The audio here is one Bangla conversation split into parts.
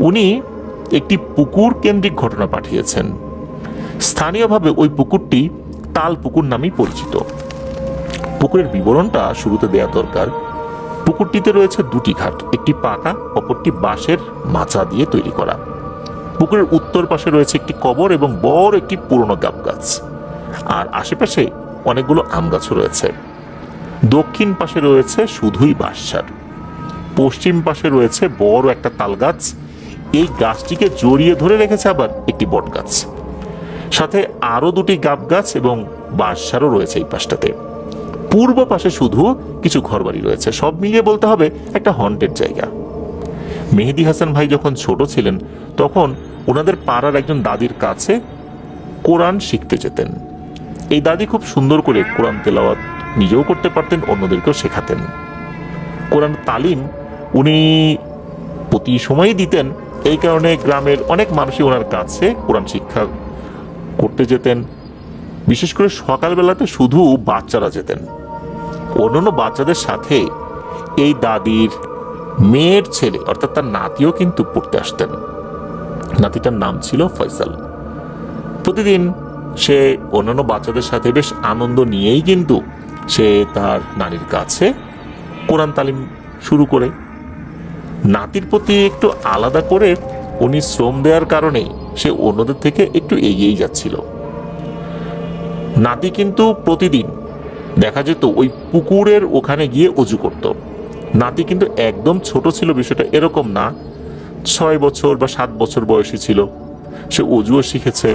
উনি একটি পুকুর কেন্দ্রিক ঘটনা পাঠিয়েছেন। স্থানীয়ভাবে ওই পুকুরটি তাল পুকুর নামেই পরিচিত। পুকুরের বিবরণটা শুরুতে দেয়া দরকার। পুকুরটিতে রয়েছে দুটি ঘাট, একটি পাকা, অপরটি বাঁশের মাচা দিয়ে তৈরি করা। পুকুরের উত্তর পাশে রয়েছে একটি কবর এবং বড় একটি পুরনো গাব গাছ, আর আশেপাশে অনেকগুলো আম গাছও রয়েছে। দক্ষিণ পাশে রয়েছে শুধুই বাঁশঝাড়। পশ্চিম পাশে রয়েছে বড় একটা তাল গাছ। এই গাছটিকে জড়িয়ে ধরে রেখেছে আবার একটি বট গাছ, সাথে আরো দুটি গাব গাছ এবং বাঁশঝাড়ও রয়েছে এই পাশটাতে। পূর্ব পাশে শুধু কিছু ঘরবাড়ি রয়েছে। সব মিলিয়ে বলতে হবে একটা হন্টেড জায়গা। মেহেদী হাসান ভাই যখন ছোট ছিলেন তখন ওনাদের পাড়ার একজন দাদির কাছে কোরআন শিখতে যেতেন। এই দাদি খুব সুন্দর করে কোরআন তেলাওয়াত নিজেও করতে পারতেন, অন্যদেরকেও শেখাতেন। কোরআন তালিম উনি প্রতি সময়ই দিতেন। এই কারণে গ্রামের অনেক মানুষই ওনার কাছে কোরআন শিক্ষা করতে যেতেন। বিশেষ করে সকালবেলাতে শুধু বাচ্চারা যেতেন। অন্যান্য বাচ্চাদের সাথে এই দাদির মেয়ের ছেলে অর্থাৎ তার নাতিও কিন্তু পড়তে আসতেন। নাতিটার নাম ছিল ফয়সাল। প্রতিদিন সে অন্যান্য বাচ্চাদের সাথে বেশ আনন্দ নিয়েই কিন্তু সে তার নানির কাছে কোরআন তালিম শুরু করে। নাতির প্রতি একটু আলাদা করে উনি শ্রম দেওয়ার কারণে সে অন্যদের থেকে একটু এগিয়েই যাচ্ছিল। নাতি কিন্তু প্রতিদিন দেখা যেত ওই পুকুরের ওখানে গিয়ে অজু করত। নাতি কিন্তু একদম ছোট ছিল, বিষয়টা এরকম না। 6 বছর বা 7 বছর বয়সী ছিল। সে অজুও শিখেছে।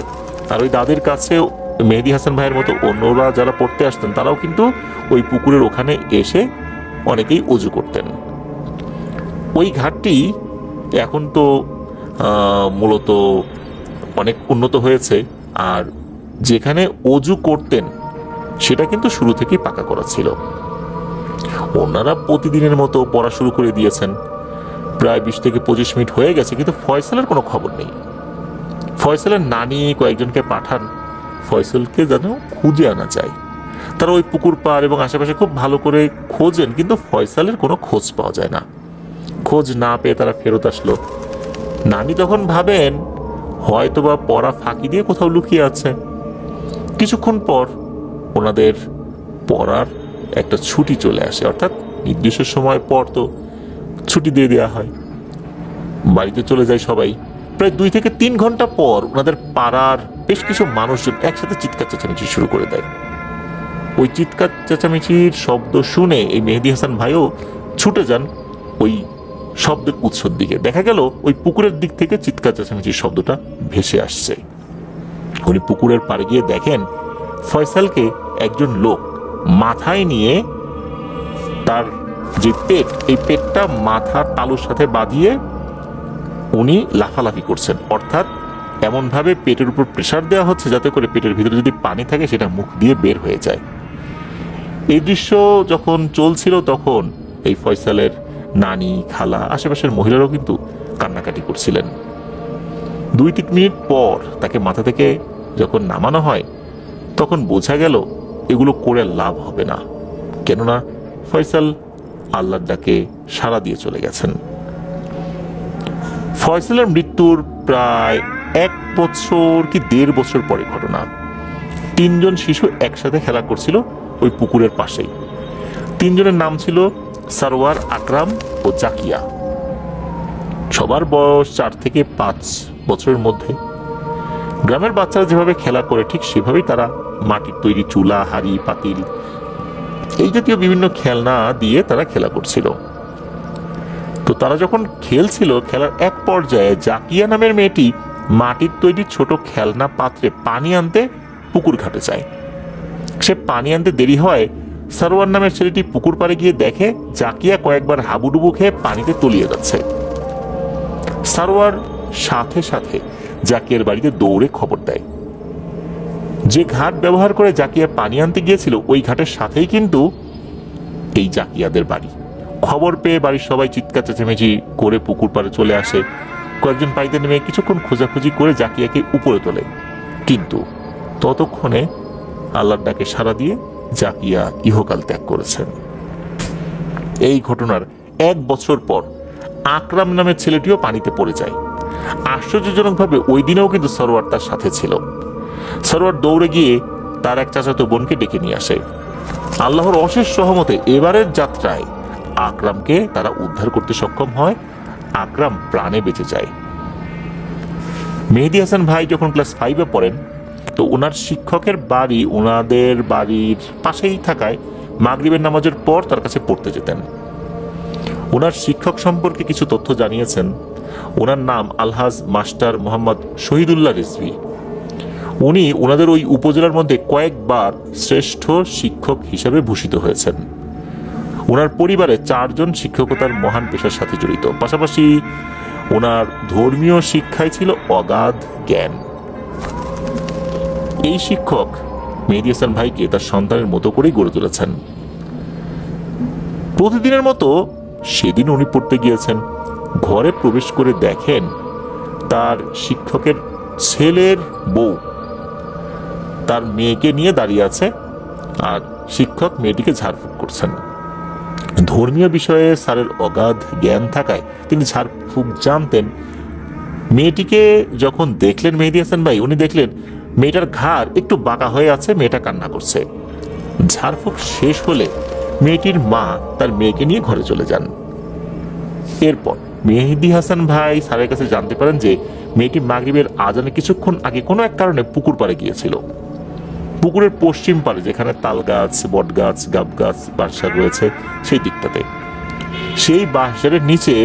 আর ওই দাদির কাছে মেহেদী হাসান ভাইয়ের মতো অন্যরা যারা পড়তে আসতেন তারাও কিন্তু ওই পুকুরের ওখানে এসে অনেকেই অজু করতেন। ওই ঘাটটি এখন তো মূলত অনেক উন্নত হয়েছে। আর যেখানে অজু করতেন সেটা কিন্তু শুরু থেকেই পাকা করা ছিল। ওনারা প্রতিদিনের মতো পড়া শুরু করে দিয়েছেন। প্রায় 20 থেকে 25 মিনিট হয়ে গেছে, কিন্তু ফয়সালের কোনো খবর নেই। ফয়সালের নানি কয়েকজনকে পাঠান ফয়সালকে যেন খুঁজে আনা যায়। তারা ওই পুকুর পাড় এবং আশেপাশে খুব ভালো করে খোঁজেন, কিন্তু ফয়সালের কোনো খোঁজ পাওয়া যায় না। খোঁজ না পেয়ে তারা ফেরত আসলো। নানি তখন ভাবেন হয়তোবা পড়া ফাঁকি দিয়ে কোথাও লুকিয়ে আছে। কিছুক্ষণ পর ওনাদের পড়ার একটা ছুটি চলে আসে, অর্থাৎ নির্দিষ্ট সময় পর তো ছুটি দিয়ে দেওয়া হয়। বাড়িতে চলে যায় সবাই। প্রায় 2 থেকে 3 ঘন্টা পর ওনাদের পাড়ার বেশ কিছু মানুষজন একসাথে চিৎকার চেঁচামেচি শুরু করে দেয়। ওই চিৎকার চেঁচামেচির শব্দ শুনে এই মেহেদী হাসান ভাইও ছুটে যান ওই শব্দের উৎসর দিকে। দেখা গেল ওই পুকুরের দিক থেকে চিৎকার চেঁচামেচির শব্দটা ভেসে আসছে। উনি পুকুরের পাড়ে গিয়ে দেখেন ফয়সালকে একজন লোক মাথায় নিয়ে তার যে পেট, এই পেটটা মাথার তালুর সাথে বাঁধিয়ে উনি লাফালাফি করছেন। অর্থাৎ এমনভাবে পেটের উপর প্রেসার দেওয়া হচ্ছে যাতে করে পেটের ভিতরে যদি পানি থাকে সেটা মুখ দিয়ে বের হয়ে যায়। এই দৃশ্য যখন চলছিল তখন এই ফয়সালের নানি, খালা, আশেপাশের মহিলারাও কিন্তু কান্নাকাটি করছিলেন। 2-3 মিনিট পর তাকে মাথা থেকে যখন নামানো হয় তখন বোঝা গেল এগুলো করে লাভ হবে না, কেননা ফয়সাল আল্লাহর ডাকে সাড়া দিয়ে চলে গেছেন। ফয়সালের মৃত্যুর প্রায় 1 বছর কি 1.5 বছর পরে ঘটনা। 3 জন শিশু একসাথে খেলা করছিল ওই পুকুরের পাশেই। 3 জনের নাম ছিল সারওয়ার, আকরাম ও জাকিয়া। সবার বয়স 4 থেকে 5 বছরের মধ্যে। গ্রামের বাচ্চারা যেভাবে খেলা করে ঠিক সেভাবেই তারা মাটির তৈরি চুলা, হাড়ি, পাতিল এই জাতীয় বিভিন্ন খেলনা দিয়ে তারা খেলা করছিল। তো তারা যখন খেলছিল, খেলার এক পর্যায়ে জাকিয়া নামের মেয়েটি মাটির তৈরি ছোট খেলনা পাত্রে পানি আনতে পুকুর ঘাটে যায়। সে পানি আনতে দেরি হয়। সারওয়ার নামের ছেলেটি পুকুর পাড়ে গিয়ে দেখে জাকিয়া কয়েকবার হাবুডুবু খেয়ে পানিতে তলিয়ে যাচ্ছে। সারওয়ার সাথে সাথে জাকিয়ার বাড়িতে দৌড়ে খবর দেয়। যে ঘাট ব্যবহার করে জাকিয়া পানি আনতে গিয়েছিল ওই ঘাটের সাথেই কিন্তু এই জাকিয়াদের বাড়ি। খবর পেয়ে বাড়ির সবাই চিৎকার চেঁচামেচি করে পুকুর পাড়ে চলে আসে। কয়েকজন পানিতে নেমে কিছুক্ষণ খোঁজাখুঁজি করে জাকিয়াকে উপরে তোলে, কিন্তু ততক্ষণে আল্লাহর ডাকে সাড়া দিয়ে জাকিয়া ইহকাল ত্যাগ করেছেন। এই ঘটনার 1 বছর পর আকরাম নামের ছেলেটিও পানিতে পড়ে যায়। আশ্চর্যজনকভাবে ওই দিনেও কিন্তু সরোয়ার তার সাথে ছিল। সরোয়ার দৌড়ে গিয়ে তার এক চাচাতো বোনকে ডেকে নিয়ে আসে। আল্লাহর অশেষ সহমতে এবারের যাত্রায় আকরামকে তারা উদ্ধার করতে সক্ষম হয়। আকরাম প্রাণে বেঁচে যায়। মেহেদী হাসান ভাই যখন ক্লাস 5-এ পড়েন, তো ওনার শিক্ষকের বাড়ি ওনাদের বাড়ির পাশেই থাকায় মাগরিবের নামাজের পর তার কাছে পড়তে যেতেন। ওনার শিক্ষক সম্পর্কে কিছু তথ্য জানিয়েছেন। ওনার নাম আলহাজ মাস্টার মোহাম্মদ শহীদুল্লাহ রিজভী। উনি ওনাদের ওই উপজেলার মধ্যে কয়েকবার শ্রেষ্ঠ শিক্ষক হিসেবে ভূষিত হয়েছেন। ওনার পরিবারে 4 জন শিক্ষকতার মহান পেশার সাথে জড়িত। পাশাপাশি ওনার ধর্মীয় শিক্ষায় ছিল অগাধ জ্ঞান। এই শিক্ষক মেহেদী হাসান ভাইকে তার সন্তানের মতো করেই গড়ে তুলেছেন। প্রতিদিনের মতো সেদিন উনি পড়তে গিয়েছেন। ঘরে প্রবেশ করে দেখেন তার শিক্ষকের ছেলের বউ তার মেয়েকে নিয়ে দাঁড়িয়ে আছে, আর শিক্ষক মেয়েটিকে ঝাড়ফুঁক করছেন। ধর্মীয় বিষয়ে স্যারের অগাধ জ্ঞান থাকায় তিনি ঝাড়ফুঁক জানতেন। মেয়েটিকে যখন দেখলেন মেহেদী হাসান ভাই, উনি দেখলেন মেয়েটার ঘাড় একটু বাঁকা হয়ে আছে, মেয়েটা কান্না করছে। ঝাড়ফুঁক শেষ হলে মেয়েটির মা তার মেয়েকে নিয়ে ঘরে চলে যান। এরপর মেহেদী হাসান ভাই স্যারের কাছে জানতে পারেন যে মেয়েটি মাগরিবের আজানে কিছুক্ষণ আগে কোনো এক কারণে পুকুর পাড়ে গিয়েছিল। পুকুরের পশ্চিম পাড়ে, যেখানে তাল গাছ, বট গাছ, গাব গাছ, বাঁশঝাড় রয়েছে, সেই দিকটাতে। সেই বাঁশঝাড়ের নিচে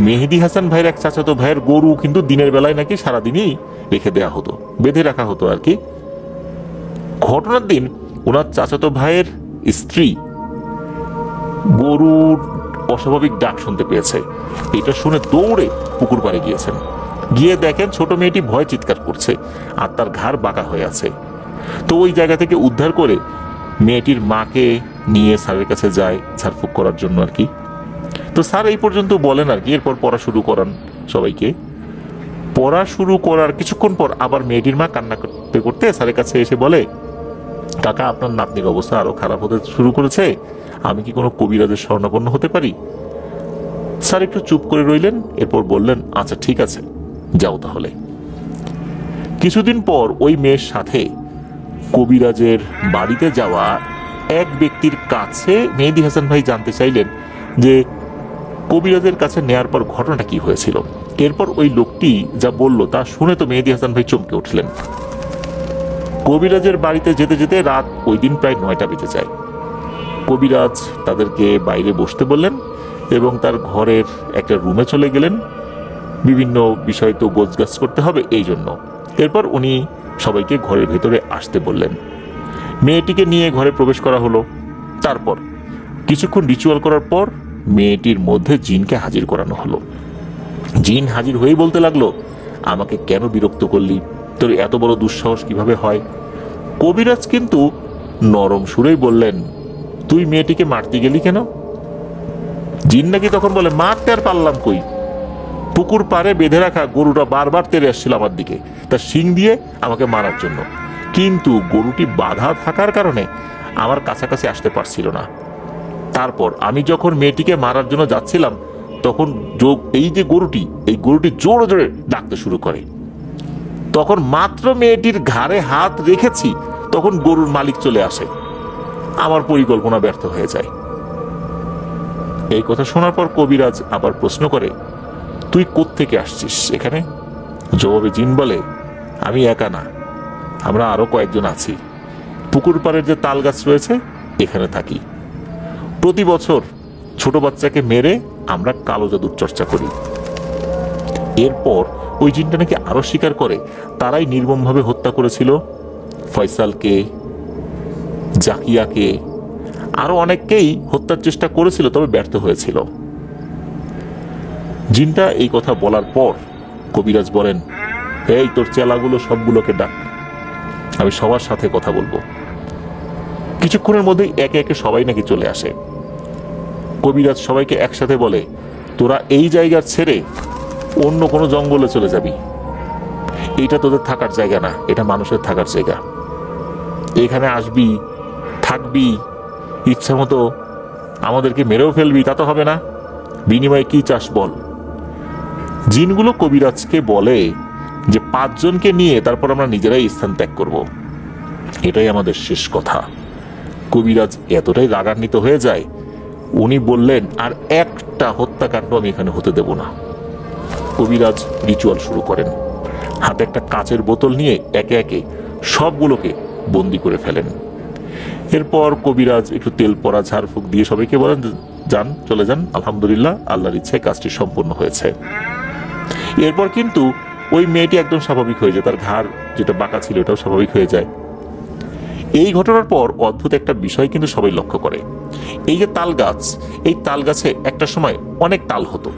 মেহেদী হাসান ভাইয়ের এক চাচাতো ভাইয়ের গরু কিন্তু দিনের বেলায় নাকি সারাদিনই রেখে দেওয়া হতো, বেঁধে রাখা হতো আর কি। ঘটনার দিন ওনার চাচাতো ভাইয়ের স্ত্রী গরুর অস্বাভাবিক ডাক শুনতে পেয়েছে। এটা শুনে দৌড়ে পুকুর পাড়ে গিয়েছেন। গিয়ে দেখেন ছোট মেয়েটি ভয় চিৎকার করছে আর তার ঘাড় বাঁকা হয়ে আছে। তো ওই জায়গা থেকে উদ্ধার করে মেয়েটির মাকে নিয়ে স্যারের কাছে যায় ঝাড়ফুঁক করার জন্য আর কি। তো স্যার এই পর্যন্ত বলেন আর কি। এরপর পড়া শুরু করান সবাইকে। পড়া শুরু করার কিছুক্ষণ পর আবার মেয়েটির মা কান্না করতে করতে স্যারের কাছে এসে বলে, কাকা, আপনার নাতনির অবস্থা আরো খারাপ হতে শুরু করেছে, আমি কি কোনো কবিরাজের শরণাপন্ন হতে পারি? স্যার একটু চুপ করে রইলেন। এরপর বললেন, আচ্ছা ঠিক আছে, যাও তাহলে। কিছুদিন পর ওই মেয়ের সাথে কবিরাজের বাড়িতে যাওয়া এক ব্যক্তির কাছে মেহেদী হাসান ভাই জানতে চাইলেন যে কবিরাজের কাছে নেয়ার পর ঘটনাটা কি হয়েছিল। এরপর ওই লোকটি যা বলল তা শুনে তো মেহেদী হাসান ভাই চমকে উঠলেন। কবিরাজের বাড়িতে যেতে যেতে রাত ওই দিন প্রায় 9টা বেজে যায়। কবিরাজ তাদেরকে বাইরে বসতে বললেন এবং তার ঘরের একটা রুমে চলে গেলেন। বিভিন্ন বিষয় তো গোছগাছ করতে হবে এই জন্য। এরপর উনি সবাইকে ঘরের ভেতরে আসতে বললেন। মেয়েটিকে নিয়ে ঘরে প্রবেশ করা হলো। তারপর কিছুক্ষণ রিচুয়াল করার পর মেয়েটির মধ্যে জিনকে হাজির করানো হলো। জিন হাজির হয়েই বলতে লাগলো, আমাকে কেন বিরক্ত করলি? তোর এত বড় দুঃসাহস কিভাবে হয়? কবিরাজ কিন্তু নরম সুরেই বললেন, তুই মেয়েটিকে মারতে গেলি কেন? জিন নাকি তখন বলে, মারতে আর পারলাম কই, পুকুর পাড়ে বেঁধে রাখা গরুটা বারবার তেড়ে আসছিল আমার দিকে, তার শিং দিয়ে আমাকে মারার জন্য, কিন্তু গরুটি বাধা থাকার কারণে আমার কাছাকাছি আসতে পারছিল না। তারপর আমি যখন মেয়েটিকে মারার জন্য যাচ্ছিলাম তখন এই গরুটি জোরে জোরে ডাকতে শুরু করে। তখন মাত্র মেয়েটির ঘাড়ে হাত রেখেছি, তখন গরুর মালিক চলে আসে। আমার পরিকল্পনা ব্যর্থ হয়ে যায়। এই কথা শোনার পর কবিরাজ আবার প্রশ্ন করে, তুই কোত্থেকে আসছিস এখানে? জবাবে জিন বলে, আমি একা না, আমরা আরো কয়েকজন আছি। পুকুর পাড়ের যে তাল গাছ রয়েছে এখানে থাকি। প্রতি বছর ছোট বাচ্চাকে মেরে আমরা কালো জাদুর চর্চা করি। এরপর ওই জিনটা নাকি আরো স্বীকার করে তারাই নির্মমভাবে হত্যা করেছিল ফয়সালকে, জাকিয়াকে, আরো অনেককেই হত্যার চেষ্টা করেছিল, তবে ব্যর্থ হয়েছিল। জিনটা এই কথা বলার পর কবিরাজ বলেন, এই তোর চেলাগুলো সবগুলোকে ডাক, আমি সবার সাথে কথা বলবো। কিছুক্ষণের মধ্যেই একে একে সবাই নাকি চলে আসে। কবিরাজ সবাইকে একসাথে বলে, তোরা এই জায়গা ছেড়ে অন্য কোনো জঙ্গলে চলে যাবি। এটা তোদের থাকার জায়গা না, এটা মানুষের থাকার জায়গা। এখানে আসবি, থাকবি, ইচ্ছা মতো আমাদেরকে মেরেও ফেলবি, তা তো হবে না। বিনিময়ে কি চাস বল? জিনগুলো কবিরাজকে বলে যে 5 জনকে নিয়ে তারপর আমরা নিজেরাই স্থান ত্যাগ করব। এটাই আমাদের শেষ কথা। কবিরাজ এতটাই রাগান্বিত হয়ে যায়, উনি বললেন আর একটা হত্যাকাণ্ড আমি এখানে হতে দেব না। কবিরাজ রিচুয়াল শুরু করেন, হাতে একটা কাচের বোতল নিয়ে একে একে সবগুলোকে বন্দি করে ফেলেন। এরপর কবিরাজ একটু তেল পড়া ঝাড়ফুঁক দিয়ে সবাইকে বলেন, যান, চলে যান, আলহামদুলিল্লাহ, আল্লাহর ইচ্ছায় কাজটি সম্পূর্ণ হয়েছে। এরপর কিন্তু ওই মেয়েটি একদম স্বাভাবিক হয়ে যায়, তার ঘাড় যেটা বাঁকা ছিল এটাও স্বাভাবিক হয়ে যায়। এই ঘটনার পর অদ্ভুত একটা বিষয় কিন্তু সবাই লক্ষ্য করে, এই যে তাল গাছ, এই তাল গাছে একটা সময় অনেক তাল হতো।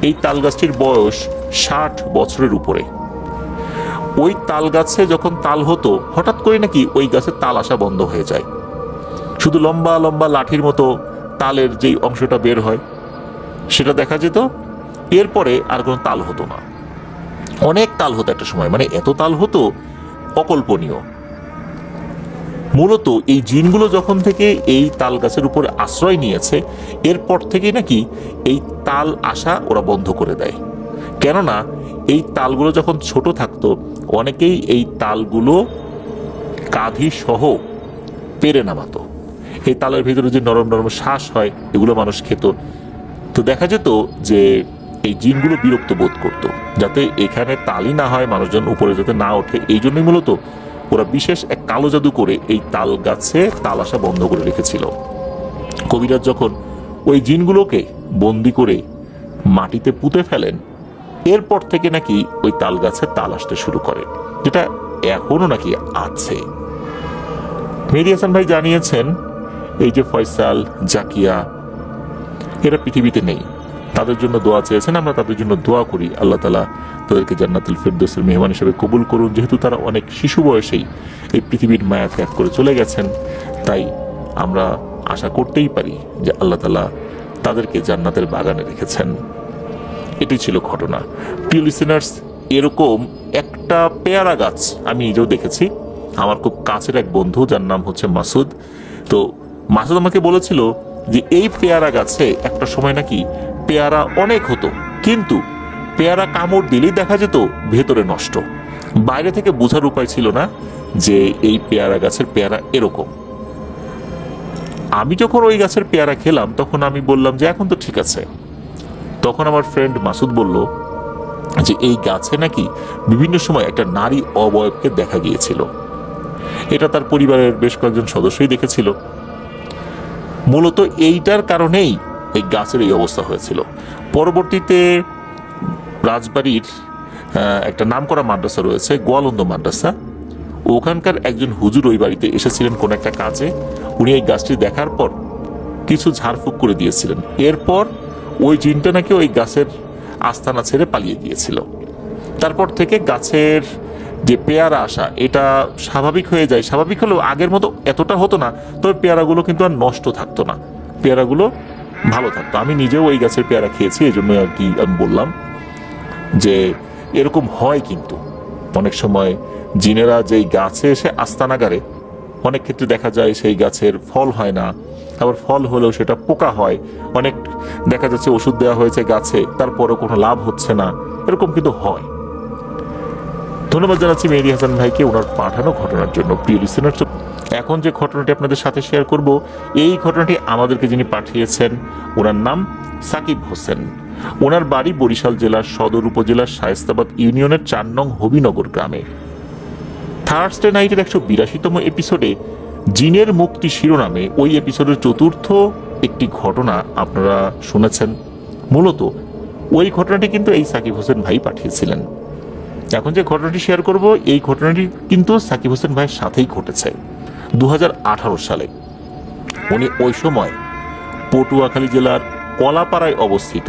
এই তাল গাছটির বয়স 60 বছরের উপরে। ওই তাল গাছে যখন তাল হতো, হঠাৎ করে নাকি ওই গাছে তাল আসা বন্ধ হয়ে যায়, শুধু লম্বা লম্বা লাঠির মতো তালের যেই অংশটা বের হয় সেটা দেখা যেত। এরপরে আর কোনো তাল হতো না। অনেক তাল হতো একটা সময়, মানে এত তাল হতো অকল্পনীয়। মূলত এই জিনগুলো যখন থেকে এই তাল গাছের উপরে আশ্রয় নিয়েছে, এরপর থেকে নাকি এই তাল আসা ওরা বন্ধ করে দেয়। কেননা এই তালগুলো যখন ছোট থাকতো, অনেকেই এই তালগুলো কাঁধি সহ পেরে নামাতো। এই তালের ভিতরে যে নরম নরম শ্বাস হয়, এগুলো মানুষ খেত। তো দেখা যেত যে এই জিনগুলো বিরক্ত বোধ করতো, যাতে এখানে তালই না হয়, মানুষজন উপরে যাতে না ওঠে। এই জন্যই মূলত ওরা বিশেষ এক কালো জাদু করে এই তাল গাছে তাল আসা বন্ধ করে রেখেছিল। কবিরাজ যখন ওই জিনগুলোকে বন্দি করে মাটিতে পুঁতে ফেলেন, এরপর থেকে নাকি ওই তাল গাছে তাল আসতে শুরু করে, যেটা এখনো নাকি আছে। মেহেদী হাসান ভাই জানিয়েছেন, এই যে ফয়সাল, জাকিয়া, এরা পৃথিবীতে নেই, তাদের জন্য দোয়া চেয়েছেন। আমরা তাদের জন্য দোয়া করি, আল্লাহ তাআলা তাদেরকে জান্নাতুল ফেরদৌসের মেহমান হিসেবে কবুল করুন। যেহেতু তারা অনেক শিশু বয়সেই এই পৃথিবীর মায়া ত্যাগ করে চলে গেছেন, তাই আমরা আশা করতেই পারি যে আল্লাহ তাআলা তাদেরকে জান্নাতের বাগানে রেখেছেন। এটি ছিল ঘটনা। প্রিয় লিসেনার্স, এরকম একটা পেয়ারা গাছ আমি নিজেও দেখেছি। আমার খুব কাছের এক বন্ধু, যার নাম হচ্ছে মাসুদ। তো মাসুদ আমাকে বলেছিল যে এই পেয়ারা গাছে একটা সময় নাকি পেয়ারা অনেক হতো, কিন্তু পেয়ারা কামড় দিলেই দেখা যেত ভেতরে নষ্ট। বাইরে থেকে বোঝার উপায় ছিল না যে এই পেয়ারা গাছের পেয়ারা এরকম। আমি যখন ওই গাছের পেয়ারা খেলাম, তখন আমি বললাম যে এখন তো ঠিক আছে। তখন আমার ফ্রেন্ড মাসুদ বলল যে এই গাছে নাকি বিভিন্ন সময় একটা নারী অবয়বকে দেখা গিয়েছিল। এটা তার পরিবারের বেশ কয়েকজন সদস্যই দেখেছিল। মূলত এইটার কারণেই এই গাছের এই অবস্থা হয়েছিল। পরবর্তীতে রাজবাড়ির একটা নামকরা মাদ্রাসা রয়েছে, গোয়ালন্দ মাদ্রাসা, ওখানকার একজন হুজুর ওই বাড়িতে এসেছিলেন কোন একটা কাজে। উনি এই গাছটি দেখার পর কিছু ঝাড়ফুঁক করে দিয়েছিলেন। এরপর ওই জিনটা নাকি ওই গাছের আস্তানা ছেড়ে পালিয়ে গিয়েছিল। তারপর থেকে গাছের যে পেয়ারা আসা, এটা স্বাভাবিক হয়ে যায়। স্বাভাবিক হলেও আগের মতো এতটা হতো না, তবে পেয়ারাগুলো কিন্তু আর নষ্ট থাকতো না, পেয়ারাগুলো ভালো থাকতো। আমি নিজেও ওই গাছের পেয়ারা খেয়েছি, এই জন্য আর কি আমি বললাম যে এরকম হয়। কিন্তু অনেক সময় জিনেরা যেই গাছে এসে আস্তানা গাড়ে, অনেক ক্ষেত্রে দেখা যায় সেই গাছের ফল হয় না, আবার ফল হলেও সেটা পোকা হয়। অনেক দেখা যাচ্ছে ওষুধ দেওয়া হয়েছে গাছে, তারপরেও কোনো লাভ হচ্ছে না, এরকম কিন্তু হয়। ধন্যবাদ জানাচ্ছি মেহেদী হাসান ভাইকে ওনার পাঠানো ঘটনার জন্য। প্রিয় লিসেনার, এখন যে ঘটনাটি আপনাদের সাথে শেয়ার করব, এই ঘটনাটি আমাদেরকে যিনি পাঠিয়েছেন, ওনার নাম সাকিব হোসেন। ওনার বাড়ি বরিশাল জেলার সদর উপজেলার শায়েস্তাবাদ ইউনিয়নের 4 নং হবিনগর গ্রামে। থার্সডে নাইটের 182তম এপিসোডে জিনের মুক্তি শিরোনামে ওই এপিসোডের চতুর্থ একটি ঘটনা আপনারা শুনেছেন। মূলত ওই ঘটনাটি কিন্তু এই সাকিব হোসেন ভাই পাঠিয়েছিলেন। এখন যে ঘটনাটি শেয়ার করব, এই ঘটনাটি কিন্তু সাকিব হোসেন ভাইয়ের সাথেই ঘটেছে 2018 সালে। উনি ওই সময় পটুয়াখালী জেলার কলাপাড়ায় অবস্থিত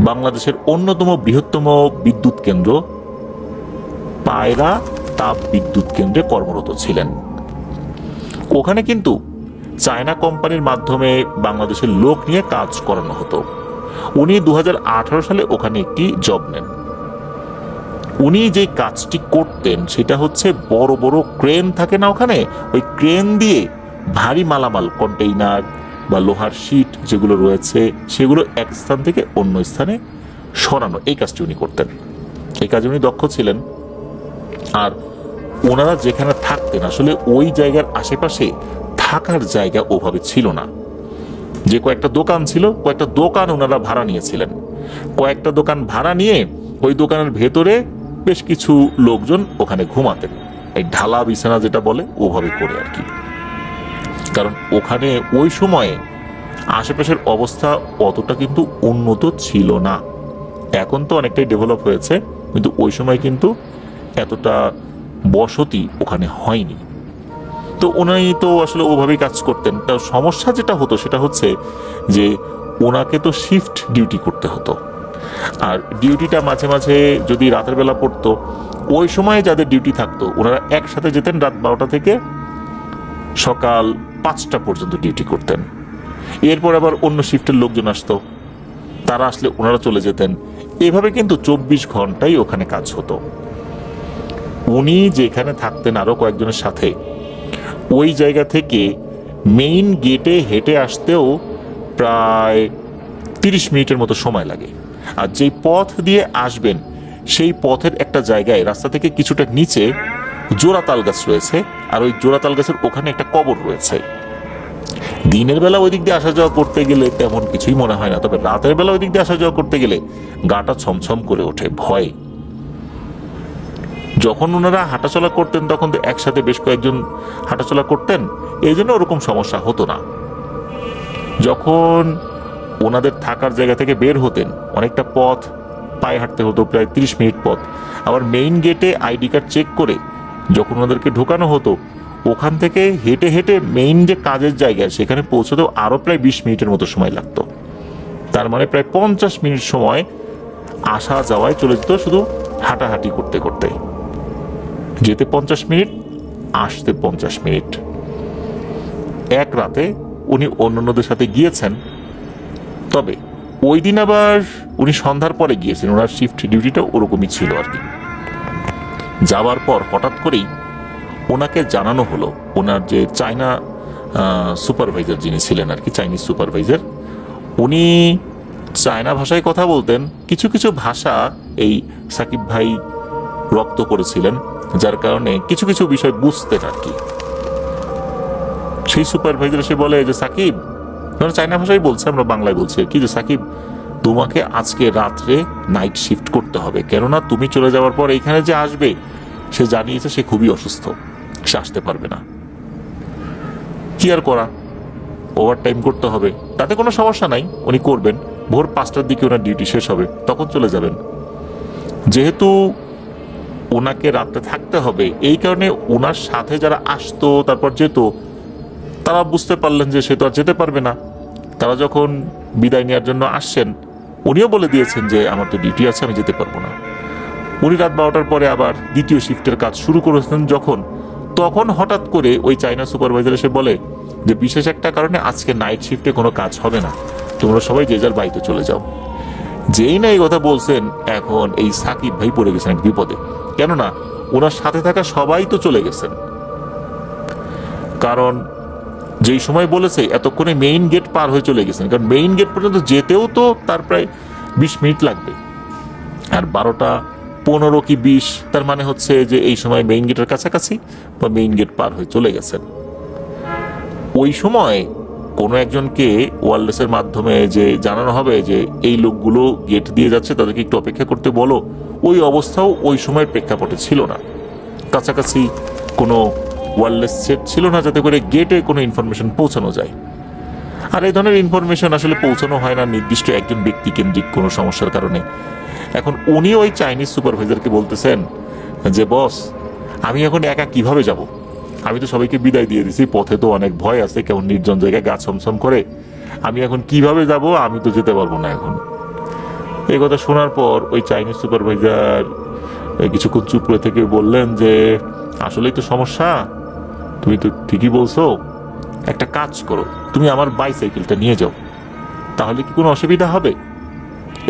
বাংলাদেশের অন্যতম বৃহত্তম বিদ্যুৎ কেন্দ্র পায়রা তাপ বিদ্যুৎ কেন্দ্রে কর্মরত ছিলেন। ওখানে কিন্তু চায়না কোম্পানির মাধ্যমে বাংলাদেশের লোক নিয়ে কাজ করানো হতো। উনি 2018 সালে ওখানে একটি জব নেন। উনি যে কাজটি করতেন সেটা হচ্ছে বড় বড় ক্রেন থাকে না ওখানে, ওই ক্রেন দিয়ে ভারী মালামাল, কন্টেইনার, বা লোহার শিট যেগুলো রয়েছে সেগুলো এক স্থান থেকে অন্য স্থানে সরানো, এই কাজটি উনি করতেন। এই কাজে উনি দক্ষ ছিলেন। আর ওনারা যেখানে থাকতেন আসলে ওই জায়গার আশেপাশে থাকার জায়গা ওভাবে ছিল না। যে কয়েকটা দোকান ছিল, কয়েকটা দোকান ওনারা ভাড়া নিয়েছিলেন। কয়েকটা দোকান ভাড়া নিয়ে ওই দোকানের ভেতরে বেশ কিছু লোকজন ওখানে ঘুমাতেন, এই ঢালা বিছানা যেটা বলে ওভাবে করে আর কি। কারণ ওখানে ওই সময়ে আশেপাশের অবস্থা অতটা কিন্তু উন্নত ছিল না। এখন তো অনেকটাই ডেভেলপ হয়েছে, কিন্তু ওই সময় কিন্তু এতটা বসতি ওখানে হয়নি। তো উনি তো আসলে ওভাবেই কাজ করতেন। তার সমস্যা যেটা হতো সেটা হচ্ছে যে ওনাকে তো শিফট ডিউটি করতে হতো, আর ডিউটিটা মাঝে মাঝে যদি রাতের বেলা পড়তো, ওই সময়ে যাদের ডিউটি থাকতো ওনারা একসাথে যেতেন রাত 12টা থেকে সকাল 5টা পর্যন্ত ডিউটি করতেন। এরপর আবার অন্য শিফটের লোকজন আসতো, তারা আসলে ওনারা চলে যেতেন। এভাবে কিন্তু 24 ঘন্টাই ওখানে কাজ হতো। উনি যেখানে থাকতেন আরো কয়েকজনের সাথে, ওই জায়গা থেকে মেইন গেটে হেঁটে আসতেও প্রায় 30 মিনিটের মতো সময় লাগে। আর যেই পথ দিয়ে আসবেন সেই পথের একটা জায়গায় রাস্তা থেকে কিছুটা নিচে জোড়া তাল গাছ রয়েছে, আর ওই জোড়া তাল গাছের ওখানে একটা কবর রয়েছে। দিনের বেলা ওই দিক দিয়ে আসা যাওয়া করতে গেলে তেমন কিছুই মনে হয় না, তবে রাতের বেলা ওই দিক দিয়ে আসা যাওয়া করতে গেলে গাটা ছমছম করে ওঠে ভয়। যখন ওনারা হাঁটাচলা করতেন তখন তো একসাথে বেশ কয়েকজন হাঁটাচলা করতেন, এই জন্য ওরকম সমস্যা হতো না। যখন ওনাদের থাকার জায়গা থেকে বের হতেন অনেকটা পথ পায়ে হাঁটতে হতো, প্রায় 30 মিনিট পথ। আবার মেইন গেটে আইডি কার্ড চেক করে যখন ওনাদেরকে ঢোকানো হতো, ওখান থেকে হেঁটে হেঁটে মেইন যে কাজের জায়গা সেখানে পৌঁছতেও আরো প্রায় 20 মিনিটের মতো সময় লাগতো। তার মানে প্রায় 50 মিনিট সময় আসা যাওয়ায় চলে যেত শুধু হাঁটাহাঁটি করতে করতে। যেতে 50 মিনিট, আসতে 50 মিনিট। এক রাতে উনি অন্যান্যদের সাথে গিয়েছেন, তবে ওই দিন আবার উনি সন্ধ্যার পরে গিয়েছেন। ওনার শিফট ডিউটিটা ওরকমই ছিল আর কি। যাওয়ার পর হঠাৎ করেই ওনাকে জানানো হলো, ওনার যে চায়না সুপারভাইজার যিনি ছিলেন আর কি, চাইনিজ সুপারভাইজার, উনি চায়না ভাষায় কথা বলতেন। কিছু কিছু ভাষা এই সাকিব ভাই রপ্ত করেছিলেন, যার কারণে কিছু কিছু বিষয় বুঝতেন আর কি। সেই সুপারভাইজার এসে বলে যে সাকিব, আমরা চায়না ভাষায় বলছে, আমরা বাংলায় বলছি কি, যে সাকিব তোমাকে আজকে রাত্রে নাইট শিফট করতে হবে, কেননা তুমি চলে যাওয়ার পর এইখানে যে আসবে সে জানিয়েছে সে খুবই অসুস্থ, সে আসতে পারবে না। কি আর করা, ওভার টাইম করতে হবে, তাতে কোনো সমস্যা নাই, উনি করবেন। ভোর 5টার দিকে ওনার ডিউটি শেষ হবে, তখন চলে যাবেন। যেহেতু ওনাকে রাতে থাকতে হবে, এই কারণে ওনার সাথে যারা আসতো তারপর যেত, তারা বুঝতে পারলেন যে সে তো আর যেতে পারবে না। তারা যখন বিদায় নেওয়ার জন্য আসছেন, উনিও বলে দিয়েছেন যে আমার তো ডিউটি আছে, আমি যেতে পারবো না। উনি রাত 12টার পরে আবার দ্বিতীয় শিফটের কাজ শুরু করেছেন যখন, তখন হঠাৎ করে ওই চায়না সুপারভাইজার এসে বলে যে বিশেষ একটা কারণে আজকে নাইট শিফটে কোনো কাজ হবে না, তোমরা সবাই যে যার বাড়িতে চলে যাও। যেই না এই কথা বলছেন, এখন এই সাকিব ভাই পড়ে গেছেন এক বিপদে। কেননা ওনার সাথে থাকা সবাই তো চলে গেছেন, কারণ যেই সময় বলেছে এতক্ষণে মেইন গেট পার হয়ে চলে গেছেন, কারণ মেইন গেট পর্যন্ত যেতেও তো তার প্রায় 20 মিনিট লাগবে। আর 12টা 15 কি 20, তার মানে হচ্ছে যে এই সময় মেইন গেটের কাছাকাছি বা মেইন গেট পার হয়ে চলে গেছেন। ওই সময় কোনো একজনকে ওয়্যারলেসের মাধ্যমে যে জানানো হবে যে এই লোকগুলো গেট দিয়ে যাচ্ছে, তাদেরকে একটু অপেক্ষা করতে বলো, ওই অবস্থাও ওই সময়ের প্রেক্ষাপটে ছিল না। কাছাকাছি কোনো ওয়্যারলেস সেট ছিল না যাতে করে গেটে কোনো ইনফরমেশন পৌঁছানো যায়। আর এই ধরনের ইনফরমেশন আসলে পৌঁছানো হয় না নির্দিষ্ট একজন ব্যক্তি কেন্দ্রিক কোনো সমস্যার কারণে। এখন উনি ওই চাইনিজ সুপারভাইজারকে বলতেছেন যে বস, আমি এখন একা কিভাবে যাব? আমি তো সবাইকে বিদায় দিয়ে দিছি, পথে তো অনেক ভয় আছে, কেমন নির্জন জায়গায় গা ছমছম করে, আমি এখন কিভাবে যাব? আমি তো যেতে পারবো না এখন। এই কথা শোনার পর ওই চাইনিজ সুপারভাইজার কিছুক্ষণ চুপ করে থেকে বললেন যে আসলেই তো সমস্যা, তুমি তো ঠিকই বলছো, একটা কাজ করো, তুমি আমার বাইসাইকেলটা নিয়ে যাও, তাহলে কি কোনো অসুবিধা হবে?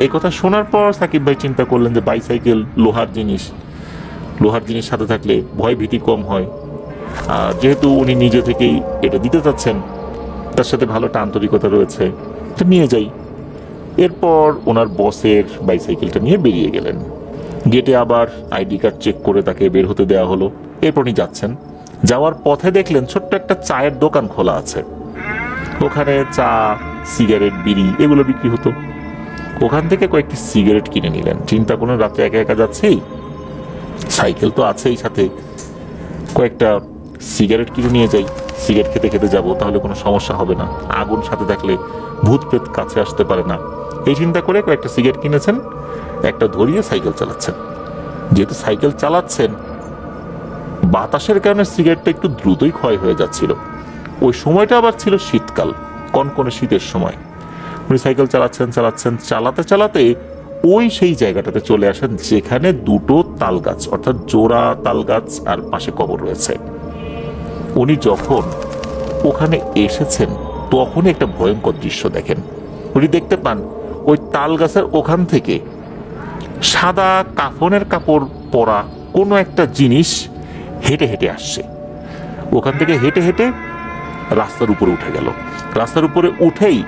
এই কথা শোনার পর সাকিব ভাই চিন্তা করলেন যে বাইসাইকেল লোহার জিনিস, লোহার জিনিস সাথে থাকলে ভয় ভীতি কম হয়। আর যেহেতু উনি নিজে থেকেই এটা দিতে চাচ্ছেন, তার সাথে ভালো একটা আন্তরিকতা রয়েছে, তো নিয়ে যাই। এরপর ওনার বসের বাইসাইকেলটা নিয়ে বেরিয়ে গেলেন। গেটে আবার আইডি কার্ড চেক করে তাকে বের হতে দেওয়া হলো। এরপর উনি যাচ্ছেন, যাওয়ার পথে দেখলেন ছোট্ট একটা চায়ের দোকান খোলা আছে। ওখানে চা, সিগারেট, বিড়ি এগুলো বিক্রি হতো। ওখান থেকে কয়েকটি সিগারেট কিনে নিলেন। চিন্তা করুন, রাত্রে একা একা যাচ্ছেই, সাইকেল তো আছেই সাথে, কয়েকটা সিগারেট কিনে নিয়ে যাই, সিগারেট খেতে খেতে যাব, তাহলে কোনো সমস্যা হবে না, আগুন সাথে থাকলে ভূত প্রেত কাছে আসতে পারে না, এই চিন্তা করে কয়েকটা সিগারেট কিনেছেন, একটা ধরিয়ে সাইকেল চালাচ্ছেন। যেহেতু সাইকেল চালাচ্ছেন, বাতাসের কারণে সিগারেটটা একটু দ্রুতই ক্ষয় হয়ে যাচ্ছিল। ওই সময়টা আবার ছিল শীতকাল, কনকনে শীতের সময়। উনি সাইকেল চালাতে চালাতে ওই সেই জায়গাটাতে চলে আসেন যেখানে দুটো তাল গাছ, অর্থাৎ জোড়া তাল গাছ আর পাশে কবর রয়েছে। উনি যখন ওখানে এসেছেন তখনই একটা ভয়ঙ্কর দৃশ্য দেখেন। উনি দেখতে পান ওই তাল গাছের ওখান থেকে সাদা কাফনের কাপড় পরা কোনো একটা জিনিস হেঁটে হেঁটে আসছে। ওখান থেকে হেঁটে হেঁটে রাস্তার উপরে উঠে গেল। রাস্তার উপরে উঠেই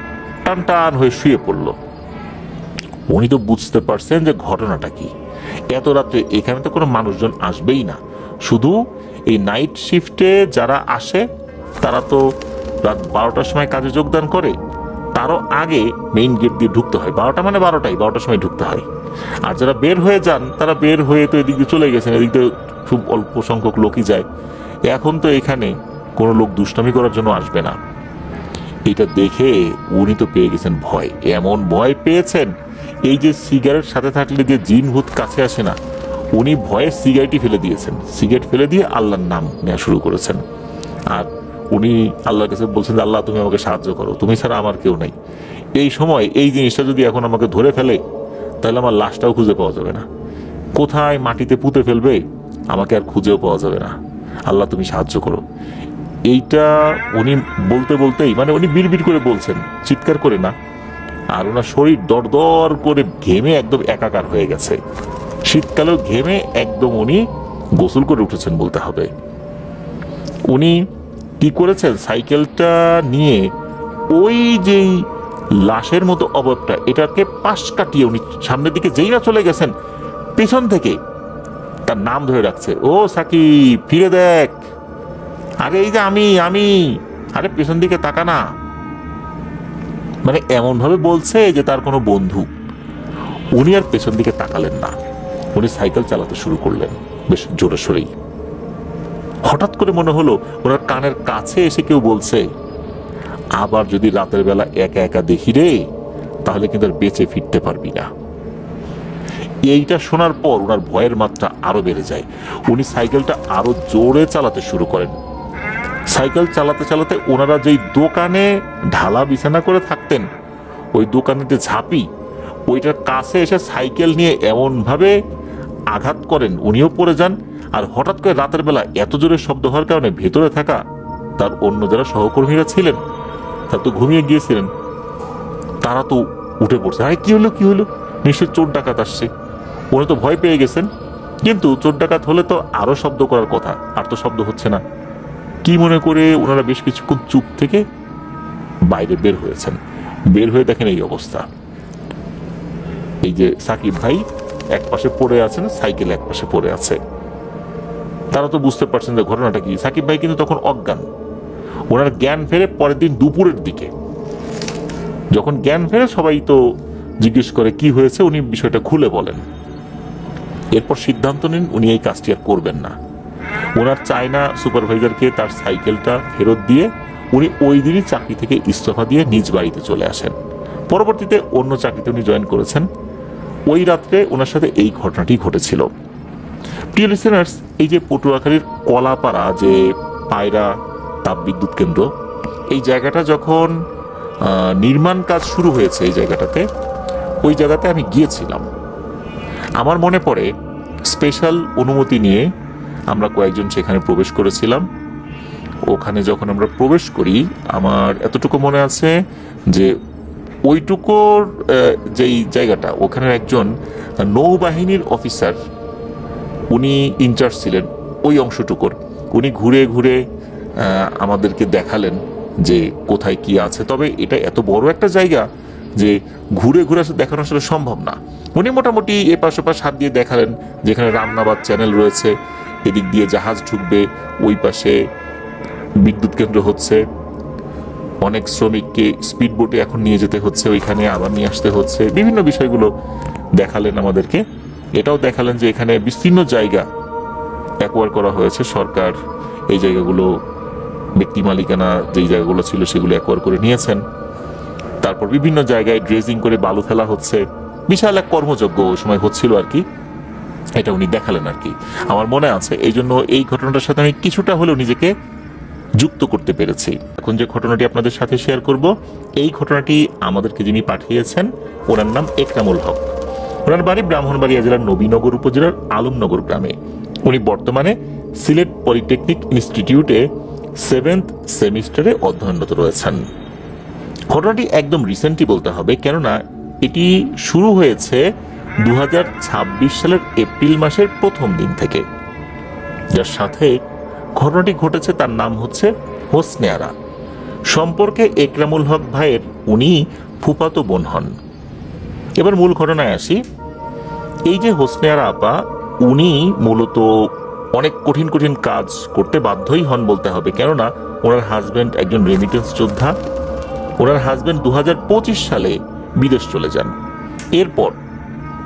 টান টান হয়ে শুয়ে পড়ল। উনি তো বুঝতে পারছেন যে ঘটনাটা কি। এত রাত্রে এখানে তো কোনো মানুষজন আসবেই না, শুধু এই নাইট শিফটে যারা আসে তারা তো রাত 12টার সময় কাজে যোগদান করে, তারও আগে মেইন গেট দিয়ে ঢুকতে হয়। 12টা মানে 12টার সময় ঢুকতে হয়। আর যারা বের হয়ে যান তারা বের হয়ে তো এদিক দিয়ে চলে গেছেন, এদিক দিয়ে খুব অল্প সংখ্যক লোকই যায়। এখন তো এখানে কোনো লোক দুষ্টামি করার জন্য আসবে না। এটা দেখে উনি তো পেয়ে গেছেন ভয়, এমন ভয় পেয়েছেন, এই যে সিগারেট সাথে থাকলে যে জিন ভূত কাছে আসে না, উনি ভয়ে সিগারেটই ফেলে দিয়েছেন। সিগারেট ফেলে দিয়ে আল্লাহর নাম নেওয়া শুরু করেছেন। আর উনি আল্লাহর কাছে বলছেন যে আল্লাহ তুমি আমাকে সাহায্য করো, তুমি ছাড়া আমার কেউ নাই। এই সময় এই জিনিসটা যদি এখন আমাকে ধরে ফেলে তাহলে আমার লাশটাও খুঁজে পাওয়া যাবে না, কোথায় মাটিতে পুঁতে ফেলবে আমাকে আর খুঁজেও পাওয়া যাবে না, আল্লাহ তুমি সাহায্য করো। এইটা উনি বলতে বলতেই, মানে উনি বিড়বিড় করে বলছেন, চিৎকার করে না, আর ওনার শরীর দরদর করে ঘেমে একদম একাকার হয়ে গেছে। শীতকালেও ঘেমে একদম উনি গোসল করে উঠেছেন বলতে হবে। উনি কি করেছেন, সাইকেলটা নিয়ে ওই যেই লাশের মতো অবয়বটা, এটাকে পাশ কাটিয়ে উনি সামনের দিকে যেই না চলে গেছেন, পেছন থেকে তার নাম ধরে রাখছে, ও সাকিব ফিরে দেখ, আরে এই যে আমি আরে পেছন দিকে তাকা না। মানে এমন ভাবে বলছে যে তার কোনো বন্ধু। উনি আর পেছন দিকে তাকালেন না, উনি সাইকেল চালাতে শুরু করলেন বেশ জোরে সোরেই। হঠাৎ করে মনে হলো ওনার কানের কাছে এসে কেউ বলছে, আবার যদি রাতের বেলা একা একা দেখি রে, তাহলে কিন্তু আর বেঁচে ফিরতে পারবি না। এইটা শোনার পর ওনার ভয়ের মাত্রা আরো বেড়ে যায়। উনি সাইকেলটা আরো জোরে চালাতে শুরু করেন। সাইকেল চালাতে চালাতে ওনারা যেই দোকানে ঢালা বিছানা করে থাকতেন, ওই দোকানেতে ঝাঁপি, ওইটার কাছে এসে সাইকেল নিয়ে এমন ভাবে আঘাত করেন, উনিও পড়ে যান। আর হঠাৎ করে রাতের বেলা এত জোরে শব্দ হওয়ার কারণে ভেতরে থাকা তার অন্য যারা সহকর্মীরা ছিলেন, তারা তো ঘুমিয়ে গিয়েছিলেন, তারা তো উঠে পড়ছে, আরে কি হলো, নিশ্চয় চোর ডাকাত আসছে। উনি তো ভয় পেয়ে গেছেন, কিন্তু চোর ডাকাত হলে তো আরো শব্দ করার কথা, আর তো শব্দ হচ্ছে না। কি মনে করে ওনারা বেশ কিছুক্ষণ চুপ থেকে বাইরে বের হয়েছেন। বের হয়ে দেখেন এই অবস্থা, এই যে সাকিব ভাই এক পাশে পড়ে আছেন, সাইকেল এক পাশে পড়ে আছে। তারা তো বুঝতে পারছেন যে ঘটনাটা কি। সাকিব ভাই কিন্তু তখন অজ্ঞান। ওনার জ্ঞান ফেরে পরের দিন দুপুরের দিকে। যখন জ্ঞান ফেরে সবাই তো জিজ্ঞেস করে কি হয়েছে, উনি বিষয়টা খুলে বলেন। এরপর সিদ্ধান্ত নিন উনি এই কাজটি আর করবেন না। ওনার চায়না সুপারভাইজারকে তার সাইকেলটা ফেরত দিয়ে উনি ওই দিনই চাকরি থেকে ইস্তফা দিয়ে নিজ বাড়িতে চলে আসেন। পরবর্তীতে অন্য চাকরিতে উনি জয়েন করেছেন। ওই রাত্রে ওনার সাথে এই ঘটনাটি ঘটেছিল। প্রিয় লিসেনার্স, এই যে পটুয়াখালীর কলাপাড়া যে পায়রা তাপবিদ্যুৎ কেন্দ্র, এই জায়গাটা যখন নির্মাণ কাজ শুরু হয়েছে এই জায়গাটাতে, ওই জায়গাতে আমি গিয়েছিলাম। আমার মনে পড়ে স্পেশাল অনুমতি নিয়ে আমরা কয়েকজন সেখানে প্রবেশ করেছিলাম। ওখানে যখন আমরা প্রবেশ করি, আমার এতটুকু মনে আছে যে ওইটুকুর যেই জায়গাটা, ওখানের একজন নৌবাহিনীর অফিসার, উনি ইনচার্জ ছিলেন ওই অংশটুকুর। উনি ঘুরে ঘুরে আমাদেরকে দেখালেন যে কোথায় কি আছে। তবে এটা এত বড় একটা জায়গা যে ঘুরে ঘুরে দেখানো আসলে সম্ভব না। উনি মোটামুটি এপাশ ওপাশ হাত দিয়ে দেখালেন যেখানে রামনাবাদ চ্যানেল রয়েছে, এদিক দিয়ে জাহাজ ঢুকবে, ওই পাশে বিদ্যুৎ কেন্দ্র হচ্ছে, অনেক শ্রমিককে স্পিড বোটে এখন নিয়ে যেতে হচ্ছে, ওইখানে আবার নিয়ে আসতে হচ্ছে, বিভিন্ন বিষয়গুলো দেখালেন আমাদেরকে। এটাও দেখালেন যে এখানে বিস্তীর্ণ জায়গা অ্যাকোয়ার করা হয়েছে, সরকার এই জায়গাগুলো ব্যক্তি মালিকানা যেই জায়গাগুলো ছিল সেগুলো অ্যাকোয়ার করে নিয়েছেন। তারপর বিভিন্ন জায়গায় ড্রেজিং করে বালু ফেলা হচ্ছে, বিশাল এক কর্মযজ্ঞ ওই সময় হচ্ছিল আর কি। এটা উনি দেখালেন আর কি, আমার মনে আছে। এই জন্য এই ঘটনাটার সাথে আমি কিছুটা হলেও নিজেকে যুক্ত করতে পেরেছি। এখন যে ঘটনাটি আপনাদের সাথে শেয়ার করব, এই ঘটনাটি আমাদেরকে যিনি পাঠিয়েছেন ওনার নাম একরামুল হক। ওনার বাড়ি ব্রাহ্মণবাড়িয়া জেলার নবীনগর উপজেলার আলমনগর গ্রামে। উনি বর্তমানে সিলেট পলিটেকনিক ইনস্টিটিউটে 7th সেমিস্টারে অধ্যয়নরত রয়েছেন। ঘটনাটি একদম রিসেন্টলি বলতে হবে, কেননা এটি শুরু হয়েছে 2026 সালের এপ্রিল মাসের প্রথম দিন থেকে। যার সাথে ঘটনাটি ঘটেছে তার নাম হচ্ছে হোসনে আরা। সম্পর্কে একরামুল হক ভাইয়ের উনি ফুফাতো বোন হন। এবার মূল ঘটনায় আসি। এই যে হোসনে আরা আপা, উনি মূলত অনেক কঠিন কঠিন কাজ করতে বাধ্যই হন বলতে হবে, কেননা ওনার হাজবেন্ড একজন রেমিটেন্স যোদ্ধা। ওনার হাজবেন্ড 2025 সালে বিদেশ চলে যান। এরপর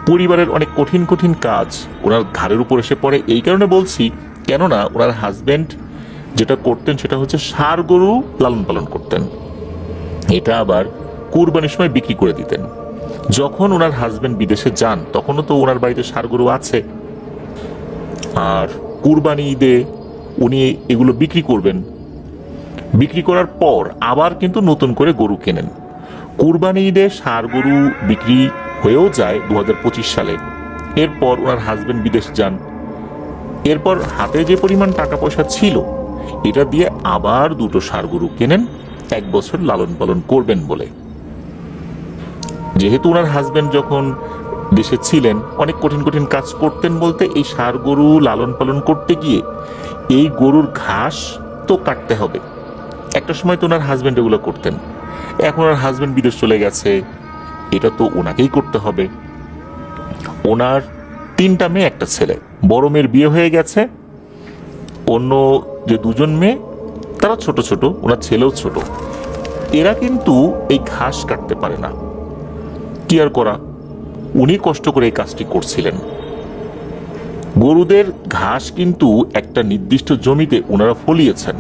পরিবারের অনেক কঠিন কঠিন কাজ ওনার ঘাড়ের উপর এসে পড়ে। এই কারণে বলছি, কেননা ওনার হাজবেন্ড যেটা করতেন সেটা হচ্ছে ষাঁড় গরু লালন পালন করতেন। এটা আবার কুরবানির সময় বিক্রি করে দিতেন। যখন ওনার হাজবেন্ড বিদেশে যান তখনও তো ওনার বাড়িতে ষাঁড় গরু আছে, আর কুরবানি ঈদে উনি এগুলো বিক্রি করবেন। বিক্রি করার পর আবার কিন্তু নতুন করে গরু কেনেন। কুরবানি ঈদে ষাঁড় গরু বিক্রি হয়েও যায় 2025 সালে। এরপর ওনার হাজবেন্ড বিদেশ যান। এরপর হাতে যে পরিমাণ টাকা পয়সা ছিল এটা দিয়ে আবার দুটো ষাঁড় গরু কেনেন 1 বছর লালন পালন করবেন বলে। যেহেতু ওনার হাজবেন্ড যখন দেশে ছিলেন অনেক কঠিন কঠিন কাজ করতেন বলতে, এই ষাঁড় গরু লালন পালন করতে গিয়ে এই গরুর ঘাস তো কাটতে হবে। একটা সময় তো ওনার হাজবেন্ড এগুলো করতেন। এখন ওনার হাজবেন্ড বিদেশ চলে গেছে, এটা তো ওনাকেই করতে হবে। ওনার 3টা মেয়ে, একটা ছেলে। বড় মেয়ের বিয়ে হয়ে গেছে, অন্য যে 2জন মেয়ে তারা ছোট ছোট, ওনার ছেলেও ছোট। এরা কিন্তু এই ঘাস কাটতে পারে না। কি আর করা, উনি কষ্ট করে এই কাজটি করছিলেন। গরুদের ঘাস কিন্তু একটা নির্দিষ্ট জমিতে ওনারা ফলিয়েছেন।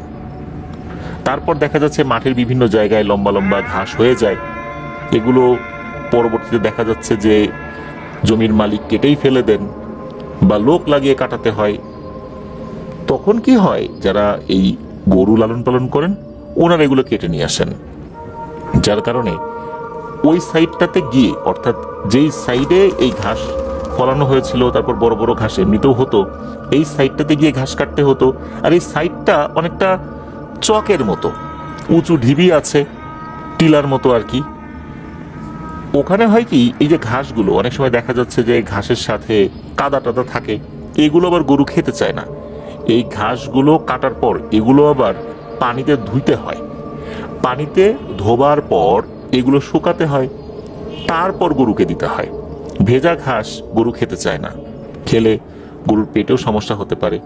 তারপর দেখা যাচ্ছে মাঠের বিভিন্ন জায়গায় লম্বা লম্বা ঘাস হয়ে যায়। এগুলো পরবর্তীতে দেখা যাচ্ছে যে জমির মালিক কেটেই ফেলে দেন বা লোক লাগিয়ে কাটাতে হয়। তখন কি হয়, যারা এই গরু লালন পালন করেন ওনারা এগুলো কেটে নিয়ে আসেন। যার কারণে ওই সাইডটাতে গিয়ে, অর্থাৎ যেই সাইডে এই ঘাস ফলানো হয়েছিল, তারপর বড় বড় ঘাস এমনিতেও হতো, এই সাইডটাতে গিয়ে ঘাস কাটতে হতো। আর এই সাইডটা অনেকটা চকের মতো, উঁচু ঢিবি আছে, টিলার মতো আর কি। ওখানে হয় কি, এই যে ঘাসগুলো অনেক সময় দেখা যাচ্ছে যে ঘাসের সাথে কাদা টাদা থাকে, এগুলো আবার গরু খেতে চায় না। এই ঘাসগুলো কাটার পর এগুলো আবার পানিতে ধুইতে হয়। পানিতে ধোবার পর এগুলো শুকাতে হয়, তারপর গরুকে দিতে হয়। ভেজা ঘাস গরু খেতে চায় না, খেলে গরুর পেটেও সমস্যা হতে পারে।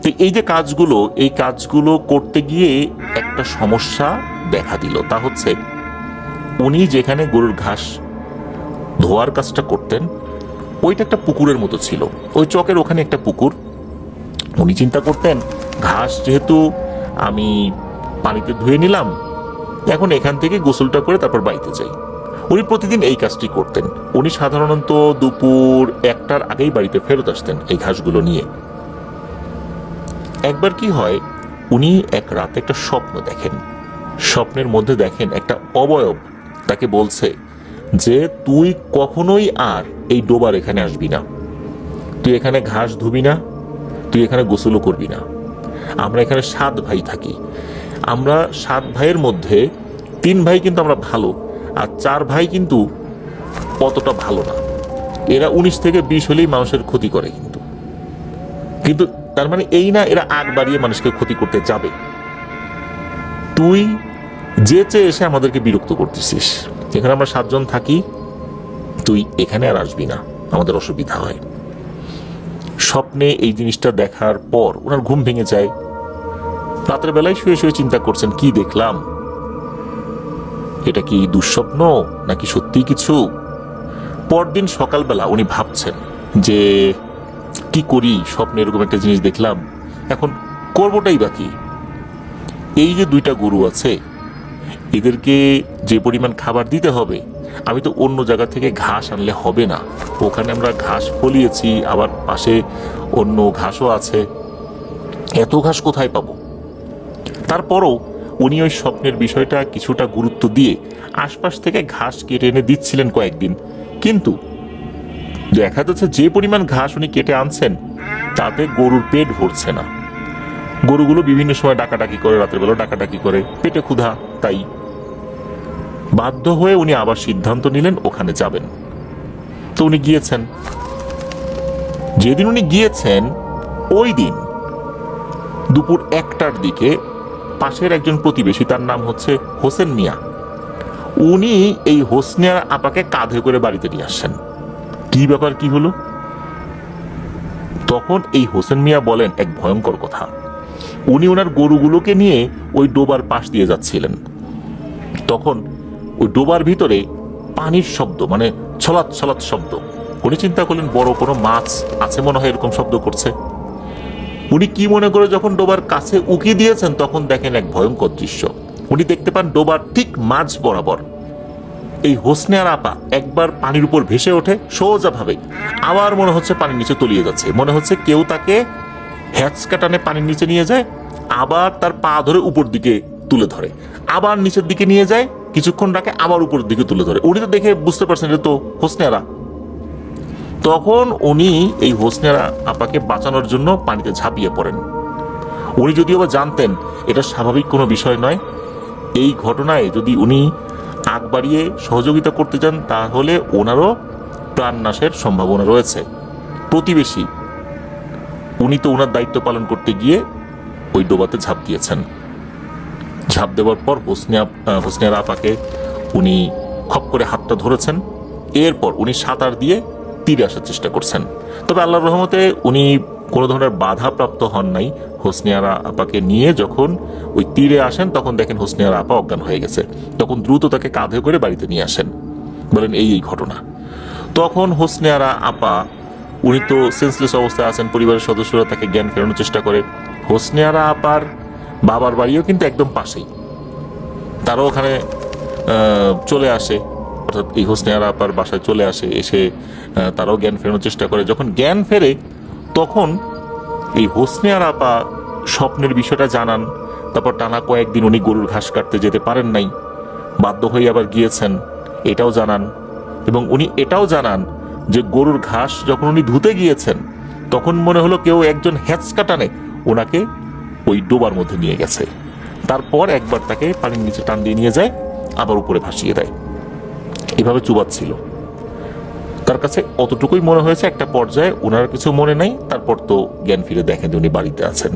তো এই যে কাজগুলো, এই কাজগুলো করতে গিয়ে একটা সমস্যা দেখা দিল। তা হচ্ছে, উনি যেখানে গরুর ঘাস ধোয়ার কাজটা করতেন ওইটা একটা পুকুরের মতো ছিল। ওই চকের ওখানে একটা পুকুর। উনি চিন্তা করতেন, ঘাস যেহেতু আমি পানিতে ধুয়ে নিলাম, এখন এখান থেকে গোসলটা করে তারপর বাড়িতে যাই। উনি প্রতিদিন এই কাজটি করতেন। উনি সাধারণত দুপুর 1টার আগেই বাড়িতে ফেরত আসতেন এই ঘাসগুলো নিয়ে। একবার কি হয়, উনি এক রাতে একটা স্বপ্ন দেখেন। স্বপ্নের মধ্যে দেখেন একটা অবয়ব তাকে বলছে যে তুই কখনোই আর এই ডোবার এখানে আসবি না, তুই এখানে ঘাস ধুবি না, তুই এখানে গোসলও করবি না। আমরা এখানে 7 ভাই থাকি। আমরা 7 ভাইয়ের মধ্যে 3 ভাই কিন্তু আমরা ভালো, আর 4 ভাই কিন্তু অতটা ভালো না। এরা 19 থেকে 20 হলেই মানুষের ক্ষতি করে। কিন্তু কিন্তু তার মানে এই না এরা আগ বাড়িয়ে মানুষকে ক্ষতি করতে যাবে। তুই যেচে এসে আমাদেরকে বিরক্ত করতেছিস, এখানে আমরা 7 জন থাকি, তুই এখানে আর আসবি না, আমাদের অসুবিধা হয়। স্বপ্নে এই জিনিসটা দেখার পর ওনার ঘুম ভেঙে যায়। রাতের বেলায় শুয়ে শুয়ে চিন্তা করছেন, কি দেখলাম, এটা কি দুঃস্বপ্ন নাকি সত্যি কিছু। পরদিন সকালবেলা উনি ভাবছেন যে কি করি, স্বপ্নে এরকম একটা জিনিস দেখলাম, এখন করবোটাই বাকি। এই যে 2টা গরু আছে, এদেরকে যে পরিমাণ খাবার দিতে হবে, আমি তো অন্য জায়গা থেকে ঘাস আনলে হবে না, ওখানে আমরা ঘাস ফলিয়েছি, আবার পাশে অন্য ঘাসও আছে, এত ঘাস কোথায় পাবো। তারপরও উনি ওই স্বপ্নের বিষয়টা কিছুটা গুরুত্ব দিয়ে আশপাশ থেকে ঘাস কেটে এনে দিচ্ছিলেন কয়েকদিন, কিন্তু দেখা যাচ্ছে যে পরিমাণ ঘাস উনি কেটে আনছেন তাতে গরুর পেট ভরছে না। গরুগুলো বিভিন্ন সময় ডাকাডাকি করে, রাতের বেলা ডাকাডাকি করে, পেটে ক্ষুধা, তাই বাধ্য হয়ে উনি আবার সিদ্ধান্ত নিলেন ওখানে যাবেন। তো উনি গিয়েছেন। যেদিন উনি গিয়েছেন ওই দিন দুপুর 1টার দিকে পাশের একজন প্রতিবেশী, তার নাম হচ্ছে হোসেন মিয়া, উনি এই হোসনিয়া আপাকে কাঁধে করে বাড়িতে নিয়ে আসছেন। কি ব্যাপার, কি হলো? তখন এই হোসেন মিয়া বলেন এক ভয়ঙ্কর কথা। উনি ওনার গরুগুলোকে নিয়ে ওই ডোবার পাশ দিয়ে যাচ্ছিলেন, তখন ওই ডোবার ভিতরে পানির শব্দ, মানে ছলাৎ ছলাৎ শব্দ। উনি চিন্তা করলেন বড় কোনো মাছ আছে মনে হয়, এরকম শব্দ করছে। উনি কি মনে করে যখন ডোবার কাছে উকি দিয়েছেন, তখন দেখেন এক ভয়ঙ্কর দৃশ্য। উনি দেখতে পান ডোবার ঠিক মাঝ বরাবর এই হোসনিয়ার আপা একবার পানির উপর ভেসে ওঠে সোজাভাবে, আবার মনে হচ্ছে পানির নিচে তলিয়ে যাচ্ছে, মনে হচ্ছে কেউ তাকে হ্যাচকা টানে পানির নিচে নিয়ে যায়, আবার তার পা ধরে উপর দিকে তুলে ধরে, আবার নিচের দিকে নিয়ে যায়, কিছুক্ষণ রাখে, আবার উপরের দিকে তুলে ধরে। উনি তো দেখে বুঝতে পারছেন এটা তো হোসনিয়ারা। তখন উনি এই হোসনিয়ারা আপাকে বাঁচানোর জন্য পানিতে ঝাঁপিয়ে পড়েন। উনি যদিও বা জানতেন এটা স্বাভাবিক কোনো বিষয় নয়, এই ঘটনায় যদি উনি আগ বাড়িয়ে সহযোগিতা করতে চান তাহলে ওনারও প্রাণনাশের সম্ভাবনা রয়েছে। প্রতিবেশী উনি তো ওনার দায়িত্ব পালন করতে গিয়ে ওই ডোবাতে ঝাঁপ দিয়েছেন। ঝাঁপ দেওয়ার পর হোসনিয়ার আপাকে উনি খপ করে হাতটা ধরেছেন, এরপর উনি সাঁতার দিয়ে তীরে আসার চেষ্টা করছেন। তবে আল্লাহর রহমতে উনি কোনো ধরনের বাধা প্রাপ্ত হন নাই। হোসনিয়ারা আপাকে নিয়ে যখন ওই তীরে আসেন তখন দেখেন হোসনিয়ারা আপা অজ্ঞান হয়ে গেছে। তখন দ্রুত তাকে কাঁধে করে বাড়িতে নিয়ে আসেন, বলেন এই ঘটনা। তখন হোসনিয়ারা আপা, উনি তো সেন্সলেস অবস্থায় আছেন, পরিবারের সদস্যরা তাকে জ্ঞান ফেরানোর চেষ্টা করে। হোসনিয়ারা আপার বাবার বাড়িও কিন্তু একদম পাশেই, তারাও ওখানে চলে আসে, অর্থাৎ এই হোসনিয়ারা আপার বাসায় চলে আসে, এসে তারাও জ্ঞান ফেরানোর চেষ্টা করে। যখন জ্ঞান ফেরে তখন এই হোসনিয়ারা আপা স্বপ্নের বিষয়টা জানান। তারপর টানা কয়েকদিন উনি গরুর ঘাস কাটতে যেতে পারেন নাই, বাধ্য হয়ে আবার গিয়েছেন, এটাও জানান। এবং উনি এটাও জানান যে গরুর ঘাস যখন উনি ধুতে গিয়েছেন তখন মনে হলো কেউ একজন হ্যাচকা টানে ওনাকে ওই ডোবার মধ্যে নিয়ে গেছে। তারপর একবার তাকে পানির নিচে টান দিয়ে নিয়ে যায়, আবার উপরে ভাসিয়ে দেয়, এভাবে চুবাচ্ছিল। তার কাছে অতটুকুই মনে হয়েছে। একটা পর্যায়ে ওনার কিছু মনে নাই, তারপর তো জ্ঞান ফিরে দেখেন যে উনি বাড়িতে আছেন।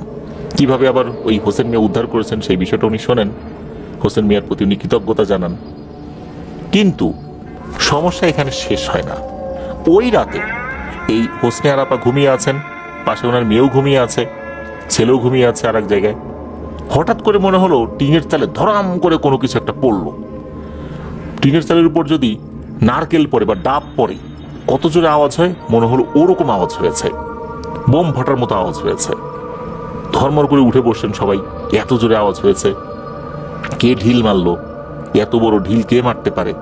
কিভাবে আবার ওই হোসেন মিয়া উদ্ধার করেছেন সেই বিষয়টা উনি শোনেন, হোসেন মিয়ার প্রতি উনি কৃতজ্ঞতা জানান। কিন্তু সমস্যা এখানে শেষ হয় না। ওই রাতে এই হোসনিয়ার আপা ঘুমিয়ে আছেন, পাশে ওনার মেয়েও ঘুমিয়ে আছে, ছেলেও ঘুমিয়ে আছে আর এক জায়গায়। হঠাৎ করে মনে হলো টিনের চালে ধরাম করে কোনো কিছু একটা পড়লো। টিনের চালের উপর যদি নারকেল পড়ে বা ডাব পড়ে কত জোরে আওয়াজ হয়, মনে হলো ওরকম আওয়াজ হয়েছে, বোম ফাটার মতো আওয়াজ হয়েছে। ধর্মর করে উঠে বসছেন সবাই, এত জোরে আওয়াজ হয়েছে, কে ঢিল মারলো, এত বড় ঢিল কে মারতে পারে।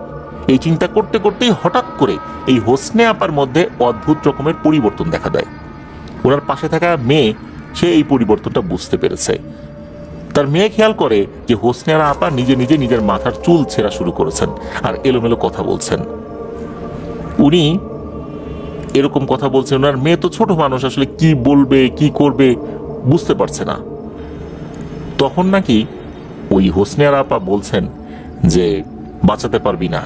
এই চিন্তা করতে করতেই হঠাৎ করে এই হোসনে আপার মধ্যে অদ্ভুত রকমের পরিবর্তন দেখা দেয়। ওনার পাশে থাকা মেয়ে, সে এই পরিবর্তনটা বুঝতে পেরেছে। তার মেয়ে খেয়াল করে যে হোসনিয়ারা আপা নিজে নিজে নিজের মাথার চুল ছেঁড়া শুরু করেছেন আর এলোমেলো কথা বলছেন। উনি এরকম কথা বলছেন, ওনার মেয়ে তো ছোট মানুষ, আসলে কি বলবে কি করবে বুঝতে পারছে না। তখন নাকি ওই হোসনিয়ারা আপা বলছেন যে বাঁচাতে পারবি না,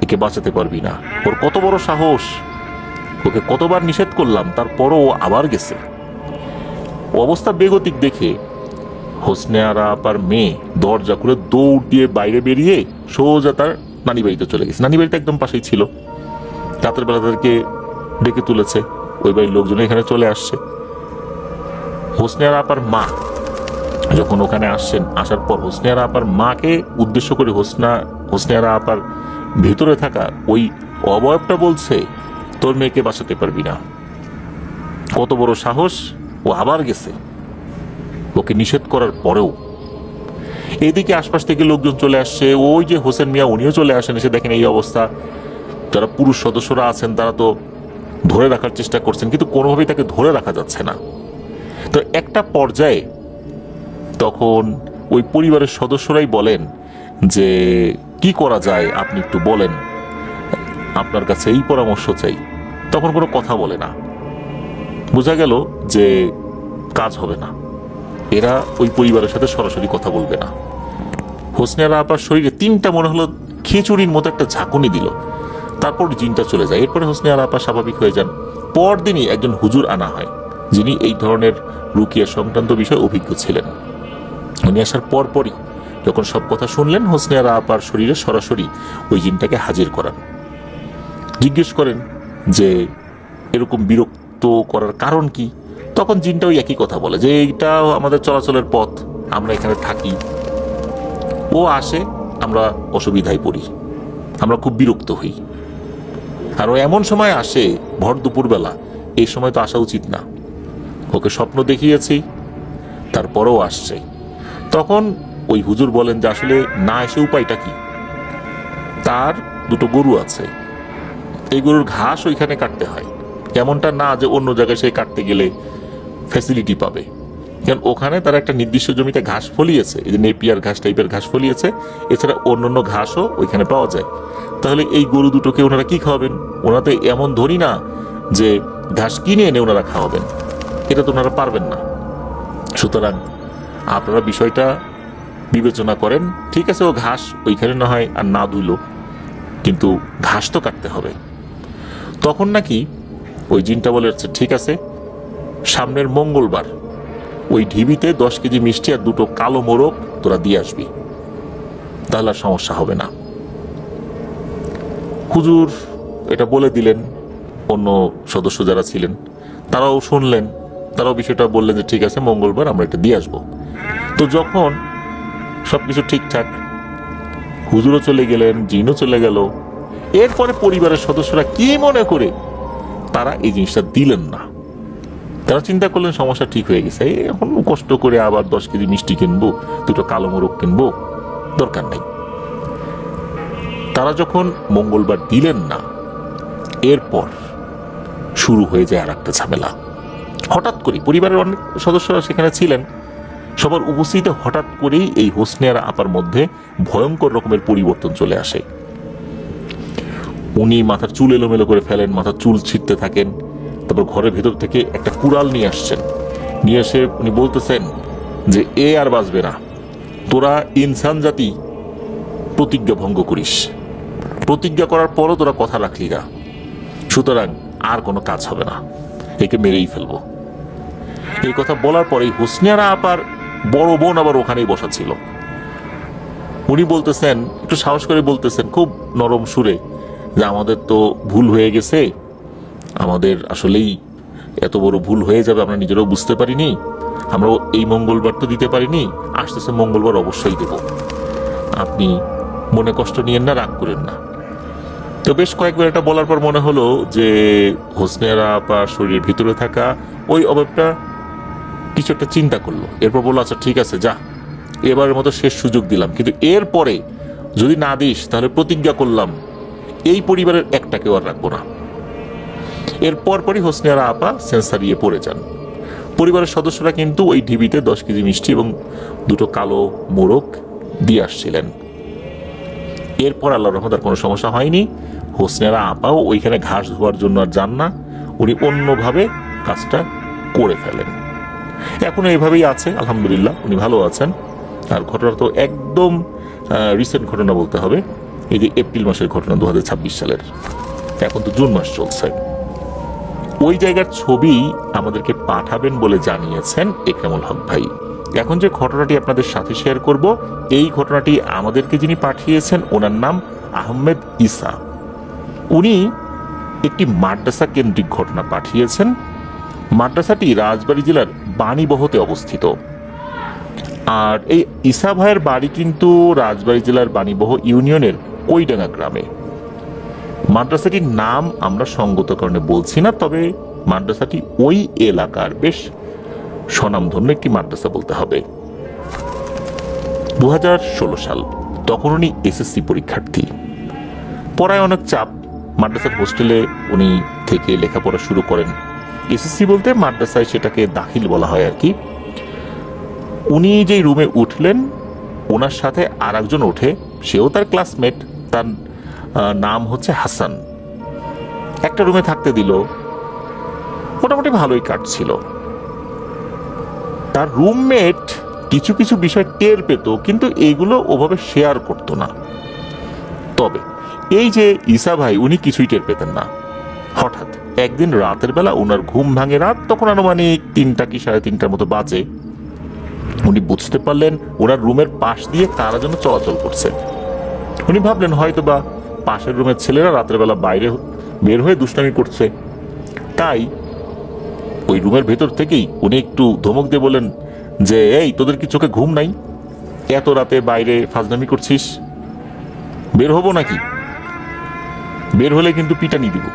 একে বাঁচাতে পারবি না, ওর কত বড় সাহস, ওকে কতবার নিষেধ করলাম তারপরও ও আবার গেছে। অবস্থা বেগতিক দেখে হোসনে আরা আপার মেয়ে দরজা করে দৌড় দিয়ে বাইরে বেরিয়ে সোজা তার নানি বাড়িতে চলে গেছে। নানি বাড়িতে একদম পাশেই ছিল। রাতের বেলা তাদেরকে ডেকে তুলেছে, ওই বাড়ির লোকজন এখানে চলে আসছে। হোসনে আরা আপার মা যখন ওখানে আসছেন, আসার পর হোসনে আরা আপার মাকে উদ্দেশ্য করে হোসনে আরা আপার ভেতরে থাকা ওই অবয়বটা বলছে, তোর মেয়েকে বাঁচাতে পারবি না। কত বড় সাহস! ও আবার গেছে ওকে নিষেধ করার পরেও। এদিকে আশপাশ থেকে লোকজন চলে আসছে, ওই যে হোসেন মিয়া উনিও চলে আসেন, এসে দেখেন এই অবস্থা। যারা পুরুষ সদস্যরা আছেন তারা তো ধরে রাখার চেষ্টা করছেন, কিন্তু কোনোভাবেই তাকে ধরে রাখা যাচ্ছে না। তো একটা পর্যায়ে তখন ওই পরিবারের সদস্যরাই বলেন যে কি করা যায় আপনি একটু বলেন, আপনার কাছে এই পরামর্শ চাই। তখন কোনো কথা বলে না, বোঝা গেল যে কাজ হবে না, এরা ওই পরিবারের সাথে সরাসরি কথা বলবে না। হোসনে আরা আপার শরীরে তিনটা মনে হলো খিচুড়ির মতো একটা ঝাঁকুনি দিল, তারপর জিনটা চলে যায়। এরপরে হোসনে আরা আপা স্বাভাবিক হয়ে যান। পরদিনই একজন হুজুর আনা হয়, যিনি এই ধরনের রুকিয়া সংক্রান্ত বিষয়ে অভিজ্ঞ ছিলেন। উনি আসার পরপরই যখন সব কথা শুনলেন, হোসনে আরা আপার শরীরে সরাসরি ওই জিনটাকে হাজির করান। জিজ্ঞেস করেন যে এরকম বিরক্ত করার কারণ কি। তখন জিনটা ওই একই কথা বলে যে এইটাও আমাদের চলাচলের পথ, আমরা এখানে থাকি, ও আসে, আমরা অসুবিধায় পড়ি, আমরা খুব বিরক্ত হই। আর ও এমন সময় আসে ভর দুপুরবেলা, এই সময় তো আসা উচিত না। ওকে স্বপ্ন দেখিয়েছি, তারপরেও আসছে। তখন ওই হুজুর বলেন যে আসলে না এসে উপায়টা কি। তার দুটো গরু আছে, এই গরুর ঘাস ওইখানে কাটতে হয়। এমনটা না যে অন্য জায়গায় সে কাটতে গেলে ফ্যাসিলিটি পাবে, কারণ ওখানে তারা একটা নির্দিষ্ট জমিতে ঘাস ফলিয়েছে, এই যে নেপিয়ার ঘাস টাইপের ঘাস ফলিয়েছে, এছাড়া অন্যান্য ঘাসও ওইখানে পাওয়া যায়। তাহলে এই গরু দুটোকে ওনারা কি খাওয়াবেন? ওনারা তো এমন ধনী না যে ঘাস কিনে এনে ওনারা খাওয়াবেন, এটা তো ওনারা পারবেন না। সুতরাং আপনারা বিষয়টা বিবেচনা করেন। ঠিক আছে, ও ঘাস ওইখানে না হয় আর না ধুইল, কিন্তু ঘাস তো কাটতে হবে। তখন নাকি ওই জিনটা বলে যাচ্ছে, ঠিক আছে, সামনের মঙ্গলবার ওই ঢিবিতে 10 কেজি মিষ্টি আর 2টো কালো মোরগ তোরা দিয়ে আসবি, তাহলে আর সমস্যা হবে না। হুজুর এটা বলে দিলেন। অন্য সদস্য যারা ছিলেন তারাও শুনলেন, তারাও বিষয়টা বললেন যে ঠিক আছে, মঙ্গলবার আমরা এটা দিয়ে আসবো। তো যখন সবকিছু ঠিকঠাক, হুজুরও চলে গেলেন, জিনও চলে গেল, এরপরে পরিবারের সদস্যরা কি মনে করে তারা এই জিনিসটা দিলেন না। তারা চিন্তা করলেন সমস্যা ঠিক হয়ে গেছে, এখন কষ্ট করে আবার 10 কেজি মিষ্টি কিনবো, 2টো কালো মোরগ কিনবো, দরকার নাই। তারা যখন মঙ্গলবার দিলেন না, এরপর শুরু হয়ে যায় আর একটা ঝামেলা। হঠাৎ করে পরিবারের অনেক সদস্যরা সেখানে ছিলেন, সবার উপস্থিতিতে হঠাৎ করেই এই হোসনে আরা আপার মধ্যে ভয়ঙ্কর রকমের পরিবর্তন চলে আসে। উনি মাথার চুল এলোমেলো করে ফেলেন, মাথার চুল ছিঁড়তে থাকেন। তারপর ঘরের ভেতর থেকে একটা কুড়াল নিয়ে আসছেন, নিয়ে এসে উনি বলতেছেন যে এ আর বাঁচবে না, তোরা ইনসান জাতি প্রতিজ্ঞা ভঙ্গ করিস, প্রতিজ্ঞা করার পরও তোরা কথা রাখলি না, সুতরাং আর কোনো কাজ হবে না, একে মেরেই ফেলবো। এই কথা বলার পরেই হোসনে আরা আপার বড় বোন আবার ওখানেই বসা ছিল। উনি বলতেছেন, একটু সাহস করে বলতেছেন খুব নরম সুরে, যে আমাদের তো ভুল হয়ে গেছে, আমাদের আসলেই এত বড় ভুল হয়ে যাবে আমরা নিজেরাও বুঝতে পারিনি, আমরা এই মঙ্গলবার তো দিতে পারিনি, আসতেছে মঙ্গলবার অবশ্যই দেব, আপনি মনে কষ্ট নিয়েন না, রাগ করেন না। তো বেশ কয়েকবার এটা বলার পর মনে হলো যে হোসনে আরা আপার শরীরের ভিতরে থাকা ওই অভাবটা কিছু একটা চিন্তা করলো। এরপর বললো আচ্ছা ঠিক আছে, যা, এবারের মতো শেষ সুযোগ দিলাম, কিন্তু এরপরে যদি না দিস তাহলে প্রতিজ্ঞা করলাম এই পরিবারের একটাকেও আর রাখবো না। এর পরপরই হোসনে আরা আপা সেন্স হারিয়ে পড়ে যান। পরিবারের সদস্যরা কিন্তু ওই ঢিবিতে 10 কেজি মিষ্টি এবং 2টো কালো মোরগ দিয়ে আসছিলেন। এরপর আল্লাহর রহমতে আর কোনো সমস্যা হয়নি। হোসনে আরা আপাও ওইখানে ঘাস ধোয়ার জন্য আর যান না, উনি অন্যভাবে কাজটা করে ফেলেন। এখনো এইভাবেই আছে, আলহামদুলিল্লাহ উনি ভালো আছেন। আর ঘটনা তো একদম রিসেন্ট ঘটনা বলতে হবে, এই যে এপ্রিল মাসের ঘটনা, 2026 সালের, এখন তো জুন মাস চলছে। ওই জায়গার ছবি আমাদেরকে পাঠাবেন বলে জানিয়েছেন একরামুল হক ভাই। এখন যে ঘটনাটি আপনাদের সাথে শেয়ার করব, এই ঘটনাটি আমাদেরকে যিনি পাঠিয়েছেন ওনার নাম আহমেদ ইসা। উনি একটি মাদ্রাসা কেন্দ্রিক ঘটনা পাঠিয়েছেন। মাদ্রাসাটি রাজবাড়ী জেলার বাণীবহতে অবস্থিত। আর এই ইসা ভাইয়ের বাড়ি কিন্তু রাজবাড়ী জেলার বাণীবহ ইউনিয়নের কৈডাঙ্গা গ্রামে। মাদ্রাসাটির নাম আমরা সঙ্গত কারণে বলছি না, তবে মাদ্রাসাটি ওই এলাকার বেশ স্বনামধন্য একটি মাদ্রাসা বলতে হবে। 2016 সাল, তখন উনি এসএসসি পরীক্ষার্থী। পড়ায় অনেক চাপ, মাদ্রাসার হোস্টেলে উনি থেকে লেখাপড়া শুরু করেন। এসএসসি বলতে মাদ্রাসায় সেটাকে দাখিল বলা হয় আর কি। উনি যেই রুমে উঠলেন, ওনার সাথে আর একজন ওঠে, সেও তার ক্লাসমেট, তার নাম হচ্ছে হাসান। একটা রুমে থাকতে দিল, মোটামুটি ভালোই কাটছিল। তার রুমমেট কিছু কিছু বিষয় টের পেত, কিন্তু এগুলো ওভাবে শেয়ার করতো না। তবে এই যে ইসা ভাই, উনি কিছুই টের পেতেন না। হঠাৎ একদিন রাতের বেলা ওনার ঘুম ভাঙে, রাত তখন আনুমানিক 3টা কি 3:30টার মতো বাজে। উনি বুঝতে পারলেন ওনার রুমের পাশ দিয়ে কারা যেন চলাচল করছে। উনি ভাবলেন হয়তো বা পাশের রুমের ছেলেরা রাতের বেলা বাইরে বের হয়ে দুষ্টামি করছে। তাই ওই রুমের ভেতর থেকেই উনি একটু ধমক দিয়ে বলেন যে, এই তোদের কি চোখে ঘুম নাই? এত রাতে বাইরে ফাজলামি করছিস, বের হবো নাকি? বের হলে কিন্তু পিটানি দিব।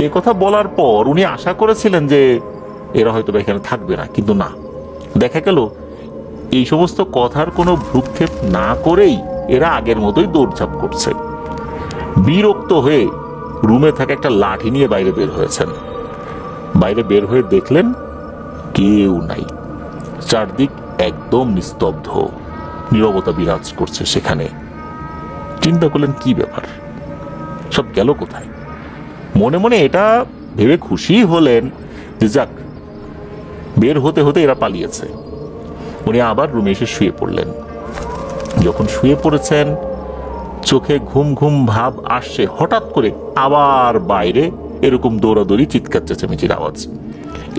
এ কথা বলার পর উনি আশা করেছিলেন যে এরা হয়তো এখানে থাকবে না, কিন্তু না, দেখা গেল এই সমস্ত কথার কোনো ভ্রুক্ষেপ না করেই এরা আগের মতোই দৌড়ঝাঁপ করছে। বিরক্ত হয়ে রুমে থাকা একটা লাঠি নিয়ে বাইরে বের হয়েছেন। বাইরে বের হয়ে দেখলেন কেউ নাই, চারদিক একদম নিস্তব্ধ, নীরবতা বিরাজ করছে সেখানে। চিন্তা করলেন কি ব্যাপার, সব গেল কোথায়? মনে মনে এটা ভেবে খুশি হলেন যে যাক, বের হতে হতে এরা পালিয়েছে। উনি আবার রুমে এসে শুয়ে পড়লেন। যখন শুয়ে পড়েছেন, চোখে ঘুম ঘুম ভাব আসছে, হঠাৎ করে আবার বাইরে এরকম দৌড়াদৌড়ি, চিৎকার চেঁচামেচির আওয়াজ।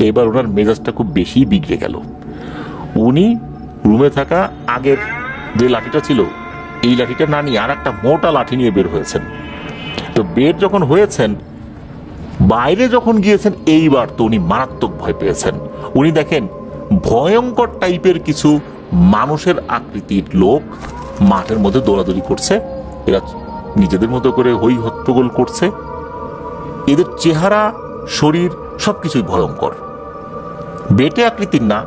এবার ওনার মেজাজটা খুব বেশি বিগড়ে গেল। উনি রুমে থাকা আগের যে লাঠিটা ছিল, এই লাঠিটা না নিয়ে আর একটা মোটা লাঠি নিয়ে বের হয়েছেন। তো বের যখন হয়েছেন, বাইরে যখন গিয়েছেন, এইবার তো উনি মারাত্মক ভয় পেয়েছেন। উনি দেখেন ভয়ঙ্কর টাইপের কিছু মানুষের আকৃতির লোক মাঠের মধ্যে দৌড়াদৌড়ি করছে। এরা নিজেদের মতো করে হই হট্টগোল করছে। এদের চেহারা, শরীর সবকিছুই ভয়ঙ্কর। বেটে আকৃতির না,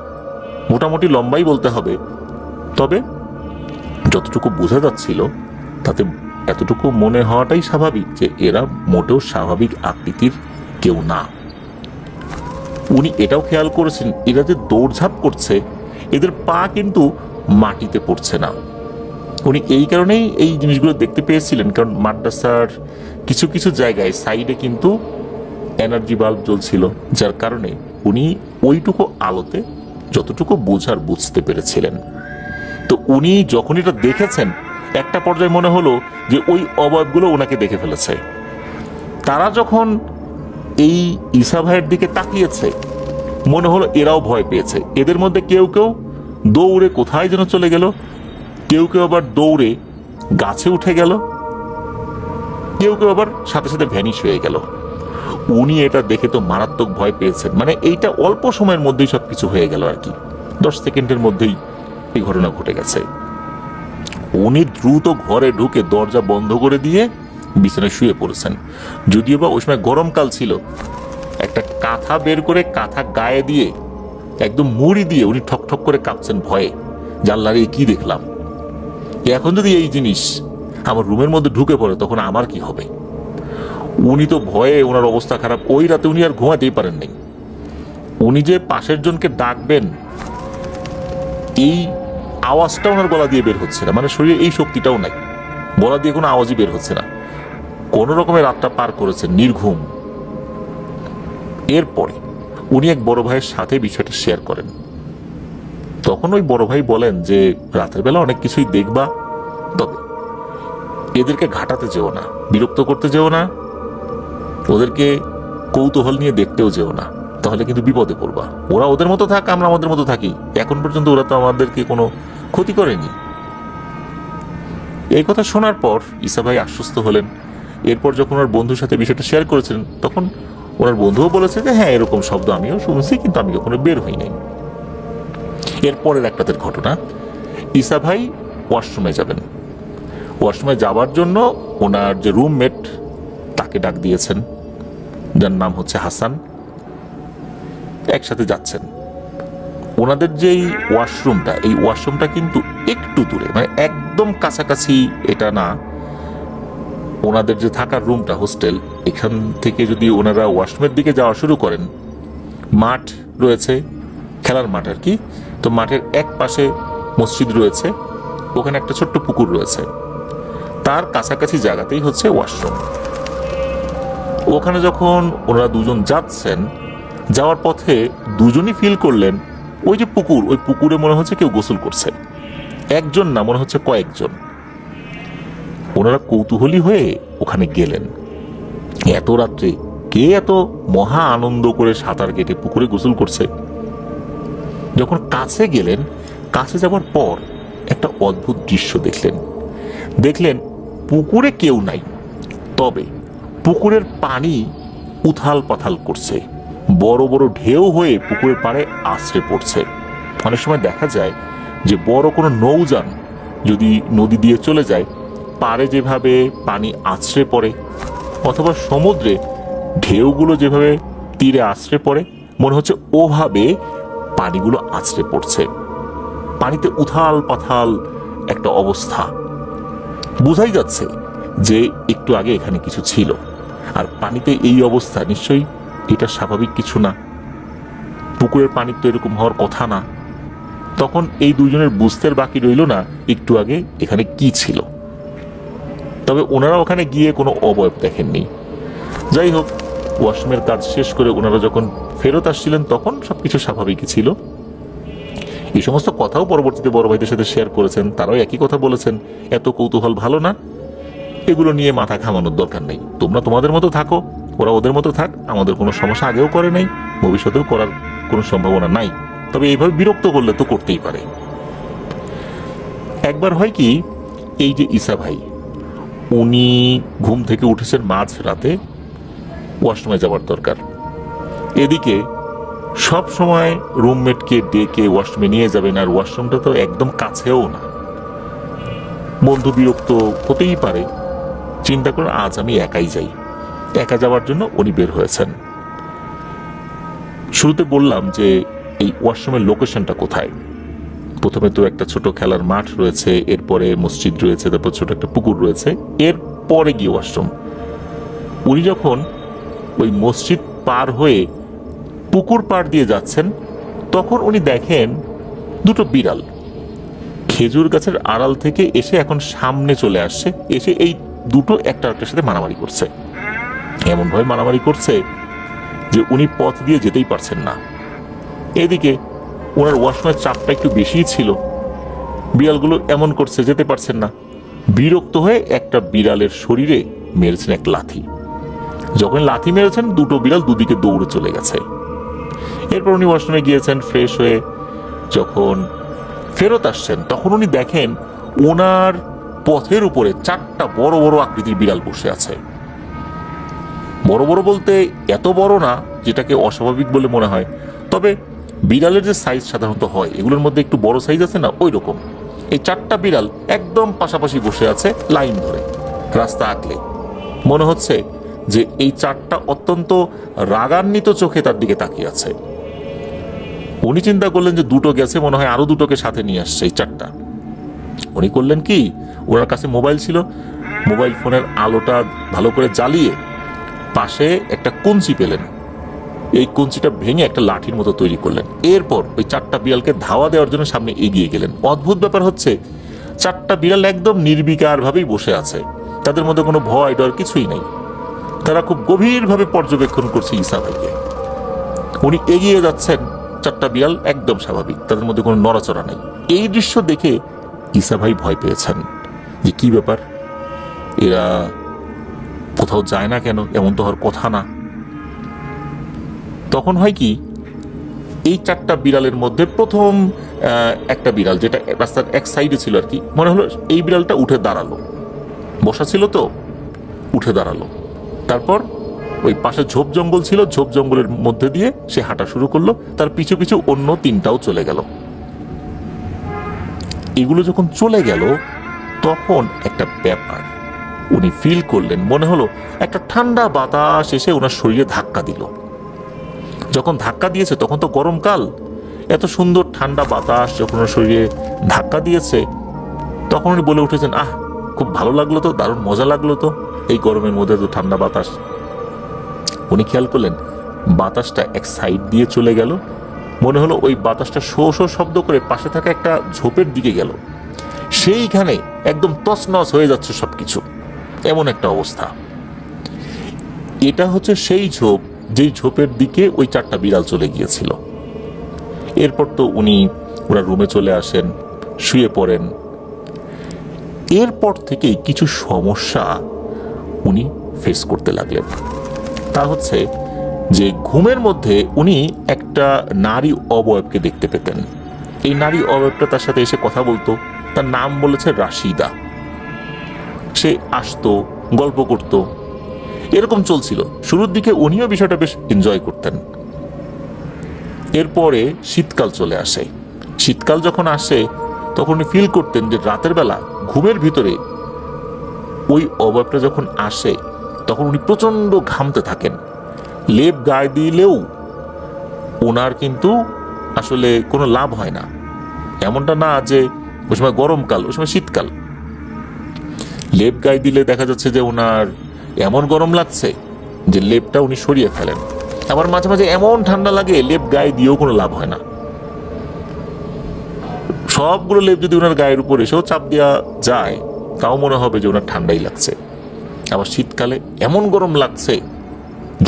মোটামুটি লম্বাই বলতে হবে। তবে যতটুকু বোঝা যাচ্ছিল তাতে এতটুকু মনে হওয়াটাই স্বাভাবিক যে এরা মোটেও স্বাভাবিক আকৃতির কেউ না। উনি এটাও খেয়াল করেছেন, এরা যে দৌড়ঝাঁপ করছে, এদের পা কিন্তু মাটিতে পড়ছে না। উনি এই কারণেই এই জিনিসগুলো দেখতে পেয়েছিলেন, কারণ মাদ্রাসার কিছু কিছু জায়গায় সাইডে কিন্তু এনার্জি বাল্ব জ্বলছিল, যার কারণে উনি ওইটুকু আলোতে যতটুকু বোঝার বুঝতে পেরেছিলেন। তো উনি যখন এটা দেখেছেন, একটা পর্যায়ে মনে হলো যে ওই অবয়বগুলো ওনাকে দেখে ফেলেছে। তারা যখন এই ঈসা ভাইয়ের দিকে তাকিয়েছে, মনে হলো এরাও ভয় পেয়েছে। এদের মধ্যে কেউ কেউ দৌড়ে কোথায় যেন চলে গেল, কেউ কেউ আবার দৌড়ে গাছে উঠে গেল, কেউ কেউ আবার সাথে সাথে ভ্যানিশ হয়ে গেল। উনি এটা দেখে তো মারাত্মক ভয় পেয়েছেন। মানে এইটা অল্প সময়ের মধ্যেই সবকিছু হয়ে গেল আর কি, 10 সেকেন্ডের মধ্যেই এই ঘটনা ঘটে গেছে। উনি দ্রুত ঘরে ঢুকে দরজা বন্ধ করে দিয়ে বিছানায় শুয়ে পড়েছেন। যদিও বা ওই সময় গরমকাল ছিল, একটা কাঁথা বের করে কাঁথা গায়ে দিয়ে একদম মুড়ি দিয়ে উনি ঠকঠক করে কাঁপছেন ভয়ে। জানলারে কি দেখলাম, এখন যদি এই জিনিস আমার রুমের মধ্যে ঢুকে পড়ে তখন আমার কি হবে? উনি তো ভয়ে, ওনার অবস্থা খারাপ। ওই রাতে উনি আর ঘুমাতেই পারেন নাই। উনি যে পাশের জনকে ডাকবেন, এই আওয়াজটা ওনার গলা দিয়ে বের হচ্ছে না, মানে শরীরে এই শক্তিটাও নাই, গলা দিয়ে কোনো আওয়াজই বের হচ্ছে না। কোন রকমের রাতটা পার করেছেন নির্ঘুম। এরপরে উনি এক বড় ভাইয়ের সাথে বিষয়টা শেয়ার করেন। তখন ওই বড় ভাই বলেন যে রাতের বেলা অনেক কিছুই দেখবা, তবে এদেরকে ঘাটাতে যেও না, বিরক্ত করতে যেও না, ওদেরকে কৌতূহল নিয়ে দেখতেও যেও না। তাহলে কিন্তু বিপদে পড়বা। ওরা ওদের মতো থাক, আমরা আমাদের মতো থাকি, এখন পর্যন্ত ওরা তো আমাদেরকে কোনো ক্ষতি করেনি। এই কথা শোনার পর ঈসা ভাই আশ্বস্ত হলেন। এরপর যখন ওনার বন্ধুর সাথে বিষয়টা শেয়ার করেছিলেন, তখন ওনার বন্ধুও বলেছে যে হ্যাঁ, এরকম শব্দ আমিও শুনছি, কিন্তু আমি কখনো বের হই নাই। এরপরের একটাদের ঘটনা, ঈসা ভাই ওয়াশরুমে যাবেন। ওয়াশরুমে যাওয়ার জন্য ওনার যে রুমমেট তাকে ডাক দিয়েছেন, যার নাম হচ্ছে হাসান। একসাথে যাচ্ছেন। ওনাদের যেই ওয়াশরুমটা, এই ওয়াশরুমটা কিন্তু একটু দূরে, মানে একদম কাছাকাছি এটা না। ওনাদের যে থাকার রুমটা, হোস্টেল, এখান থেকে যদি ওনারা ওয়াশরুমের দিকে যাওয়া শুরু করেন, মাঠ রয়েছে, খেলার মাঠ আর কি। তো মাঠের এক পাশে মসজিদ রয়েছে, ওখানে একটা ছোট্ট পুকুর রয়েছে, তার কাছাকাছি জায়গাতেই হচ্ছে ওয়াশরুম। ওখানে যখন ওনারা দুজন যাচ্ছেন, যাওয়ার পথে দুজনই ফিল করলেন ওই যে পুকুর, ওই পুকুরে মনে হচ্ছে কেউ গোসল করছে। একজন না, মনে হচ্ছে কয়েকজন। ওনারা কৌতূহলী হয়ে ওখানে গেলেন। এত রাত্রে কে এত মহা আনন্দ করে সাঁতার কেটে পুকুরে গোসল করছে? যখন কাছে গেলেন, কাছে যাওয়ার পর একটা অদ্ভুত দৃশ্য দেখলেন পুকুরে কেউ নাই, তবে পুকুরের পানি উথাল পাথাল করছে, বড় বড় ঢেউ হয়ে পুকুরের পাড়ে আছড়ে পড়ছে। অনেক সময় দেখা যায় যে বড় কোনো নৌযান যদি নদী দিয়ে চলে যায়, পাড়ে যেভাবে পানি আছড়ে পড়ে, অথবা সমুদ্রে ঢেউগুলো যেভাবে তীরে আছড়ে পড়ে, মনে হচ্ছে ওভাবে পানিগুলো আছড়ে পড়ছে। পানিতে উথাল পাথাল একটা অবস্থা। বোঝাই যাচ্ছে যে একটু আগে এখানে কিছু ছিল, আর পানিতে এই অবস্থা, নিশ্চয়ই এটা স্বাভাবিক কিছু না। পুকুরের পানি তো এরকম হওয়ার কথা না। তখন এই দুজনের বুঝতে বাকি রইল না একটু আগে এখানে কি ছিল। তবে ওনারা ওখানে গিয়ে কোনো অবয়ব দেখেননি। যাই হোক, ওয়াশরুমের কাজ শেষ করে ওনারা যখন ফেরত আসছিলেন, তখন সবকিছু স্বাভাবিকই ছিল। এই সমস্ত কথাও পরবর্তীতে বড় ভাইদের সাথে শেয়ার করেছেন, তারাও একই কথা বলেছেন, এত কৌতূহল ভালো না, এগুলো নিয়ে মাথা ঘামানোর দরকার নেই, তোমরা তোমাদের মতো থাকো, ওরা ওদের মতো থাক, আমাদের কোনো সমস্যা আগেও করে নাই, ভবিষ্যতেও করার কোনো সম্ভাবনা নাই। তবে এইভাবে বিরক্ত করলে তো করতেই পারে। একবার হয় কি, এই যে ঈসা ভাই, উনি ঘুম থেকে উঠেছেন মাঝ রাতে, ওয়াশরুমে যাওয়ার দরকার। এদিকে সব সময় রুমমেটকে ডেকে ওয়াশরুমে নিয়ে যাবেন, আর ওয়াশরুমটা তো একদম কাছেও না। বন্ধু বিরক্ত হতেই পারে, চিন্তা করে আজ আমি একাই যাই। একা যাওয়ার জন্য উনি বের হয়েছেন। শুরুতে বললাম যে এই ওয়াশরুমের লোকেশনটা কোথায়। প্রথমে তো একটা ছোট খেলার মাঠ রয়েছে, এরপরে মসজিদ রয়েছে, তারপর ছোট একটা পুকুর রয়েছে, এরপরে গিয়ে ওয়াশরুম। উনি যখন ওই মসজিদ পার হয়ে পুকুর পাড় দিয়ে যাচ্ছেন, তখন উনি দেখেন দুটো বিড়াল খেজুর গাছের আড়াল থেকে এসে এখন সামনে চলে আসছে, এসে এই দুটো একটা একটার সাথে মারামারি করছে। এমন ভাবে মারামারি করছে যে উনি পথ দিয়ে যেতেই পারছেন না। এদিকে ওনার ওয়াশরুমের চাপটা একটু বেশিই ছিল, বিড়ালগুলো এমন করছে যেতে পারছেন না। বিরক্ত হয়ে একটা বিড়ালের শরীরে মেরেছেন এক লাথি। যখন লাথি মেরেছেন, দুটো বিড়াল দুদিকে দৌড়ে চলে গেছে। এরপর উনি ওয়াশরুমে গিয়েছেন, ফ্রেশ হয়ে যখন ফেরত আসছেন, তখন উনি দেখেন ওনার পথের উপরে চারটা বড় বড় আকৃতির বিড়াল বসে আছে। বড় বড় বলতে এত বড় না যেটাকে অস্বাভাবিক বলে মনে হয়, তবে বিড়ালের যে সাইজ সাধারণত হয়, এগুলোর মধ্যে একটু বড় সাইজ আছে না, ওই রকম। এই চারটা বিড়াল একদম পাশাপাশি বসে আছে লাইন ধরে, রাস্তা আগলে। মনে হচ্ছে যে এই চারটা অত্যন্ত রাগান্বিত চোখে তার দিকে তাকিয়ে আছে। উনি চিন্তা করলেন যে দুটো গেছে, মনে হয় আরো দুটোকে সাথে নিয়ে আসছে এই চারটা। উনি করলেন কি, ওনার কাছে মোবাইল ছিল, মোবাইল ফোনের আলোটা ভালো করে জ্বালিয়ে পাশে একটা কঞ্চি পেলেন, এই কঞ্চিটা ভেঙে একটা লাঠির মতো তৈরি করলেন। এরপর ওই চারটা বিড়ালকে ধাওয়া দেওয়ার জন্য সামনে এগিয়ে গেলেন। অদ্ভুত ব্যাপার হচ্ছে, চারটা বিড়াল একদম নির্বিকার ভাবেই বসে আছে, তাদের মধ্যে কোনো ভয় ডর কিছুই নেই। তারা খুব গভীরভাবে পর্যবেক্ষণ করছে ঈসা ভাইকে। উনি এগিয়ে যাচ্ছেন, চারটা বিড়াল একদম স্বাভাবিক, তাদের মধ্যে কোনো নড়াচড়া নেই। এই দৃশ্য দেখে ঈসা ভাই ভয় পেয়েছেন যে কি ব্যাপার, এরা কোথাও যায় না কেন, এমন তো হওয়ার কথা না। তখন হয় কি, এই 4টা বিড়ালের মধ্যে প্রথম একটা বিড়াল, যেটা রাস্তার এক সাইডে ছিল আর কি, মনে হলো এই বিড়ালটা উঠে দাঁড়ালো, বসা ছিল তো, উঠে দাঁড়ালো। তারপর ওই পাশে ঝোপ জঙ্গল ছিল, ঝোপ জঙ্গলের মধ্যে দিয়ে সে হাঁটা শুরু করলো, তার পিছু পিছু অন্য 3টাও চলে গেল। এগুলো যখন চলে গেল, তখন একটা ব্যাপার উনি ফিল করলেন, মনে হলো একটা ঠান্ডা বাতাস এসে ওনার শরীরে ধাক্কা দিল। যখন ধাক্কা দিয়েছে তখন তো গরমকাল, এত সুন্দর ঠান্ডা বাতাস যখন ওনার শরীরে ধাক্কা দিয়েছে, তখন উনি বলে উঠেছেন, আহ, খুব ভালো লাগলো তো, দারুণ মজা লাগলো তো, এই গরমের মধ্যে তো ঠান্ডা বাতাস। উনি খেয়াল করলেন বাতাসটা এক সাইড দিয়ে চলে গেল, মনে হলো ওই বাতাসটা শো শো শব্দ করে পাশে থাকা একটা ঝোপের দিকে গেল, সেইখানে একদম তছনছ হয়ে যাচ্ছে সবকিছু, এমন একটা অবস্থা। এটা হচ্ছে সেই ঝোপ, যেই ঝোপের দিকে ওই 4টা বিড়াল চলে গিয়েছিল। এরপর তো ওরা রুমে চলে আসেন, শুয়ে পড়েন। এরপর থেকেই কিছু সমস্যা উনি ফেস করতে লাগলেন। তা হচ্ছে যে ঘুমের মধ্যে উনি একটা নারী অবয়বকে দেখতে পেতেন। এই নারী অবয়বটা তার সাথে এসে কথা বলতো, তার নাম বলেছে রাশিদা। সে আসতো, গল্প করত, এরকম চলছিল। শুরুর দিকে উনিও বিষয়টা বেশ এনজয় করতেন। এরপরে শীতকাল চলে আসে। শীতকাল যখন আসে তখন উনি ফিল করতেন যে রাতের বেলা ঘুমের ভিতরে ওই অবয়বটা যখন আসে তখন উনি প্রচন্ড ঘামতে থাকেন। লেপ গায়ে দিলেও ওনার কিন্তু আসলে কোনো লাভ হয় না। এমনটা না যে ওই সময় গরমকাল, ওই সময় শীতকাল। লেপ গায়ে দিলে দেখা যাচ্ছে যে ওনার এমন গরম লাগছে যে লেপটা উনি সরিয়ে ফেলেন। আবার মাঝে মাঝে এমন ঠান্ডা লাগে, লেপ গায়ে দিয়েও কোনো লাভ হয় না। সবগুলো লেপ যদি ওনার গায়ের উপর এসেও চাপ দেওয়া যায়, তাও মনে হবে যে ওনার ঠান্ডাই লাগছে। আবার শীতকালে এমন গরম লাগছে,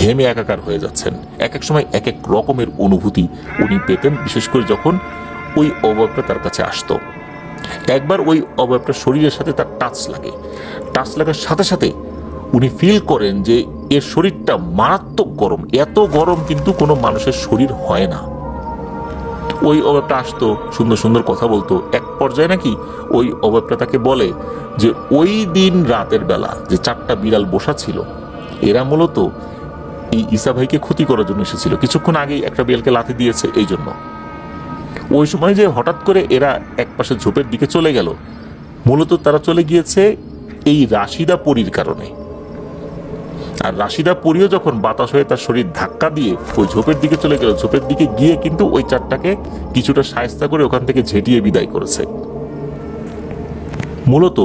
ঘেমে একাকার হয়ে যাচ্ছেন। এক এক সময় এক এক রকমের অনুভূতি উনি পেতেন, বিশেষ করে যখন ওই অবয়বটা তার কাছে আসতো। একবার ওই অবয়বটা শরীরের সাথে তার টাচ লাগে, টাচ লাগার সাথে সাথে উনি ফিল করেন যে এর শরীরটা মারাত্মক গরম। এত গরম কিন্তু কোনো মানুষের শরীর হয় না। ওই অবয়বটা আসতো, সুন্দর সুন্দর কথা বলতো। এক পর্যায়ে নাকি ওই অবয়বটা তাকে বলে যে ওই দিন রাতের বেলা যে 4টা বিড়াল বসা ছিল, এরা মূলত এই ঈসা ভাইকে ক্ষতি করার জন্য এসেছিল। কিছুক্ষণ আগেই একটা বিড়ালকে লাথি দিয়েছে এই জন্য। ওই সময় যে হঠাৎ করে এরা এক পাশে ঝোপের দিকে চলে গেল, মূলত তারা চলে গিয়েছে এই রাশিদা পরীর কারণে। আর রাশিদা পরীও যখন বাতাস হয়ে তার শরীর ধাক্কা দিয়ে ওই ঝোপের দিকে চলে গেল, ঝোপের দিকে গিয়ে কিন্তু ওই 4টাকে কিছুটা সায়স্তা করে ওখান থেকে ঝেঁটিয়ে বিদায় করেছে। মূলত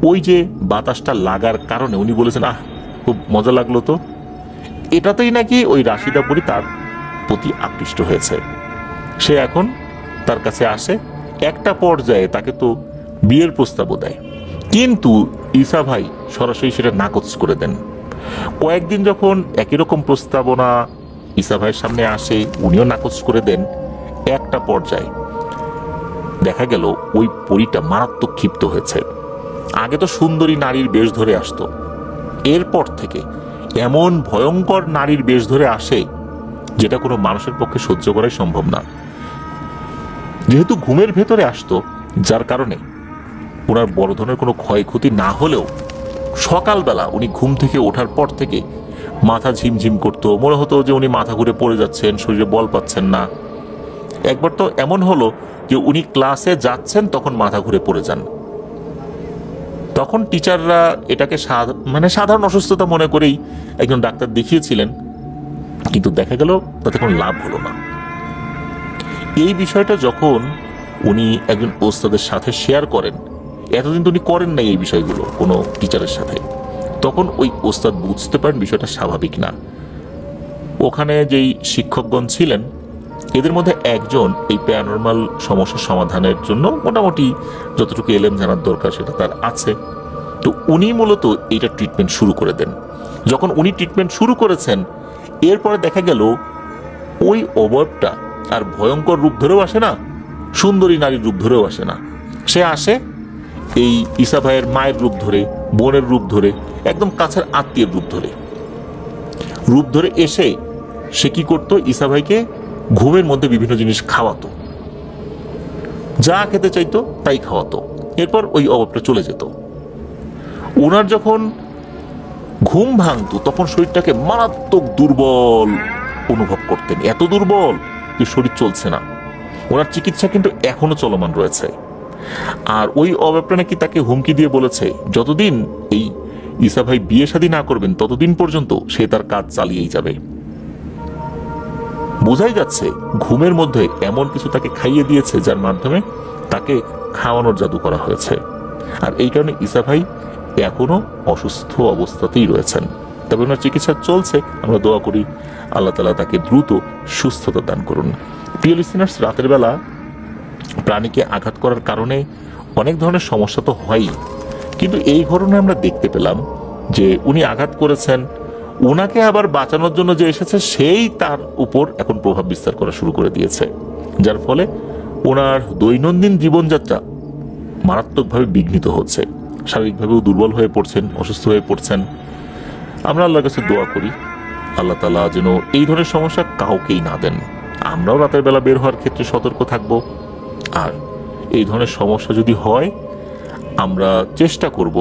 ওই যে বাতাসটা লাগার কারণে উনি বলেছেন, আহ, খুব মজা লাগলো তো, এটাতেই নাকি ওই রাশিদা পরী তার প্রতি আকৃষ্ট হয়েছে। সে এখন তার কাছে আসে, একটা পর্যায়ে তাকে তো বিয়ের প্রস্তাবও দেয়, কিন্তু ঈসা ভাই সরাসরি সেটা নাকচ করে দেন। কয়েকদিন যখন একই রকম প্রস্তাবনা ঈসা ভাইয়ের সামনে আসে, উনিও নাকচ করে দেন। একটা পর্যায়ে দেখা গেল ওই পরীটা মারাত্মক ক্ষিপ্ত হয়েছে। আগে তো সুন্দরী নারীর বেশ ধরে আসতো, এরপর থেকে এমন ভয়ঙ্কর নারীর বেশ ধরে আসে যেটা কোনো মানুষের পক্ষে সহ্য করাই সম্ভব না। যেহেতু ঘুমের ভেতরে আসতো, যার কারণে ওনার বড় ধরনের কোনো ক্ষয়ক্ষতি না হলেও সকালবেলা উনি ঘুম থেকে ওঠার পর থেকে মাথা ঝিমঝিম করতো, মনে হতো যে উনি মাথা ঘুরে পড়ে যাচ্ছেন, শরীরে বল পাচ্ছেন না। একবার তো এমন হলো যে উনি ক্লাসে যাচ্ছেন, তখন মাথা ঘুরে পড়ে যান। তখন টিচাররা এটাকে সাধারণ অসুস্থতা মনে করেই একজন ডাক্তার দেখিয়েছিলেন, কিন্তু দেখা গেল তাতে কোনো লাভ হলো না। এই বিষয়টা যখন উনি একজন ওস্তাদের সাথে শেয়ার করেন, এতদিন তো উনি করেন নাই এই বিষয়গুলো কোনো টিচারের সাথে, তখন ওই ওস্তাদ বুঝতে পারেন বিষয়টা স্বাভাবিক না। ওখানে যেই শিক্ষকগণ ছিলেন, এদের মধ্যে একজন এই প্যারানরমাল সমস্যার সমাধানের জন্য মোটামুটি যতটুকু এলেম জানার দরকার সেটা তার আছে। তো উনি মূলত এইটা ট্রিটমেন্ট শুরু করে দেন। যখন উনি ট্রিটমেন্ট শুরু করেছেন, এরপরে দেখা গেল ওই অবয়বটা আর ভয়ঙ্কর রূপ ধরেও আসে না, সুন্দরী নারীর রূপ ধরেও আসে না। সে আসে এই ঈসা ভাইয়ের মায়ের রূপ ধরে, বোনের রূপ ধরে, একদম কাছের আত্মীয়ের রূপ ধরে এসে সে কি করতো, ঈসা ভাইকে ঘুমের মধ্যে বিভিন্ন জিনিস খাওয়াতো, যা খেতে চাইতো তাই খাওয়াতো। এরপর ওই অভাবটা চলে যেত। ওনার যখন ঘুম ভাঙতো তখন শরীরটাকে মারাত্মক দুর্বল অনুভব করতেন, এত দুর্বল যে শরীর চলছে না। ওনার চিকিৎসা কিন্তু এখনো চলমান রয়েছে। আর ওই অভাবটা নাকি তাকে হুমকি দিয়ে বলেছে যতদিন এই ঈসা ভাই বিয়ে শাদী না করবেন ততদিন পর্যন্ত সে তার কাজ চালিয়েই যাবে। বোঝাই যাচ্ছে ঘুমের মধ্যে এমন কিছু তাকে খাইয়ে দিয়েছে যার মাধ্যমে তাকে খাওয়ানোর জাদু করা হয়েছে। আর এই কারণে ঈসা ভাই এখনো অসুস্থ অবস্থাতেই রয়েছেন। তবে ওনার চিকিৎসা চলছে, আমরা দোয়া করি আল্লাহ তাআলা তাকে দ্রুত সুস্থতা দান করুন। প্রিয় লিসেনার্স, রাতের বেলা প্রাণীকে আঘাত করার কারণে অনেক ধরনের সমস্যা তো হয়ই, কিন্তু এই ঘটনায় আমরা দেখতে পেলাম যে উনি আঘাত করেছেন, ওনাকে আবার বাঁচানোর জন্য যে এসেছে সেই তার উপর এখন প্রভাব বিস্তার করা শুরু করে দিয়েছে, যার ফলে ওনার দৈনন্দিন জীবনযাত্রা মারাত্মকভাবে বিঘ্নিত হচ্ছে। শারীরিকভাবেও দুর্বল হয়ে পড়ছেন, অসুস্থ হয়ে পড়ছেন। আমরা আল্লাহর কাছে দোয়া করি আল্লাহ তাআলা যেন এই ধরনের সমস্যা কাউকেই না দেন। আমরাও রাতের বেলা বের হওয়ার ক্ষেত্রে সতর্ক থাকব। আর এই ধরনের সমস্যা যদি হয় আমরা চেষ্টা করব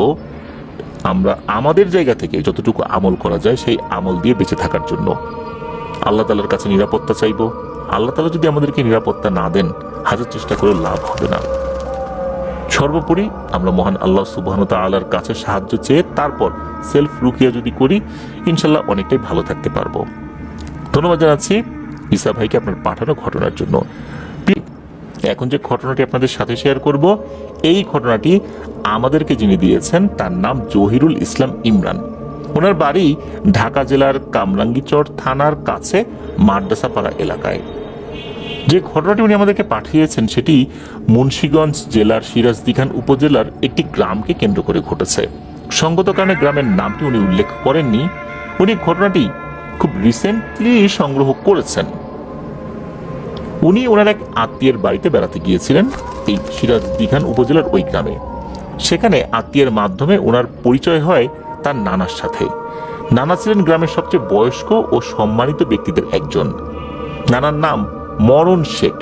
আমরা আমাদের জায়গা থেকে যতটুকু আমল করা যায় সেই আমল দিয়ে বেঁচে থাকার জন্য। আল্লাহ তাআলার কাছে নিরাপত্তা চাইব। আল্লাহ তাআলা যদি আমাদেরকে নিরাপত্তা না দেন হাজার চেষ্টা করে লাভ হবে না। সর্বোপরি আমরা মহান আল্লাহ সুবহানাহু ওয়া তাআলার কাছে সাহায্য চেয়ে তারপর সেলফ রুকিয়া যদি করি ইনশাল্লাহ অনেকটাই ভালো থাকতে পারবো। ধন্যবাদ জানাচ্ছি ঈসা ভাইকে আপনার পাঠানো ঘটনার জন্য। এখন যে ঘটনাটি আপনাদের সাথে শেয়ার করব, এই ঘটনাটি আমাদেরকে যিনি দিয়েছেন তার নাম জহিরুল ইসলাম ইমরান। ওনার বাড়ি ঢাকা জেলার কামরাঙ্গীরচর থানার কাছে মাদ্রাসাপাড়া এলাকায়। যে ঘটনাটি উনি আমাদেরকে পাঠিয়েছেন সেটি মুন্সিগঞ্জ জেলার সিরাজদিখান উপজেলার একটি গ্রামকে কেন্দ্র করে ঘটেছে। সঙ্গত কারণে গ্রামের নামটি উনি উল্লেখ করেননি। উনি ঘটনাটি খুব রিসেন্টলি সংগ্রহ করেছেন। উনি ওনার এক আত্মীয়ের বাড়িতে বেড়াতে গিয়েছিলেন এই সিরাজদিখান উপজেলার ওই গ্রামে। সেখানে আত্মীয়ের মাধ্যমে ওনার পরিচয় হয় তার নানার সাথে। নানা ছিলেন গ্রামের সবচেয়ে বয়স্ক ও সম্মানিত ব্যক্তিদের একজন। নানার নাম মরণ শেখ।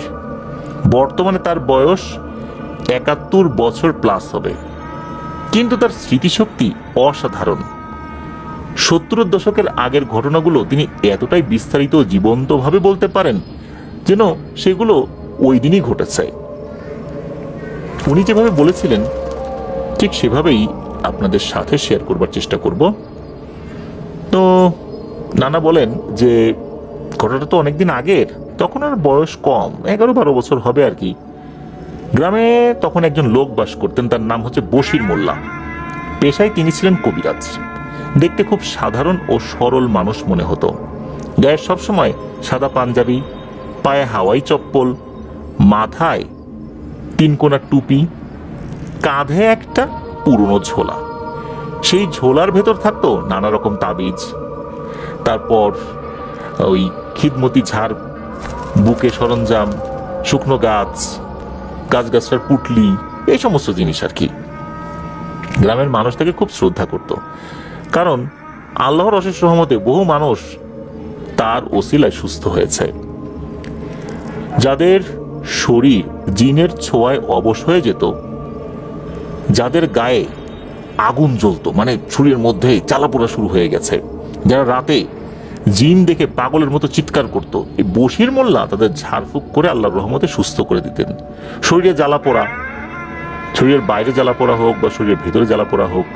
বর্তমানে তার বয়স ৭১ বছর প্লাস হবে, কিন্তু তার স্মৃতিশক্তি অসাধারণ। ৭০ দশকের আগের ঘটনাগুলো তিনি এতটাই বিস্তারিত জীবন্তভাবে বলতে পারেন যেন সেগুলো ওই দিনই ঘটেছে। উনি যেভাবে বলেছিলেন ঠিক সেভাবেই আপনাদের সাথে শেয়ার করবার চেষ্টা করব। তো নানা বলেন যে ঘটনাটা তো অনেকদিন আগের, তখন আর বয়স কম, ১১-১২ বছর হবে আর কি। গ্রামে তখন একজন লোক বাস করতেন, তার নাম হচ্ছে বশির মোল্লা। পেশায় তিনি ছিলেন কবিরাজ। দেখতে খুব সাধারণ ও সরল মানুষ মনে হতো। গায়ে সবসময় সাদা পাঞ্জাবি, পায়ে হাওয়াই চপ্পল, মাথায় ৩ কোনা টুপি, কাঁধে একটা পুরনো ঝোলা। সেই ঝোলার ভেতর থাকতো নানা রকম তাবিজ, তারপর ওই খিদমতি ঝাড়, বুকে সরঞ্জাম, শুকনো গাছ, গাছগাছার পুটলি, এই সমস্ত জিনিস আর কি। গ্রামের মানুষ তাকে খুব শ্রদ্ধা করত, কারণ আল্লাহর অশেষ রহমতে বহু মানুষ তার ওসিলায় সুস্থ হয়েছে। যাদের শরীর জিনের ছোঁয়ায় অবশ হয়ে যেত, যাদের গায়ে আগুন জ্বলতো, মানে শরীরের মধ্যে জ্বালাপোড়া শুরু হয়ে গেছে, যারা রাতে জিন দেখে পাগলের মতো চিৎকার করত, এই বশির মোল্লা তাদের ঝাড়ফুঁক করে আল্লাহর রহমতে সুস্থ করে দিতেন। শরীরে জ্বালাপোড়া, শরীরের বাইরে জ্বালাপোড়া হোক বা শরীরের ভেতরে জ্বালাপোড়া হোক,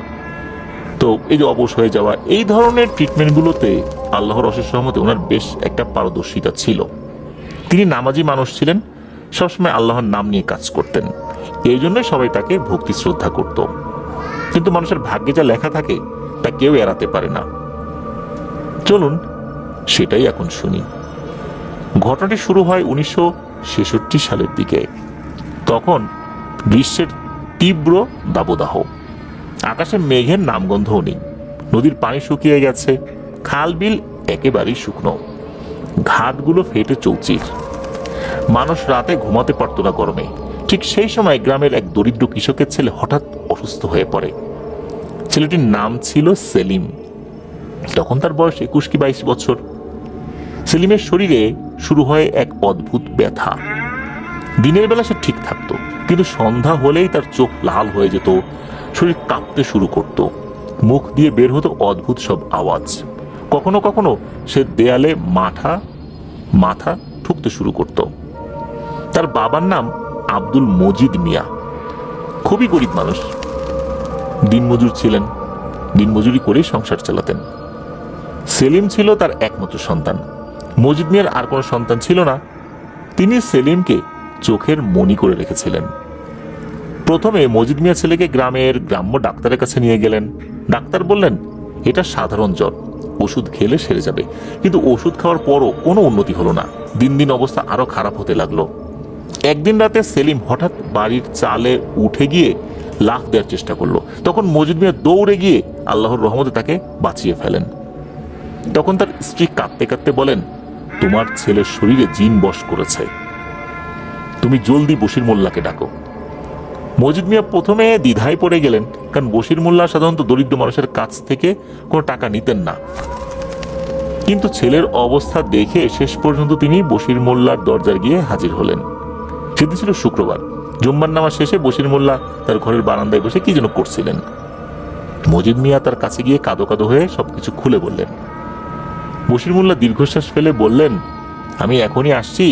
তো এই যে অবশ হয়ে যাওয়া, এই ধরনের ট্রিটমেন্টগুলোতে আল্লাহর অশেষ রহমতে ওনার বেশ একটা পারদর্শিতা ছিল। তিনি নামাজি মানুষ ছিলেন, সবসময় আল্লাহর নাম নিয়ে কাজ করতেন। এই জন্যই সবাই তাকে ভক্তি শ্রদ্ধা করত। কিন্তু মানুষের ভাগ্যে যা লেখা থাকে তা কেউ এড়াতে পারে না। চলুন সেটাই এখন শুনি। ঘটনাটি শুরু হয় ১৯৬৬ সালের দিকে। তখন গ্রীষ্মের তীব্র দাবদাহ, আকাশে মেঘের নামগন্ধও নেই, নদীর পানি শুকিয়ে গেছে, খাল বিল একেবারেই শুকনো, ঘাটগুলো ফেটে চৌচির। মানুষ রাতে ঘুমাতে পারত না গরমে। ঠিক সেই সময় গ্রামের এক দরিদ্র কৃষকের ছেলে হঠাৎ অসুস্থ হয়ে পড়ে। ছেলেটির নাম ছিল সেলিম। তখন তার বয়স ২১ কি ২২ বছর। সেলিমের শরীরে শুরু হয় এক অদ্ভুত ব্যথা। দিনের বেলা সে ঠিক থাকতো, কিন্তু সন্ধ্যা হলেই তার চোখ লাল হয়ে যেত, শরীর কাঁপতে শুরু করত, মুখ দিয়ে বের হতো অদ্ভুত সব আওয়াজ। কখনো কখনো সে দেয়ালে মাথা ঠুকতে শুরু করত। তার বাবার নাম আব্দুল মজিদ মিয়া, খুবই গরিব মানুষ, দিনমজুর ছিলেন, দিনমজুরি করেই সংসার চালাতেন। সেলিম ছিল তার একমাত্র সন্তান। মজিদ মিয়ার আর কোনো সন্তান ছিল না। তিনি সেলিমকে চোখের মণি করে রেখেছিলেন। প্রথমে মজিদ মিয়া ছেলেকে গ্রাম্য ডাক্তারের কাছে নিয়ে গেলেন। ডাক্তার বললেন এটা সাধারণ জ্বর, ওষুধ খেলে সেরে যাবে। কিন্তু ওষুধ খাওয়ার পরও কোনো উন্নতি হলো না। দিন দিন অবস্থা আরো খারাপ হতে লাগলো। একদিন রাতে সেলিম হঠাৎ বাড়ির চালে উঠে গিয়ে লাফ দেওয়ার চেষ্টা করলো। তখন মজিদ মিয়া দৌড়ে গিয়ে আল্লাহর রহমতে তাকে বাঁচিয়ে ফেলেন। তখন তার স্ত্রী কাঁদতে কাঁদতে বলেন, তোমার ছেলের শরীরে জিন বশ করেছে, তুমি জলদি বশির মোল্লাকে ডাকো। মজিদ মিয়া প্রথমে দ্বিধায় পড়ে গেলেন, কারণ বশির মোল্লা সাধারণত দরিদ্র মানুষের কাছ থেকে কোনো টাকা নিতেন না। কিন্তু ছেলের অবস্থা দেখে শেষ পর্যন্ত তিনি বশির মোল্লার দরজায় গিয়ে হাজির হলেন। সেদিন ছিল শুক্রবার। জুম্মার নামাজ শেষে বশির মোল্লা তার ঘরের বারান্দায় বসে কি যেন করছিলেন। মজিদ মিয়া তার কাছে গিয়ে কাঁদো কাঁদো হয়ে সবকিছু খুলে বললেন। বশির মোল্লা দীর্ঘশ্বাস ফেলে বললেন, আমি এখনই আসছি,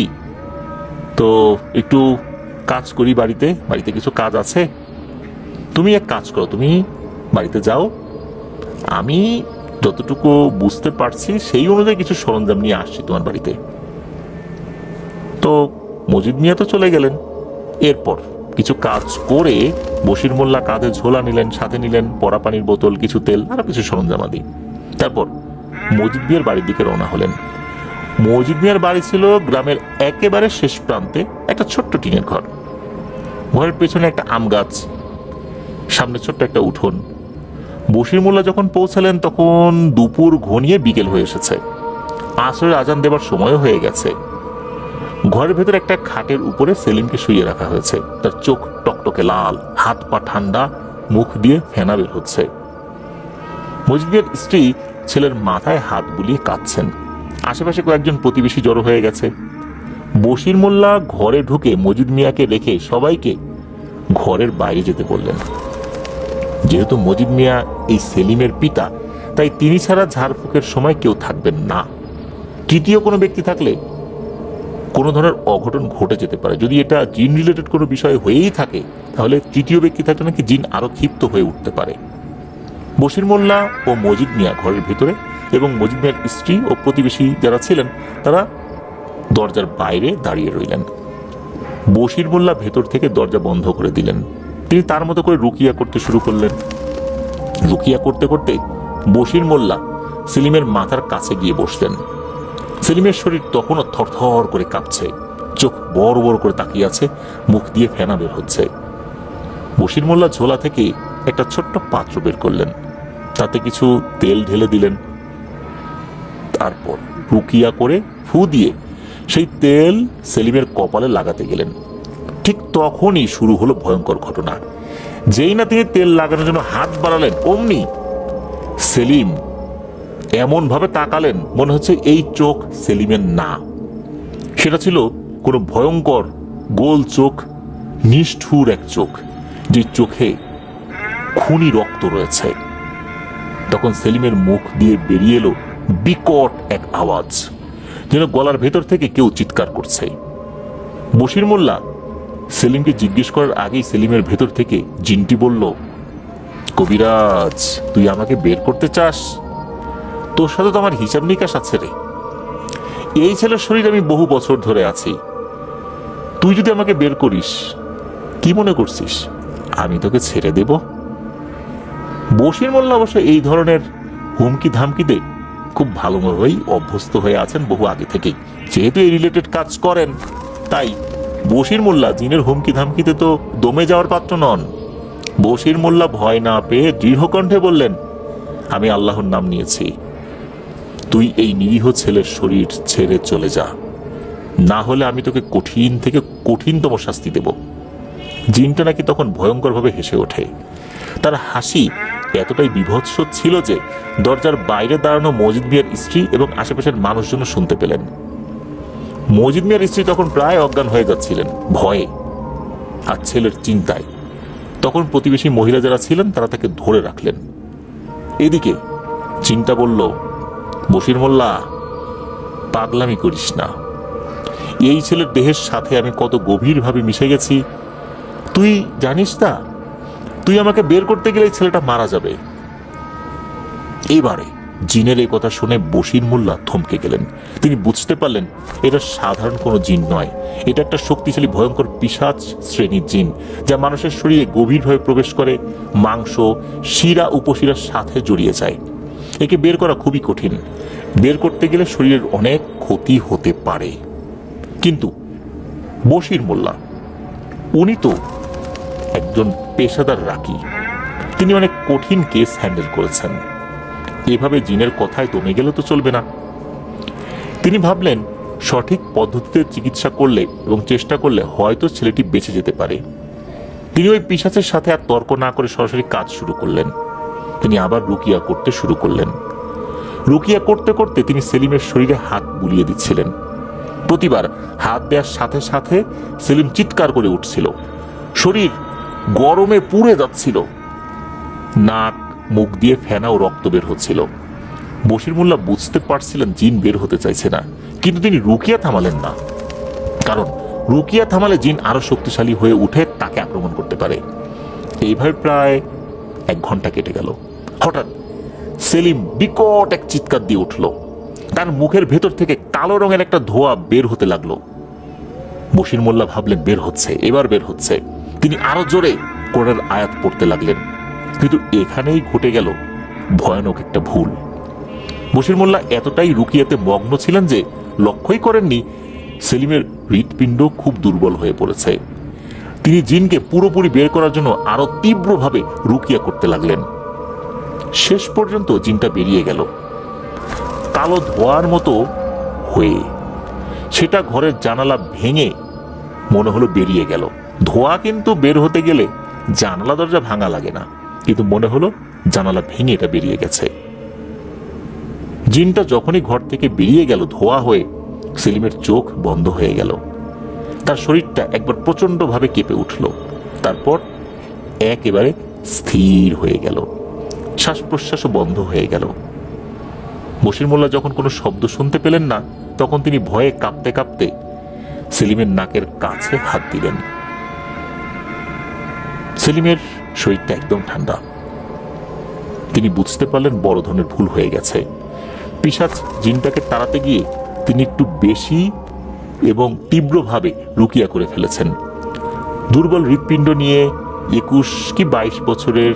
তো একটু কাজ করি, বাড়িতে কিছু কাজ আছে। তুমি এক কাজ করো, তুমি বাড়িতে যাও, আমি যতটুকু বুঝতে পারছি সেই অনুযায়ী কিছু সরঞ্জাম নিয়ে আসছি তোমার বাড়িতে। তো মজিদ মিয়া তো চলে গেলেন। এরপর কিছু কাজ করে বশির মোল্লা কাঁধে ঝোলা নিলেন, সাথে নিলেন পরা পানির বোতল, কিছু তেল, আরো কিছু সরঞ্জাম আদি। তারপর মজিদ মিয়ার বাড়ির দিকে রওনা হলেন। মজিদ মিয়ার বাড়ি ছিল গ্রামের একেবারে শেষ প্রান্তে, একটা ছোট্ট টিনের ঘর। ঘরের পেছনে একটা আম গাছ, সামনে ছোট্ট একটা উঠোন। বশির মোল্লা যখন পৌঁছালেন তখন দুপুর ঘনিয়ে বিকেল হয়ে এসেছে, আসরের আজান দেবার সময় হয়ে গেছে। ঘরের ভেতর একটা খাটের উপরে সেলিমকে শুইয়ে রাখা হয়েছে। তার চোখ টকটকে লাল, হাত পা ঠান্ডা, মুখ দিয়ে ফেনা বের হচ্ছে। মজিদ মিয়ার স্ত্রী ছেলের মাথায় হাত বুলিয়ে কাঁদছেন। আশেপাশে কয়েকজন প্রতিবেশী জড়ো হয়ে গেছে। বশির মোল্লা ঘরে ঢুকে মজিদ মিয়াকে রেখে সবাইকে ঘরের বাইরে যেতে বললেন। যেহেতু মজিদ মিয়া এই সেলিমের পিতা, তাই তিনি ছাড়া ঝাড়ফুঁকের সময় কেউ থাকবেন না। তৃতীয় কোনো ব্যক্তি থাকলে কোনো ধরনের অঘটন ঘটে যেতে পারে। যদি এটা জিন রিলেটেড কোনো বিষয় হয়েই থাকে, তাহলে তৃতীয় ব্যক্তি থাকলে নাকি জিন আরো ক্ষিপ্ত হয়ে উঠতে পারে। বশির মোল্লা ও মজিদ মিয়া ঘরের ভিতরে, এবং মজিদ মিয়ার স্ত্রী ও প্রতিবেশী যারা ছিলেন তারা দরজার বাইরে দাঁড়িয়ে রইলেন। বশির মোল্লা ভেতর থেকে দরজা বন্ধ করে দিলেন। তিনি তার মতো করে রুকিয়া করতে শুরু করলেন। রুকিয়া করতে করতে বশির মোল্লা সেলিমের মাথার কাছে গিয়ে বসলেন। সেলিমের শরীর তখনও থরথর করে কাঁপছে, চোখ বড় বড় করে তাকিয়ে আছে, মুখ দিয়ে ফেনা বের হচ্ছে। বশির মোল্লা ঝোলা থেকে একটা ছোট্ট পাত্র বের করলেন, তাতে কিছু তেল ঢেলে দিলেন। তারপর রুকিয়া করে ফু দিয়ে সেই তেল সেলিমের কপালে লাগাতে গেলেন। ঠিক তখনই শুরু হলো ভয়ঙ্কর ঘটনা। যেই না তিনি তেল লাগানোর জন্য হাত বাড়ালেন, অমনি সেলিম এমন ভাবে তাকালেন মনে হচ্ছে এই চোখ সেলিমের না। সেটা ছিল কোনো ভয়ঙ্কর গোল চোখ, নিষ্ঠুর এক চোখ, যে চোখে খুনি রক্ত রয়েছে। তখন সেলিমের মুখ দিয়ে বেরিয়ে এলো বিকট এক আওয়াজ, যেন গলার ভেতর থেকে কেউ চিৎকার করছে। বশির মোল্লা সেলিমকে জিজ্ঞেস করার আগেই সেলিমের ভেতর থেকে জিনটি বলল, কবিরাজ, তুই আমাকে বের করতে চাস? তোর সাথে তো আমার হিসাব নিকাশ আছে রে। এই ছেলের শরীর আমি বহু বছর ধরে আছি, তুই যদি আমাকে বের করিস, কি মনে করছিস আমি তোকে ছেড়ে দেব? বশির মোল্লা অবশ্য এই ধরনের হুমকি ধামকিতে খুব ভালোভাবেই অভ্যস্ত হয়ে আছেন বহু আগে থেকেই। যেহেতু এই রিলেটেড কাজ করেন, তাই বশির মোল্লা জিনের হুমকি ধামকিতে তো দমে যাওয়ার পাত্র নন। বশির মোল্লা ভয় না পেয়ে দৃঢ় কণ্ঠে বললেন, আমি আল্লাহর নাম নিয়েছি, তুই এই নিরীহ ছেলের শরীর ছেড়ে চলে যা, না হলে আমি তোকে কঠিন থেকে কঠিনতম শাস্তি দেব। জিনটা নাকি তখন ভয়ঙ্করভাবে হেসে ওঠে। তার হাসি এতটাই বিভৎস ছিল যে দরজার বাইরে দাঁড়ানো মজিদ মিয়ার স্ত্রী এবং আশেপাশের মানুষজন শুনতে পেলেন। মজিদ মিয়ার স্ত্রী তখন প্রায় অজ্ঞান হয়ে যাচ্ছিলেন ভয়ে আর ছেলের চিন্তায়। তখন প্রতিবেশী মহিলা যারা ছিলেন তারা তাকে ধরে রাখলেন। এদিকে চিন্তা বলল, বশির মোল্লা, পাগলামি করিস না। এই ছেলের দেহের সাথে আমি কত গভীরভাবে মিশে গেছি তুই জানিস না? তুই আমাকে বের করতে গেলে এই ছেলেটা মারা যাবে। এবারে জিনের এই কথা শুনে বশির মোল্লা থমকে গেলেন। তিনি বুঝতে পারলেন এটা সাধারণ কোনো জিন নয়, এটা একটা শক্তিশালী ভয়ঙ্কর পিশাচ শ্রেণীর জিন, যা মানুষের শরীরে গভীরভাবে প্রবেশ করে, মাংস, শিরা উপশিরার সাথে জড়িয়ে যায়। একে বের করা খুবই কঠিন। বের করতে গেলে শরীরের অনেক ক্ষতি হতে পারে। কিন্তু বশির মোল্লা উনি তো একজন পেশাদার রাকি, তিনি অনেক কঠিন কেস হ্যান্ডেল করেছেন। এভাবে জিনের কথায় দমে গেলে তো চলবে না। তিনি ভাবলেন সঠিক পদ্ধতিতে চিকিৎসা করলে এবং চেষ্টা করলে হয়তো ছেলেটি বেঁচে যেতে পারে। তিনি ওই পিশাচের সাথে আর তর্ক না করে সরাসরি কাজ শুরু করলেন। তিনি আবার রুকিয়া করতে শুরু করলেন। রুকিয়া করতে করতে তিনি সেলিমের শরীরে হাত বুলিয়ে দিচ্ছিলেন। প্রতিবার হাত দেওয়ার সাথে সাথে সেলিম চিৎকার করে উঠছিল, শরীর গরমে পুড়ে যাচ্ছিল, নাক মুখ দিয়ে ফেনা ও রক্ত বের হচ্ছিল। বশির মোল্লা বুঝতে পারছিলেন জিন বের হতে চাইছে না, কিন্তু তিনি রুকিয়া থামালেন না, কারণ রুকিয়া থামালে জিন আরো শক্তিশালী হয়ে উঠে তাকে আক্রমণ করতে পারে। এইভাবে প্রায় 1 ঘন্টা কেটে গেল। হঠাৎ সেলিম বিকট এক চিৎকার দিয়ে উঠল। তার মুখের ভেতর থেকে কালো রঙের একটা ধোঁয়া বের হতে লাগলো। বশির মোল্লা ভাবলেন বের হচ্ছে, এবার বের হচ্ছে। তিনি আরো জোরে কোরআনের আয়াত পড়তে লাগলেন। কিন্তু এখানেই ঘটে গেল ভয়ানক একটা ভুল। বশির মোল্লা এতটাই রুকিয়াতে মগ্ন ছিলেন যে লক্ষ্যই করেননি সেলিমের হৃৎপিণ্ড খুব দুর্বল হয়ে পড়েছে। তিনি জিনকে পুরোপুরি বের করার জন্য আরো তীব্রভাবে রুকিয়া করতে লাগলেন। শেষ পর্যন্ত জিনটা বেরিয়ে গেল কালো ধোঁয়ার মতো হয়ে। সেটা ঘরের জানালা ভেঙে মনে হলো বেরিয়ে গেল। ধোঁয়া কিন্তু বের হতে গেলে জানালা দরজা ভাঙা লাগে না, কিন্তু মনে হলো জানালা ভেঙে এটা বেরিয়ে গেছে। জিনটা যখনই ঘর থেকে বেরিয়ে গেল ধোঁয়া হয়ে, সেলিমের চোখ বন্ধ হয়ে গেল। তার শরীরটা একবার প্রচন্ড ভাবে কেঁপে উঠল, তারপর একেবারে স্থির হয়ে গেল। শ্বাস প্রশ্বাসও বন্ধ হয়ে গেল। বশির মোল্লা যখন কোনো শব্দ শুনতে পেলেন না, তখন তিনি ভয়ে কাঁপতে কাঁপতে সেলিমের নাকের কাছে হাত দিলেন। সেলিমের শরীরটা একদম ঠান্ডা। তিনি বুঝতে পারলেন বড় ধরনের ভুল হয়ে গেছে। পিশাচ জিনটাকে তাড়াতে গিয়ে তিনি একটু বেশি এবং তীব্রভাবে রুকিয়া করে ফেলেছেন। দুর্বল হৃৎপিণ্ড নিয়ে 21 কি 22 বছরের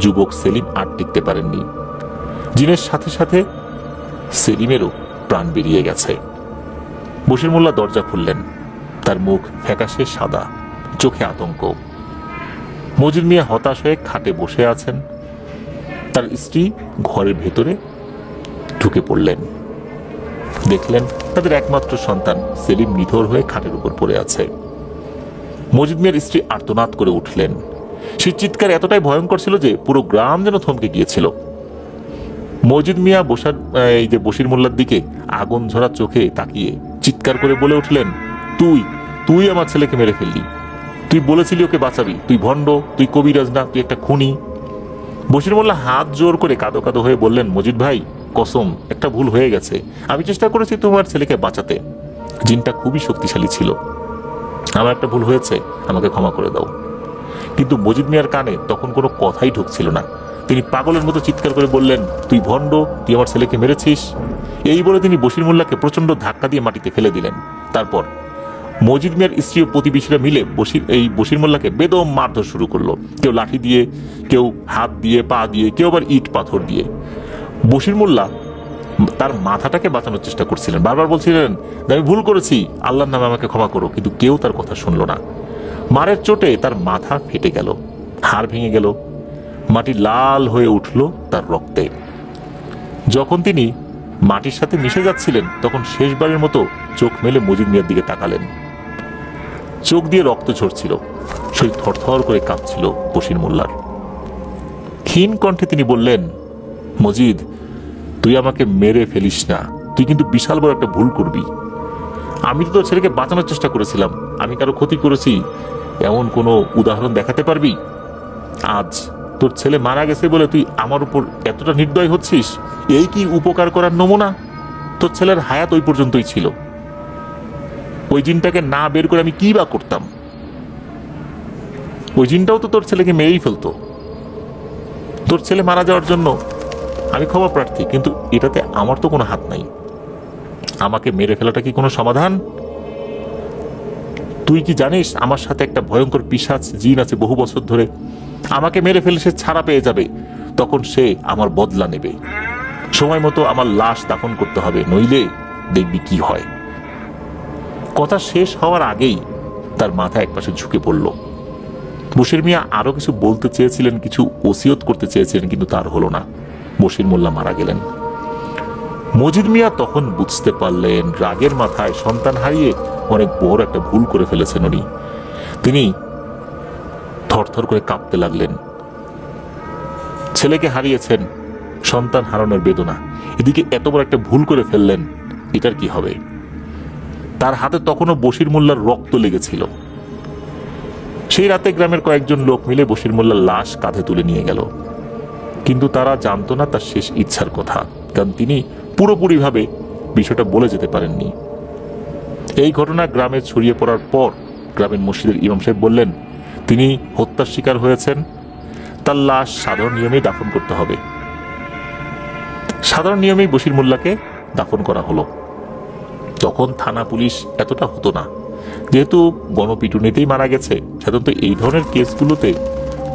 যুবক সেলিম আর টিকতে পারেননি। জিনের সাথে সাথে সেলিমেরও প্রাণ বেরিয়ে গেছে। বশির মোল্লা দরজা খুললেন। তার মুখ ফ্যাকাশে সাদা, চোখে আতঙ্ক। মজিদ মিয়া হতাশ হয়ে খাটে বসে আছেন। তার স্ত্রী ঘরের ভেতরে ঢুকে পড়লেন। দেখলেন তাদের একমাত্র সন্তান সেলিম নিথর হয়ে খাটের উপর পড়ে আছে। মজিদ মিয়ার স্ত্রী আর্তনাদ করে উঠলেন। সেই চিৎকার এতটাই ভয়ঙ্কর ছিল যে পুরো গ্রাম যেন থমকে গিয়েছিল। মজিদ মিয়া বশির মোল্লার দিকে আগুন ঝরা চোখে তাকিয়ে চিৎকার করে বলে উঠলেন, তুই তুই আমার ছেলেকে মেরে ফেললি। তুই বলেছিলি ওকে বাঁচাবি। তুই ভণ্ড, তুই কবিরাজ না, তুই একটা খুনি। বশির মোল্লা হাত জোর করে কাঁদো কাঁদো হয়ে বললেন, মজিদ ভাই কসম, একটা ভুল হয়ে গেছে। আমি চেষ্টা করেছি তোমার ছেলেকে বাঁচাতে। জিনটা খুবই শক্তিশালী ছিল। আমার একটা ভুল হয়েছে, আমাকে ক্ষমা করে দাও। কিন্তু মজিদ মিয়ার কানে তখন কোনো কথাই ঢুকছিল না। তিনি পাগলের মতো চিৎকার করে বললেন, তুই ভণ্ড, তুই আমার ছেলেকে মেরেছিস। এই বলে তিনি বশির মোল্লাকে প্রচন্ড ধাক্কা দিয়ে মাটিতে ফেলে দিলেন। তারপর মজিদ মিয়ার স্ত্রী ও প্রতিবেশীরা মিলে বশির মোল্লাকে বেদম মারধর শুরু করলো। কেউ লাঠি দিয়ে, কেউ হাত দিয়ে, পা দিয়ে, কেউ আবার ইট পাথর দিয়ে। বশির মোল্লা তার মাথাটাকে বাঁচানোর চেষ্টা করছিলেন, বারবার বলছিলেন আমি ভুল করেছি, আল্লাহর নামে আমাকে ক্ষমা করো, কিন্তু কেউ তার কথা শুনল না। মারের চোটে তার মাথা ফেটে গেল, হাড় ভেঙে গেল, মাটি লাল হয়ে উঠল তার রক্তে। যখন তিনি মাটির সাথে মিশে যাচ্ছিলেন, তখন শেষবারের মতো চোখ মেলে মজিদ মিয়ার দিকে তাকালেন। চোখ দিয়ে রক্ত ঝরছিল, শরীর থরথর করে কাঁপছিল বশির মোল্লার। ক্ষীণ কণ্ঠে তিনি বললেন, মজিদ, তুই আমাকে মেরে ফেলিস না, তুই কিন্তু বিশাল বড় একটা ভুল করবি। আমি তো তোর ছেলেকে বাঁচানোর চেষ্টা করেছিলাম, আমি কারো ক্ষতি করেছি এমন কোনো উদাহরণ দেখাতে পারবি? আজ তোর ছেলে মারা গেছে বলে তুই আমার উপর এতটা নির্দয় হচ্ছিস? এই কি উপকার করার নমুনা? তোর ছেলের হায়াত ওই পর্যন্তই ছিল, ওই জিনটাকে না বের করে আমি কি বা করতাম? ওই জিনটাও তো তোর ছেলেকে মেরেই ফেলতো। তোর ছেলে মারা যাওয়ার জন্য আমি ক্ষমা প্রার্থী, কিন্তু এটাতে আমার তো কোনো হাত নাই। আমাকে মেরে ফেলাটা কি কোনো সমাধান? তুই কি জানিস আমার সাথে একটা ভয়ঙ্কর পিশাচ জিন আছে বহু বছর ধরে? আমাকে মেরে ফেলে সে ছাড়া পেয়ে যাবে, তখন সে আমার বদলা নেবে। সময় মতো আমার লাশ দাফন করতে হবে, নইলে দেখবি কি হয়। কথা শেষ হওয়ার আগেই তার মাথা একপাশে ঝুঁকে পড়ল। বশির মিয়া আরো কিছু বলতে চেয়েছিলেন, কিছু ওসিয়ত করতে চেয়েছিলেন, কিন্তু তার হলো না। বশির মোল্লা মারা গেলেন। মজিদ মিয়া তখন বুঝতে পারলেন রাগের মাথায় সন্তান হারিয়ে অনেক বড় একটা ভুল করে ফেলেছেন উনি। তিনি থরথর করে কাঁপতে লাগলেন। ছেলেকে হারিয়েছেন, সন্তান হারানোর বেদনা, এদিকে এত বড় একটা ভুল করে ফেললেন, এটার কি হবে? তার হাতে তখনও বশির মোল্লার রক্ত লেগেছিল। সেই রাতে গ্রামের কয়েকজন লোক মিলে বশির মোল্লার লাশ কাঁধে তুলে নিয়ে গেল, কিন্তু তারা জানতো না তার শেষ ইচ্ছার কথা, কারণ তিনি পুরোপুরিভাবে বিষয়টা বলে যেতে পারেননি। এই ঘটনা গ্রামে ছড়িয়ে পড়ার পর গ্রামের মসজিদের ইমাম সাহেব বললেন, তিনি হত্যার শিকার হয়েছেন, তার লাশ সাধারণ নিয়মেই দাফন করতে হবে। সাধারণ নিয়মেই বশির মোল্লাকে দাফন করা হলো। তখন থানা পুলিশ এতটা হতো না, যেহেতু গণপিটুনিতেই মারা গেছে, সাধারণত এই ধরনের কেসগুলোতে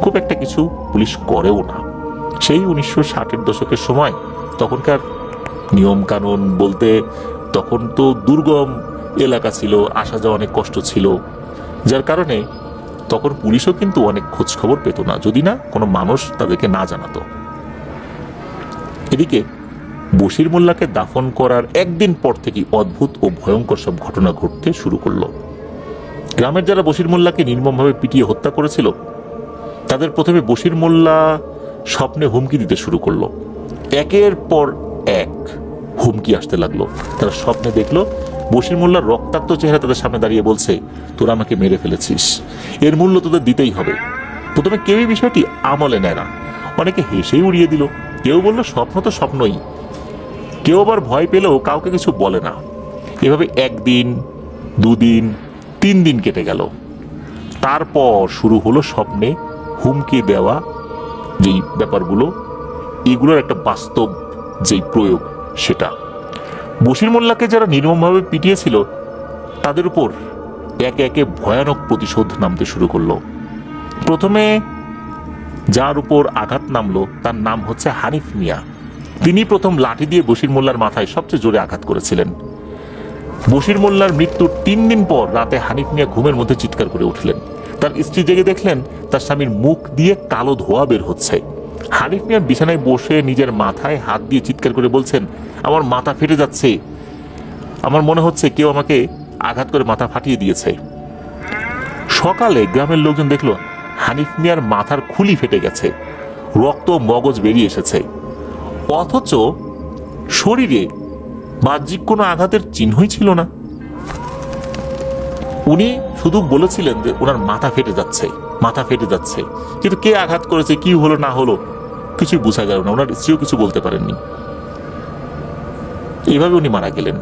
খুব একটা কিছু পুলিশ করেও না। সেই 1960-এর দশকের সময় তখনকার নিয়ম কানুন বলতে, তখন তো দুর্গম এলাকা ছিল, আসা যাওয়া অনেক কষ্ট ছিল, যার কারণে তখন পুলিশও কিন্তু অনেক খোঁজ খবর পেত না, যদি না কোনো মানুষ তাদেরকে না জানাতো। এদিকে বশির মোল্লাকে দাফন করার একদিন পর থেকেই অদ্ভুত ও ভয়ঙ্কর সব ঘটনা ঘটতে শুরু করলো। গ্রামের যারা বশির মোল্লাকে নির্মমভাবে পিটিয়ে হত্যা করেছিল, তাদের প্রথমে বশির মোল্লা স্বপ্নে হুমকি দিতে শুরু করলো। একের পর এক হুমকি আসতে লাগলো। তারা স্বপ্নে দেখলো বশির মোল্লার রক্তাক্ত চেহারা তাদের সামনে দাঁড়িয়ে বলছে, তোরা আমাকে মেরে ফেলেছিস, এর মূল্য তোদের দিতেই হবে। প্রথমে কেউই বিষয়টি আমলে নেয় না, অনেকে হেসেই উড়িয়ে দিল, কেউ বলল স্বপ্ন তো স্বপ্নই, কেউ আবার ভয় পেলেও কাউকে কিছু বলে না। এভাবে একদিন, দুদিন, 3 দিন কেটে গেল। তারপর শুরু হলো স্বপ্নে হুমকি দেওয়া যেই ব্যাপারগুলো, এগুলোর একটা বাস্তব যেই প্রয়োগ সেটা। বশির মোল্লাকে যারা নির্মমভাবে পিটিয়েছিল তাদের উপর একে একে ভয়ানক প্রতিশোধ নামতে শুরু করলো। প্রথমে যার উপর আঘাত নামলো তার নাম হচ্ছে হানিফ মিয়া। তিনি প্রথম লাঠি দিয়ে বশির মোল্লার মাথায় সবচেয়ে জোরে আঘাত করেছিলেন। বশির মোল্লার মৃত্যুর 3 দিন পর রাতে হানিফ মিয়া ঘুমের মধ্যে চিৎকার করে উঠলেন। তার স্ত্রী জেগে দেখলেন তার স্বামীর মুখ দিয়ে কালো ধোঁয়া বের হচ্ছে। হানিফ মিয়া বিছানায় বসে নিজের মাথায় হাত দিয়ে চিৎকার করে বলছেন, আমার মাথা ফেটে যাচ্ছে, আমার মনে হচ্ছে কেউ আমাকে আঘাত করে মাথা ফাটিয়ে দিয়েছে। সকালে গ্রামের লোকজন দেখলো হানিফ মিয়ার মাথার খুলি ফেটে গেছে, রক্ত মগজ বেরিয়ে এসেছে, অথচ শরীরে বাহ্যিক কোনো আঘাতের চিহ্নই ছিল না। উনি শুধু বলেছিলেন যে ওনার মাথা ফেটে যাচ্ছে, মাথা ফেটে যাচ্ছে, কিন্তু কে আঘাত করেছে, কি হলো না হলো কিছুই বোঝা গেল না। ওনার স্ত্রীও কিছু বলতে পারেননি। এইভাবে উনি মারা গেলেন।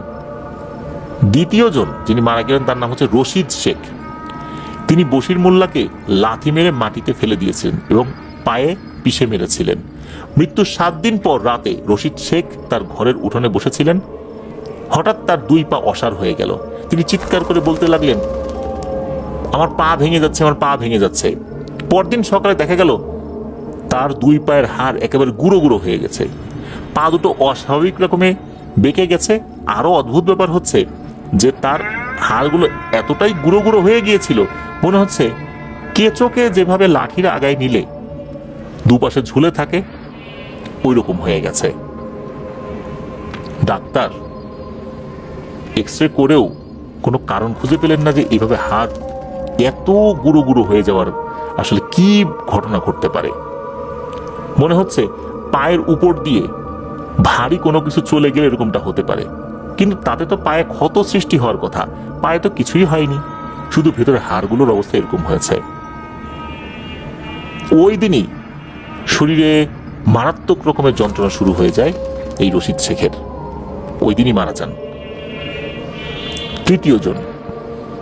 দ্বিতীয় জন যিনি মারা গেলেন তার নাম হচ্ছে রশিদ শেখ। তিনি বশির মোল্লাকে লাথি মেরে মাটিতে ফেলে দিয়েছিলেন এবং পায়ে পিষে মেরেছিলেন। মৃত্যুর 7 দিন পর রাতে রশিদ শেখ তার ঘরের উঠোনে বসেছিলেন। হঠাৎ তার 2 পা অসাড় হয়ে গেল। তিনি চিৎকার করে বলতে লাগলেন, আমার পা ভেঙে যাচ্ছে, আমার পা ভেঙে যাচ্ছে। পরদিন সকালে দেখা গেল তার 2 পায়ের হাড় একেবারে গুঁড়ো গুঁড়ো হয়ে গেছে, পা দুটো অস্বাভাবিক রকমে বেঁকে গেছে। আরো অদ্ভুত ব্যাপার হচ্ছে যে তার হাড়গুলো এতটাই গুঁড়ো গুঁড়ো হয়ে গিয়েছিল, মনে হচ্ছে কেঁচোকে যেভাবে লাঠির আগায় নিলে দুপাশে ঝুলে থাকে ওই রকম হয়ে গেছে। ডাক্তার এক্সরে করেও কোনো কারণ খুঁজে পেলেন না যে এইভাবে হাড় এত গুঁড়ো গুঁড়ো হয়ে যাওয়ার আসলে কি ঘটনা ঘটতে পারে। মনে হচ্ছে পায়ের উপর দিয়ে ভারী কোনো কিছু চলে গেলে এরকমটা হতে পারে, কিন্তু তাতে তো পায়ে ক্ষত সৃষ্টি হওয়ার কথা, পায়ে তো কিছুই হয়নি, শুধু ভেতরে হাড়গুলোর অবস্থা এরকম হয়েছে। ওই দিনই শরীরে মারাত্মক রকমের যন্ত্রণা শুরু হয়ে যায় এই রশিদ শেখের। ওই দিনই মারা যান। তৃতীয় জন,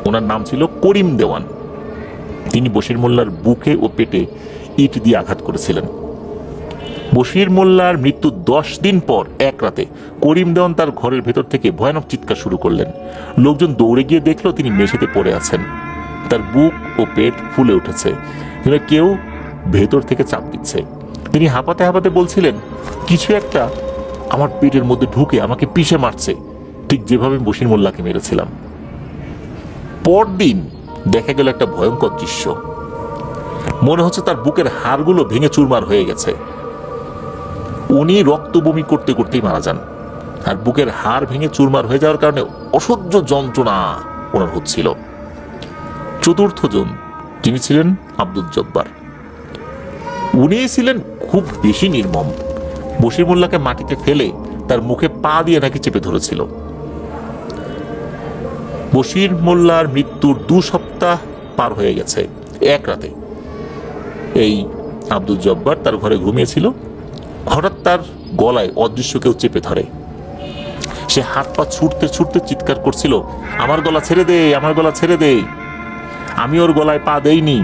ওনার নাম ছিল করিম দেওয়ান। তিনি বশির মোল্লার বুকে ও পেটে ইট দিয়ে আঘাত করেছিলেন। বশির মোল্লার মৃত্যু 10 দিন পর এক রাতে করিম দেওয়ান তার ঘরের ভেতর থেকে ভয়ানক চিৎকার শুরু করলেন। লোকজন দৌড়ে গিয়ে দেখলো তিনি মেঝেতে পড়ে আছেন, তার বুক ও পেট ফুলে উঠেছে, যেন কেউ ভেতর থেকে চাপ দিচ্ছে। তিনি হাঁপাতে হাঁপাতে বলছিলেন, কিছু একটা আমার পেটের মধ্যে ঢুকে আমাকে পিষে মারছে, ঠিক যেভাবে বশির মোল্লাকে মেরেছিলাম। পরদিন দেখা গেল একটা ভয়ঙ্কর দৃশ্য। মনে হচ্ছে তার বুকের হাড়গুলো ভেঙে চুরমার হয়ে গেছে। উনি রক্ত বমি করতে করতেই মারা যান। আর বুকের হাড় ভেঙে চুরমার হয়ে যাওয়ার কারণে অসহ্য যন্ত্রণা ওনার হচ্ছিল। চতুর্থ জন, যিনি ছিলেন আব্দুল জব্বার, উনি ছিলেন খুব বেশি নির্মম। বশির মোল্লাকে মাটিতে ফেলে তার মুখে পা দিয়ে নাকি চেপে ধরেছিল। বশির মোল্লার মৃত্যুর 2 সপ্তাহ পার হয়ে গেছে। এক রাতে এই আব্দুল জব্বার তার ঘরে ঘুমিয়েছিল, হঠাৎ তার গলায় অদৃশ্য কেউ চেপে ধরে। সে হাত পা ছুটতে ছুটতে চিৎকার করছিল, আমার গলা ছেড়ে দে, আমার গলা ছেড়ে দে। আমি ওর গলায় পা দেইনি।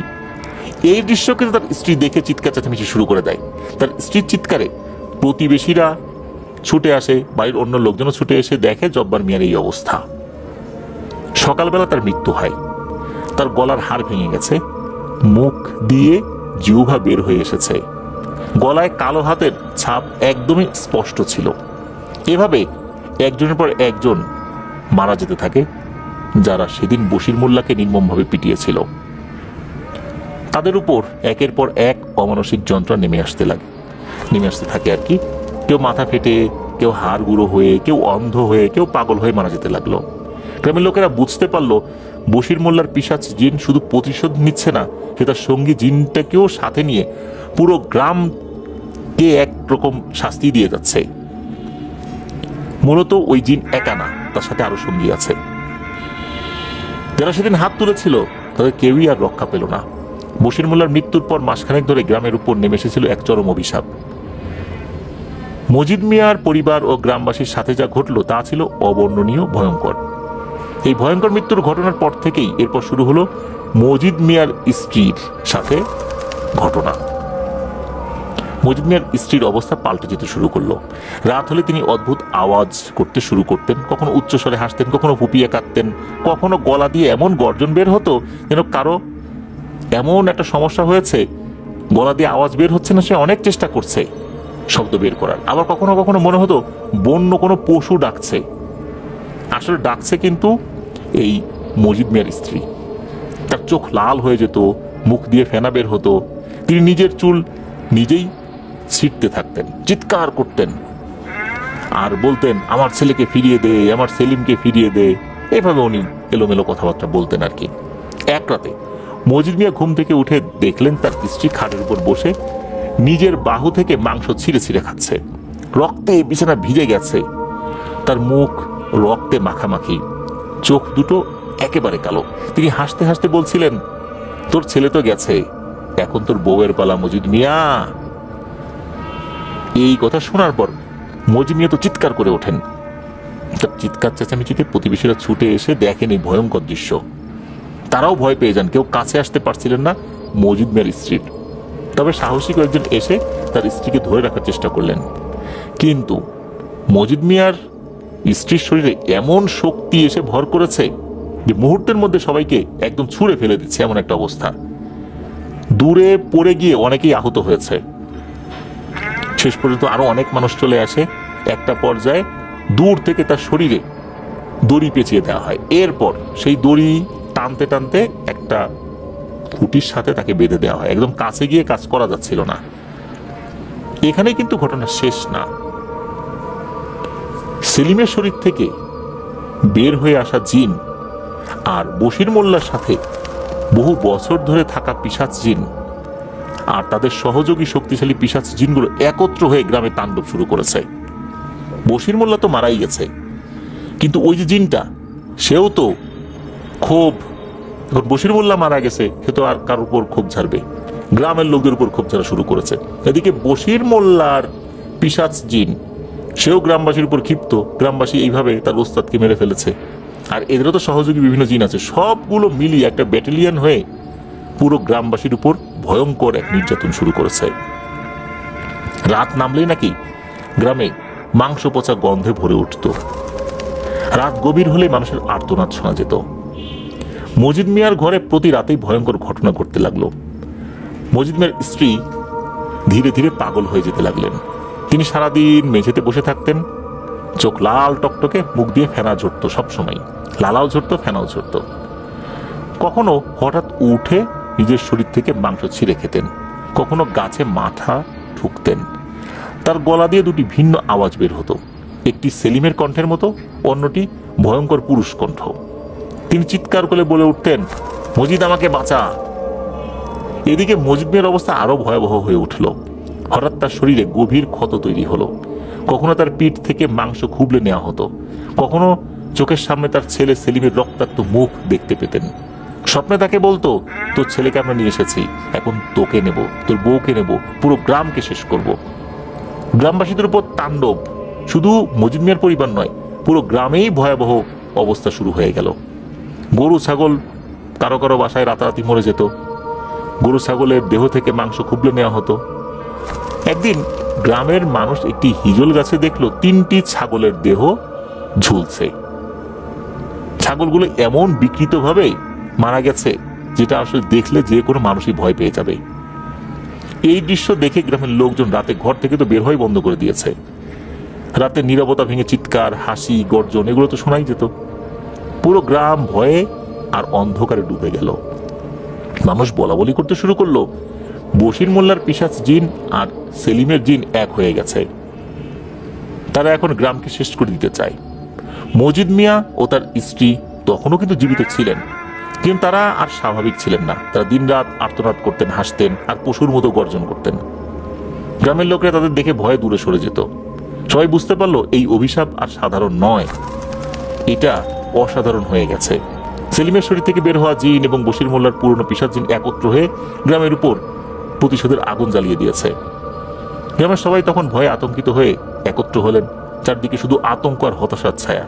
এই দৃশ্যকে তার স্ত্রী দেখে চিৎকার চেঁচামেচি শুরু করে দেয়। তার স্ত্রীর চিৎকারে প্রতিবেশীরা ছুটে আসে, বাড়ির অন্য লোকজনও ছুটে এসে দেখে জব্বার মিয়ার এই অবস্থা। সকালবেলা তার মৃত্যু হয়। তার গলার হাড় ভেঙে গেছে, মুখ দিয়ে জিহ্বা বের হয়ে এসেছে, গলায় কালো হাতের ছাপ একদমই স্পষ্ট ছিল। এভাবে একজনের পর একজন মারা যেতে থাকে, যারা সেদিন বশির মোল্লাকে নির্মমভাবে পিটিয়েছিল। তাদের উপর একের পর এক অমানসিক যন্ত্রণা নেমে আসতে থাকে আর কি। কেউ মাথা ফেটে, কেউ হাড় গুঁড়ো হয়ে, কেউ অন্ধ হয়ে, কেউ পাগল হয়ে মারা যেতে লাগলো। গ্রামের লোকেরা বুঝতে পারলো বশির মোল্লার পিশাচ জিন শুধু প্রতিশোধ নিচ্ছে না, সে তার সঙ্গী জিনটাকেও সাথে নিয়ে পুরো গ্রামকে একরকম শাস্তি দিয়ে যাচ্ছে। মূলত ওই জিন একা না, তার সাথে আরো সঙ্গী আছে। যারা সেদিন হাত তুলেছিল তাদের কেউই আর রক্ষা পেল না। বশির মোল্লার মৃত্যুর পর মাসখানেক ধরে গ্রামের উপর নেমে এসেছিল এক চরম অভিশাপ। মজিদ মিয়ার পরিবার ও গ্রামবাসীর সাথে যা ঘটল তা ছিল অবর্ণনীয়, ভয়ঙ্কর। এই ভয়ঙ্কর মৃত্যুর ঘটনার পর থেকেই এরপর শুরু হলো মজিদ মিয়ার স্ত্রীর সাথে ঘটনা। মজিদ মিয়ার স্ত্রীর অবস্থা পাল্টে যেতে শুরু করলো। রাত হলে তিনি অদ্ভুত আওয়াজ করতে শুরু করতেন, কখনো উচ্চস্বরে হাসতেন, কখনো ফুপিয়ে কাঁদতেন, কখনো গলা দিয়ে এমন গর্জন বের হতো যেন কারো এমন একটা সমস্যা হয়েছে, গলা দিয়ে আওয়াজ বের হচ্ছে না, সে অনেক চেষ্টা করছে শব্দ বের করার। আবার কখনো কখনো মনে হতো বন্য কোনো পশু ডাকছে। আসলে ডাকছে কিন্তু এই মজিদ মিয়ার স্ত্রী। তার চোখ লাল হয়ে যেত, মুখ দিয়ে ফেনা বের হতো, তিনি নিজের চুল নিজেই ছিঁড়তে থাকতেন, চিৎকার করতেন আর বলতেন, আমার ছেলেকে ফিরিয়ে দে, আমার সেলিমকে ফিরিয়ে দে। এভাবে উনি এলোমেলো কথাবার্তা বলতেন আর কি। এক রাতে মজিদ মিয়া ঘুম থেকে উঠে দেখলেন তার স্ত্রী খাটের উপর বসে নিজের বাহু থেকে মাংস ছিঁড়ে ছিঁড়ে খাচ্ছে। রক্তে বিছানা ভিজে গেছে, তার মুখ রক্তে মাখামাখি, চোখ দুটো একেবারে কালো। তিনি হাসতে হাসতে বলছিলেন, তোর ছেলে তো গেছে, এখন তোর বউয়ের পালা মজিদ মিয়া। এই কথা শোনার পর মজিদ মিয়া তো চিৎকার করে ওঠেন। তার চিৎকার চেঁচামেচিতে প্রতিবেশীরা ছুটে এসে দেখেন এই ভয়ঙ্কর দৃশ্য। তারাও ভয় পেয়ে যান, কেউ কাছে আসতে পারছিলেন না মজিদ মিয়ার স্ত্রীর। তবে সাহসী কয়েকজন এসে তার স্ত্রীকে ধরে রাখার চেষ্টা করলেন, কিন্তু মজিদ মিয়ার স্ত্রীর শরীরে এমন শক্তি এসে ভর করেছে যে মুহূর্তের মধ্যে সবাইকে একদম ছুঁড়ে ফেলে দিচ্ছে, এমন একটা অবস্থা। দূরে পড়ে গিয়ে অনেকেই আহত হয়েছে। শেষ পর্যন্ত আরো অনেক মানুষ চলে আসে। একটা পর্যায়ে দূর থেকে তার শরীরে দড়ি পেঁচিয়ে দেওয়া হয়। এরপর সেই দড়ি টানতে টানতে একটা খুঁটির সাথে তাকে বেঁধে দেওয়া হয়। একদম কাছে গিয়ে কাজ করা যাচ্ছিল না। এখানে কিন্তু ঘটনা শেষ না। সেলিমের শরীর থেকে বের হয়ে আসা জিন আর বশির মোল্লার সাথে বহু বছর ধরে থাকা পিশাচ জিন আর তাদের সহযোগী শক্তিশালী পিশাচ জিনগুলো একত্র হয়ে গ্রামে তাণ্ডব শুরু করেছে। বশির মোল্লা তো মারাই গেছে, কিন্তু ওই যে জিনটা, সেও তো ক্ষোভ, এখন বশির মোল্লা মারা গেছে, সে তো আর কার উপর ক্ষোভ ঝাড়বে, গ্রামের লোকদের উপর ক্ষোভ ঝাড়া শুরু করেছে। এদিকে বশির মোল্লার পিশাচ জিন, সেও গ্রামবাসীর উপর ক্ষিপ্ত, গ্রামবাসী এইভাবে তার ওস্তাদকে মেরে ফেলেছে। আর এদেরও তো সহযোগী বিভিন্ন জিন আছে, সবগুলো মিলিয়ে একটা ব্যাটালিয়ন হয়ে পুরো গ্রামবাসীর উপর ভয়ঙ্কর এক নির্যাতন শুরু করেছে। রাত নামলেই নাকি গ্রামে মাংস পচা গন্ধে ভরে উঠত। রাত গভীর হলে মানুষের আর্তনাদ শোনা যেত। মজিদ মিয়ার ঘরে প্রতি রাতেই ভয়ঙ্কর ঘটনা ঘটতে লাগলো। মজিদ মিয়ার স্ত্রী ধীরে ধীরে পাগল হয়ে যেতে লাগলেন। তিনি সারাদিন মেঝেতে বসে থাকতেন, চোখ লাল টকটকে, মুখ দিয়ে ফেনা ঝরত, সবসময় লালাও ঝরত, ফেনাও ঝরত। কখনো হঠাৎ উঠে নিজের শরীর থেকে মাংস ছিঁড়ে খেতেন, কখনো গাছে মাথা ঠুকতেন। তার গলা দিয়ে দুটি ভিন্ন আওয়াজ বের হতো, একটি সেলিমের কণ্ঠের মতো, অন্যটি ভয়ঙ্কর পুরুষ কণ্ঠ। তিনি চিৎকার করে বলে উঠতেন, মজিদ আমাকে বাঁচা। এদিকে মজিদ মিয়ার অবস্থা আরো ভয়াবহ হয়ে উঠল। হঠাৎ তার শরীরে গভীর ক্ষত তৈরি হলো। কখনো তার পিঠ থেকে মাংস খুবলে নেওয়া হতো, কখনো চোখের সামনে তার ছেলে সেলিমের রক্তাক্ত মুখ দেখতে পেতেন। স্বপ্নে তাকে বলতো, তোর ছেলেকে আমরা নিয়ে এসেছি, এখন তোকে নেব, তোর বউকে নেব, পুরো গ্রামকে শেষ করব। গ্রামবাসীদের উপর তাণ্ডব, শুধু মজিদ মিয়ার পরিবার নয়, পুরো গ্রামেই ভয়াবহ অবস্থা শুরু হয়ে গেল। গরু ছাগল কারো কারো বাসায় রাতারাতি মরে যেত, গরু ছাগলের দেহ থেকে মাংস খুবলে নেওয়া হতো। একদিন গ্রামের মানুষ একটি হিজল গাছে দেখলো 3টি ছাগলের দেহ ঝুলছে। ছাগলগুলো এমন বিকৃত ভাবে মারা গেছে, যেটা আসলে দেখলে যে কোনো মানুষই ভয় পেয়ে যাবে। এই দৃশ্য দেখে গ্রামের লোকজন রাতে ঘর থেকে তো বের হয়ে বন্ধ করে দিয়েছে। রাতে নীরবতা ভেঙে চিৎকার, হাসি, গর্জন এগুলো তো শোনাই যেত। পুরো গ্রাম ভয়ে আর অন্ধকারে ডুবে গেল। মানুষ বলা বলি করতে শুরু করলো, বশির মোল্লার পিশাচ জিন আর সেলিমের জিন এক হয়ে গেছে, তারা এখন গ্রামকে শেষ করে দিতে চায়। মজিদ মিয়া ও তার স্ত্রী তখনও কিন্তু জীবিত ছিলেন, কিন্তু তারা আর স্বাভাবিক ছিলেন না। তারা দিনরাত আর্তনাদ করতেন, হাসতেন আর পশুর মতো গর্জন করতেন। গ্রামের লোকেরা তাদের দেখে ভয়ে দূরে সরে যেত। সবাই বুঝতে পারলো এই অভিশাপ আর সাধারণ নয়, এটা অসাধারণ হয়ে গেছে। সেলিমের শরীর থেকে বের হওয়া জিন এবং বশির মোল্লার পুরনো পিশাচ জিন একত্র হয়ে গ্রামের উপর প্রতিশোধের আগুন জ্বালিয়ে দিয়েছে। গ্রামের সবাই তখন ভয়ে আতঙ্কিত হয়ে একত্র হলেন। চারদিকে শুধু আতঙ্ক আর হতাশার ছায়া।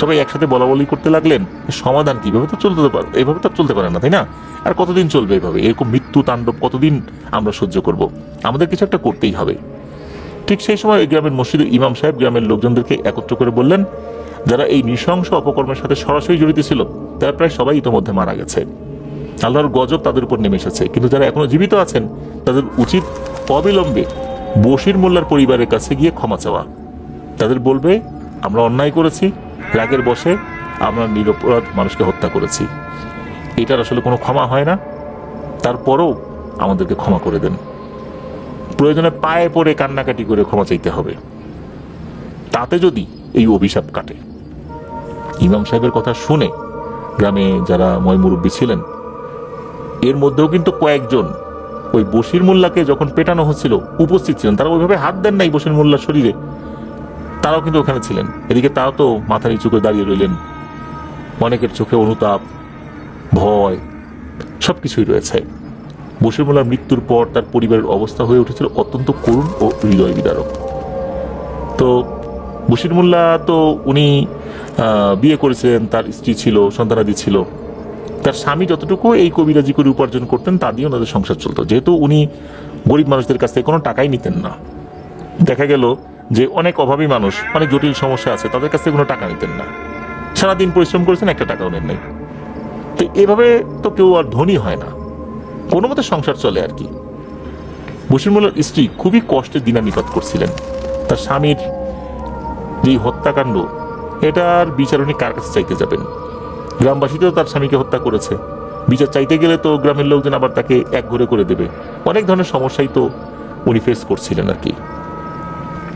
সবাই একসাথে বলা বলি করতে লাগলেন, সমাধান কিভাবে তো চলতে পারে, এইভাবে তো চলতে পারে না, তাই না? আর কতদিন চলবে এভাবে? এরকম মৃত্যু তাণ্ডব কতদিন আমরা সহ্য করব? আমাদের কিছু একটা করতেই হবে। ঠিক সেই সময় গ্রামের মসজিদের ইমাম সাহেব গ্রামের লোকজনদেরকে একত্র করে বললেন, যারা এই নৃশংস অপকর্মের সাথে সরাসরি জড়িত ছিল তারা প্রায় সবাই ইতোমধ্যে মারা গেছে। আল্লাহর গজব তাদের উপর নেমে এসেছে, কিন্তু যারা এখনো জীবিত আছেন তাদের উচিত অবিলম্বে বশির মোল্লার পরিবারের কাছে গিয়ে ক্ষমা চাওয়া। তাদের বলবে, আমরা অন্যায় করেছি, রাগের বশে আমরা নিরপরাধ মানুষকে হত্যা করেছি, এটার আসলে কোনো ক্ষমা হয় না, তারপরও আমাদেরকে ক্ষমা করে দেন। প্রয়োজনে পায়ে পড়ে কান্নাকাটি করে ক্ষমা চাইতে হবে, তাতে যদি এই অভিশাপ কাটে। ইমাম সাহেবের কথা শুনে গ্রামে যারা ময়মুরব্বী ছিলেন, এর মধ্যেও কিন্তু কয়েকজন ওই বশির মোল্লাকে যখন পেটানো হচ্ছিল উপস্থিত ছিলেন। তারা ওইভাবে হাত দেন নাই বশির মোল্লার শরীরে, তারাও কিন্তু ওখানে ছিলেন। এদিকে তারাও তো মাথা নিচু করে দাঁড়িয়ে রইলেন। অনেকের চোখে অনুতাপ, ভয় সবকিছুই রয়েছে। বশির মোল্লার মৃত্যুর পর তার পরিবারের অবস্থা হয়ে উঠেছিল অত্যন্ত করুণ ও হৃদয় বিদারক। তো বশির মোল্লা তো উনি বিয়ে করেছিলেন, তার স্ত্রী ছিল, সন্তানাদি ছিল। তার স্বামী যতটুকু এই কবিরাজি করে উপার্জন করতেন তা দিয়ে ওনাদের সংসার চলতো। যেহেতু উনি গরিব মানুষদের কাছ থেকে কোনো টাকাই নিতেন না, দেখা গেল যে অনেক অভাবী মানুষ, অনেক জটিল সমস্যা আছে, তাদের কাছ থেকে কোনো টাকা নিতেন না। সারাদিন পরিশ্রম করেছেন, একটা টাকাও নেন নাই। তো এভাবে তো কেউ আর ধনী হয় না, কোনো মতে সংসার চলে আর কি। বশির মোল্লার স্ত্রী খুবই কষ্টে দিনানিপাত করছিলেন। তার স্বামীর যে হত্যাকাণ্ড, এটার বিচার উনি কার কাছে চাইতে যাবেন? গ্রামবাসী তো তার স্বামীকে হত্যা করেছে, বিচার চাইতে গেলে তো গ্রামের লোকজন আবার তাকে একঘরে করে দেবে। অনেক ধরনের সমস্যাই তো উনি ফেস করছিলেন আর কি।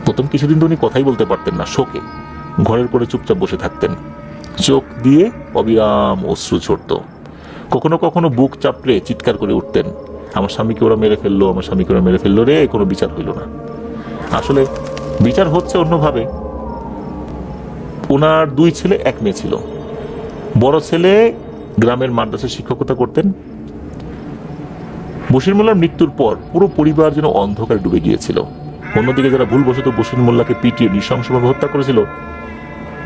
প্রথম কিছুদিন তো উনি কথাই বলতে পারতেন না, শোকে ঘরের করে চুপচাপ বসে থাকতেন। চোখ দিয়ে অবিরাম অশ্রু ঝরত। কখনো কখনো বুক চাপড়ে চিৎকার করে উঠতেন, আমার স্বামীকে ওরা মেরে ফেললো, আমার স্বামীকে ওরা মেরে ফেললো রে, কোনো বিচার হইল না। আসলে বিচার হচ্ছে অন্যভাবে। ওনার 2 ছেলে 1 মেয়ে ছিল। বড় ছেলে গ্রামের মাদ্রাসায় শিক্ষকতা করতেন। বশির মোল্লার মৃত্যুর পর পুরো পরিবার যেন অন্ধকারে ডুবে গিয়েছিল। অন্যদিকে যারা ভুলবশত বশির মোল্লাকে পিটিয়ে নৃশংসভাবে হত্যা করেছিল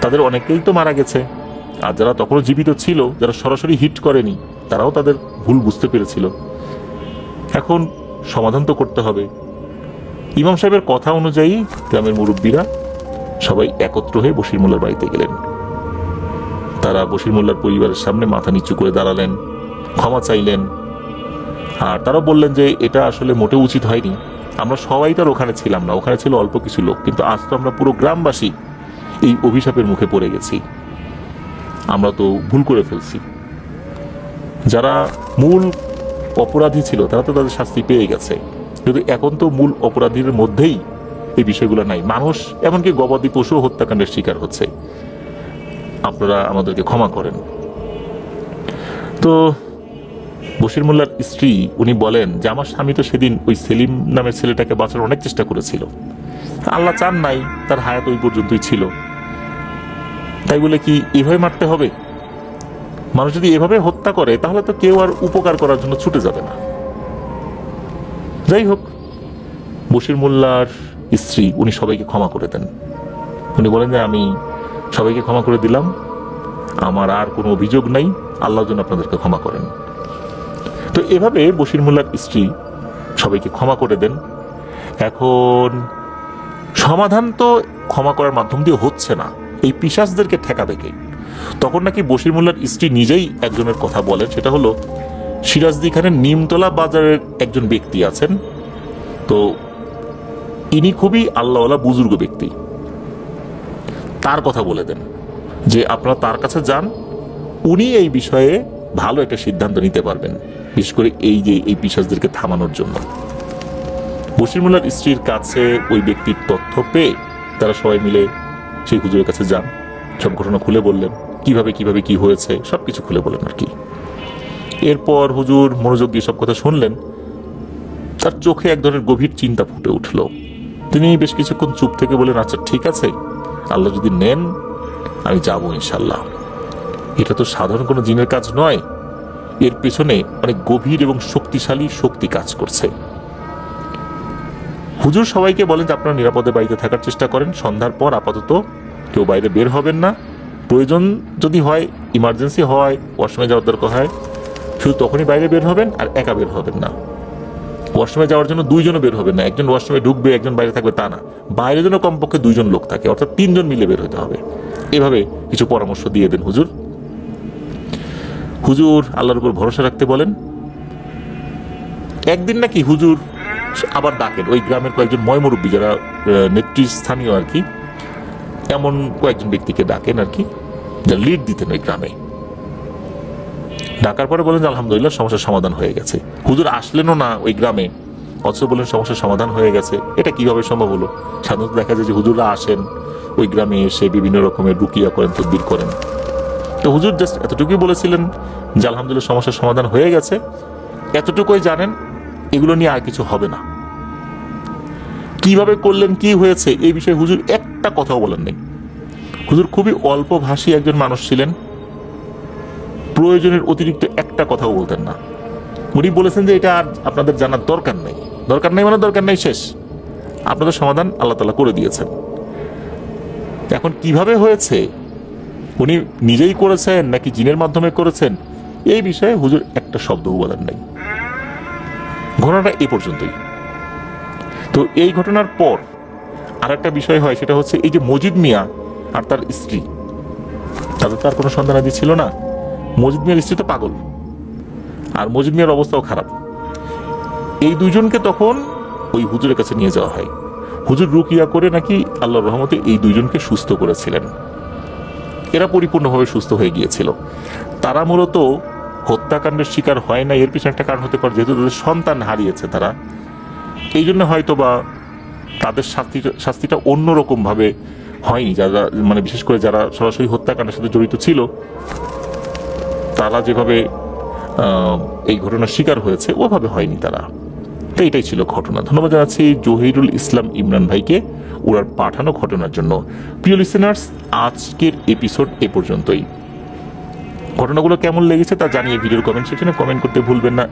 তাদের অনেকেই তো মারা গেছে, আর যারা তখনও জীবিত ছিল, যারা সরাসরি হিট করেনি, তারাও তাদের ভুল বুঝতে পেরেছিল। এখন সমাধান তো করতে হবে। ইমাম সাহেবের কথা অনুযায়ী গ্রামের মুরব্বীরা সবাই একত্র হয়ে বশির মোল্লার বাড়িতে গেলেন। তারা বশির মোল্লার পরিবারের সামনে মাথা নিচু করে দাঁড়ালেন, ক্ষমা চাইলেন, আর তারা বললেন যে এটা আসলে মোটেও উচিত হয়নি। আমরা সবাই তার ওখানে ছিলাম না, ওখানে ছিল অল্প কিছু লোক, কিন্তু আজ তো আমরা পুরো গ্রামবাসী এই অভিশাপের মুখে পড়ে গেছি। আমরা তো ভুল করে ফেলছি। যারা মূল অপরাধী ছিল তারা তো তাদের শাস্তি পেয়ে গেছে, কিন্তু এখন তো মূল অপরাধীর মধ্যেই এই বিষয়গুলো নাই। মানুষ, এমনকি গবাদি পশু হত্যাকাণ্ডের শিকার হচ্ছে। আপনারা আমাদেরকে ক্ষমা করেন। তো বশির মোল্লার স্ত্রী উনি বলেন যে আমার স্বামী তো সেদিন ওই সেলিম নামের ছেলেটাকে বাঁচানোর অনেক চেষ্টা করেছিল, আল্লাহ চান নাই, তার হায়াত ওই পর্যন্তই ছিল। তাই বলে কি এভাবে মারতে হবে? মানুষ যদি এভাবে হত্যা করে তাহলে তো কেউ আর উপকার করার জন্য ছুটে যাবে না। যাই হোক, বশির মোল্লার স্ত্রী উনি সবাইকে ক্ষমা করে দেন। উনি বলেন যে আমি সবাইকে ক্ষমা করে দিলাম, আমার আর কোনো অভিযোগ নাই, আল্লাহর জন্য আপনাদেরকে ক্ষমা করেন। তো এভাবে বশির মোল্লার স্ত্রী সবাইকে ক্ষমা করে দেন। এখন সমাধান তো ক্ষমা করার মাধ্যম দিয়ে হচ্ছে না, এই পিশাচদেরকে ঠেকাবে কে? তখন নাকি বশির মোল্লার স্ত্রী নিজেই একজনের কথা বলেন, সেটা হলো সিরাজদি খানের নিমতলা বাজারের একজন ব্যক্তি আছেন। তো ইনি খুবই আল্লাহওয়ালা বুজুর্গ ব্যক্তি। তার কথা বলে দেন যে আপনারা তার কাছে যান, উনি এই বিষয়ে ভালো একটা সিদ্ধান্ত নিতে পারবেন, বিশেষ করে এই যে এই পিশাচদেরকে থামানোর জন্য। বশির মোল্লার স্ত্রীর কাছে ওই ব্যক্তির তথ্য পেয়ে তারা সবাই মিলে সেই হুজুরের কাছে যান, সব ঘটনা খুলে বললেন, কিভাবে কিভাবে কি হয়েছে সবকিছু খুলে বলেন আর কি। এরপর হুজুর মনোযোগ দিয়ে সব কথা শুনলেন। তার চোখে এক ধরনের গভীর চিন্তা ফুটে উঠল। তিনি বেশ কিছুক্ষণ চুপ থেকে বলেন, আচ্ছা ঠিক আছে, আল্লাহ যদি নেন আমি যাব ইনশাল্লাহ। এটা তো সাধারণ কোনো জিনের কাজ নয়, এর পেছনে অনেক গভীর এবং শক্তিশালী শক্তি কাজ করছে। হুজুর সবাইকে বলেন যে আপনারা নিরাপদে বাড়িতে থাকার চেষ্টা করেন, সন্ধ্যার পর আপাতত কেউ বাইরে বের হবেন না। প্রয়োজন যদি হয়, ইমার্জেন্সি হয়, ওয়াশরুমে যাওয়ার দরকার হয়, শুধু তখনই বাইরে বের হবেন, আর একা বের হবেন না। ওয়াশরুমে যাওয়ার জন্য 2 জনও বের হবেন না, একজন ওয়াশরুমে ঢুকবে একজন বাইরে থাকবে তা না, বাইরে যেন কমপক্ষে 2 জন লোক থাকে, অর্থাৎ 3 জন মিলে বের হতে হবে। এভাবে কিছু পরামর্শ দিয়ে দেন হুজুর। হুজুর আল্লাহর উপর ভরসা রাখতে বলেন। একদিন নাকি হুজুর আবার ডাকেন ওই গ্রামের কয়েকজন ময়মুরব্বী, যারা নেতৃস্থানীয় আর কি, এমন কয়েকজন ব্যক্তিকে ডাকেন আর কি, যারা লিড দিতেন ওই গ্রামে। ডাকার পরে বলেন যে আলহামদুলিল্লাহ সমস্যার সমাধান হয়ে গেছে। হুজুর আসলেনও না ওই গ্রামে, অথচ বলেন সমস্যার সমাধান হয়ে গেছে। এটা কিভাবে সম্ভব হলো? সাধারণত দেখা যায় যে হুজুররা আসেন ওই গ্রামে, এসে বিভিন্ন রকমের রুকিয়া করেন, তদবির করেন। তো হুজুর জাস্ট এতটুকুই বলেছিলেন যে আলহামদুলিল্লাহ সমস্যার সমাধান হয়ে গেছে, এতটুকুই জানেন, এগুলো নিয়ে আর কিছু হবে না। কিভাবে করলেন, কি হয়েছে, এই বিষয়ে হুজুর একটা কথাও বলেন নাই। হুজুর খুবই অল্প ভাষী একজন মানুষ ছিলেন, প্রয়োজনের অতিরিক্ত একটা কথাও বলতেন না। উনি বলেছেন যে এটা আর আপনাদের জানার দরকার নেই, দরকার নেই মানে দরকার নেই, শেষ, আপনাদের সমাধান আল্লাহ তাআলা করে দিয়েছেন। এখন কিভাবে হয়েছে, উনি নিজেই করেছেন নাকি জিনের মাধ্যমে করেছেন, এই বিষয়ে হুজুর একটা শব্দও বলেন নাই। ঘটনাটা এ পর্যন্তই। তো এই ঘটনার পর আর একটা বিষয় হয়, সেটা হচ্ছে এই যে মজিদ মিয়া আর তার স্ত্রী, তাদের তো আর কোনো সন্তানাদি ছিল না। মজিদ মিয়ার স্ত্রী তো পাগল, আর মজিদ মিয়ার অবস্থাও খারাপ। এই 2 জনকে তখন ওই হুজুরের কাছে নিয়ে যাওয়া হয়। হুজুর রুকিয়া করে নাকি আল্লাহর রহমতে এই 2 জনকে সুস্থ করেছিলেন। এরা পরিপূর্ণভাবে সুস্থ হয়ে গিয়েছিল। তারা মূলত হত্যাকাণ্ডের শিকার হয় না, এর পিছনে একটা কারণ হতে পারে যেহেতু তাদের সন্তান হারিয়েছে তারা, এই জন্য হয়তো বা তাদের শাস্তিটা অন্যরকম ভাবে হয়নি। যারা মানে বিশেষ করে যারা সরাসরি হত্যাকাণ্ডের সাথে জড়িত ছিল, তারা যেভাবে এই ঘটনার শিকার হয়েছে, ওভাবে হয়নি তারা। তো এটাই ছিল ঘটনা। ধন্যবাদ জানাচ্ছি জহিরুল ইসলাম ইমরান ভাইকে ওনার পাঠানো ঘটনার জন্য। প্রিয় লিসেনার্স, আজকের এপিসোড এ পর্যন্তই। ঘটনাগুলো কেমন লেগেছে তা জানিয়ে ভিডিওর কমেন্ট সেকশনে কমেন্ট করতে ভুলবেন না।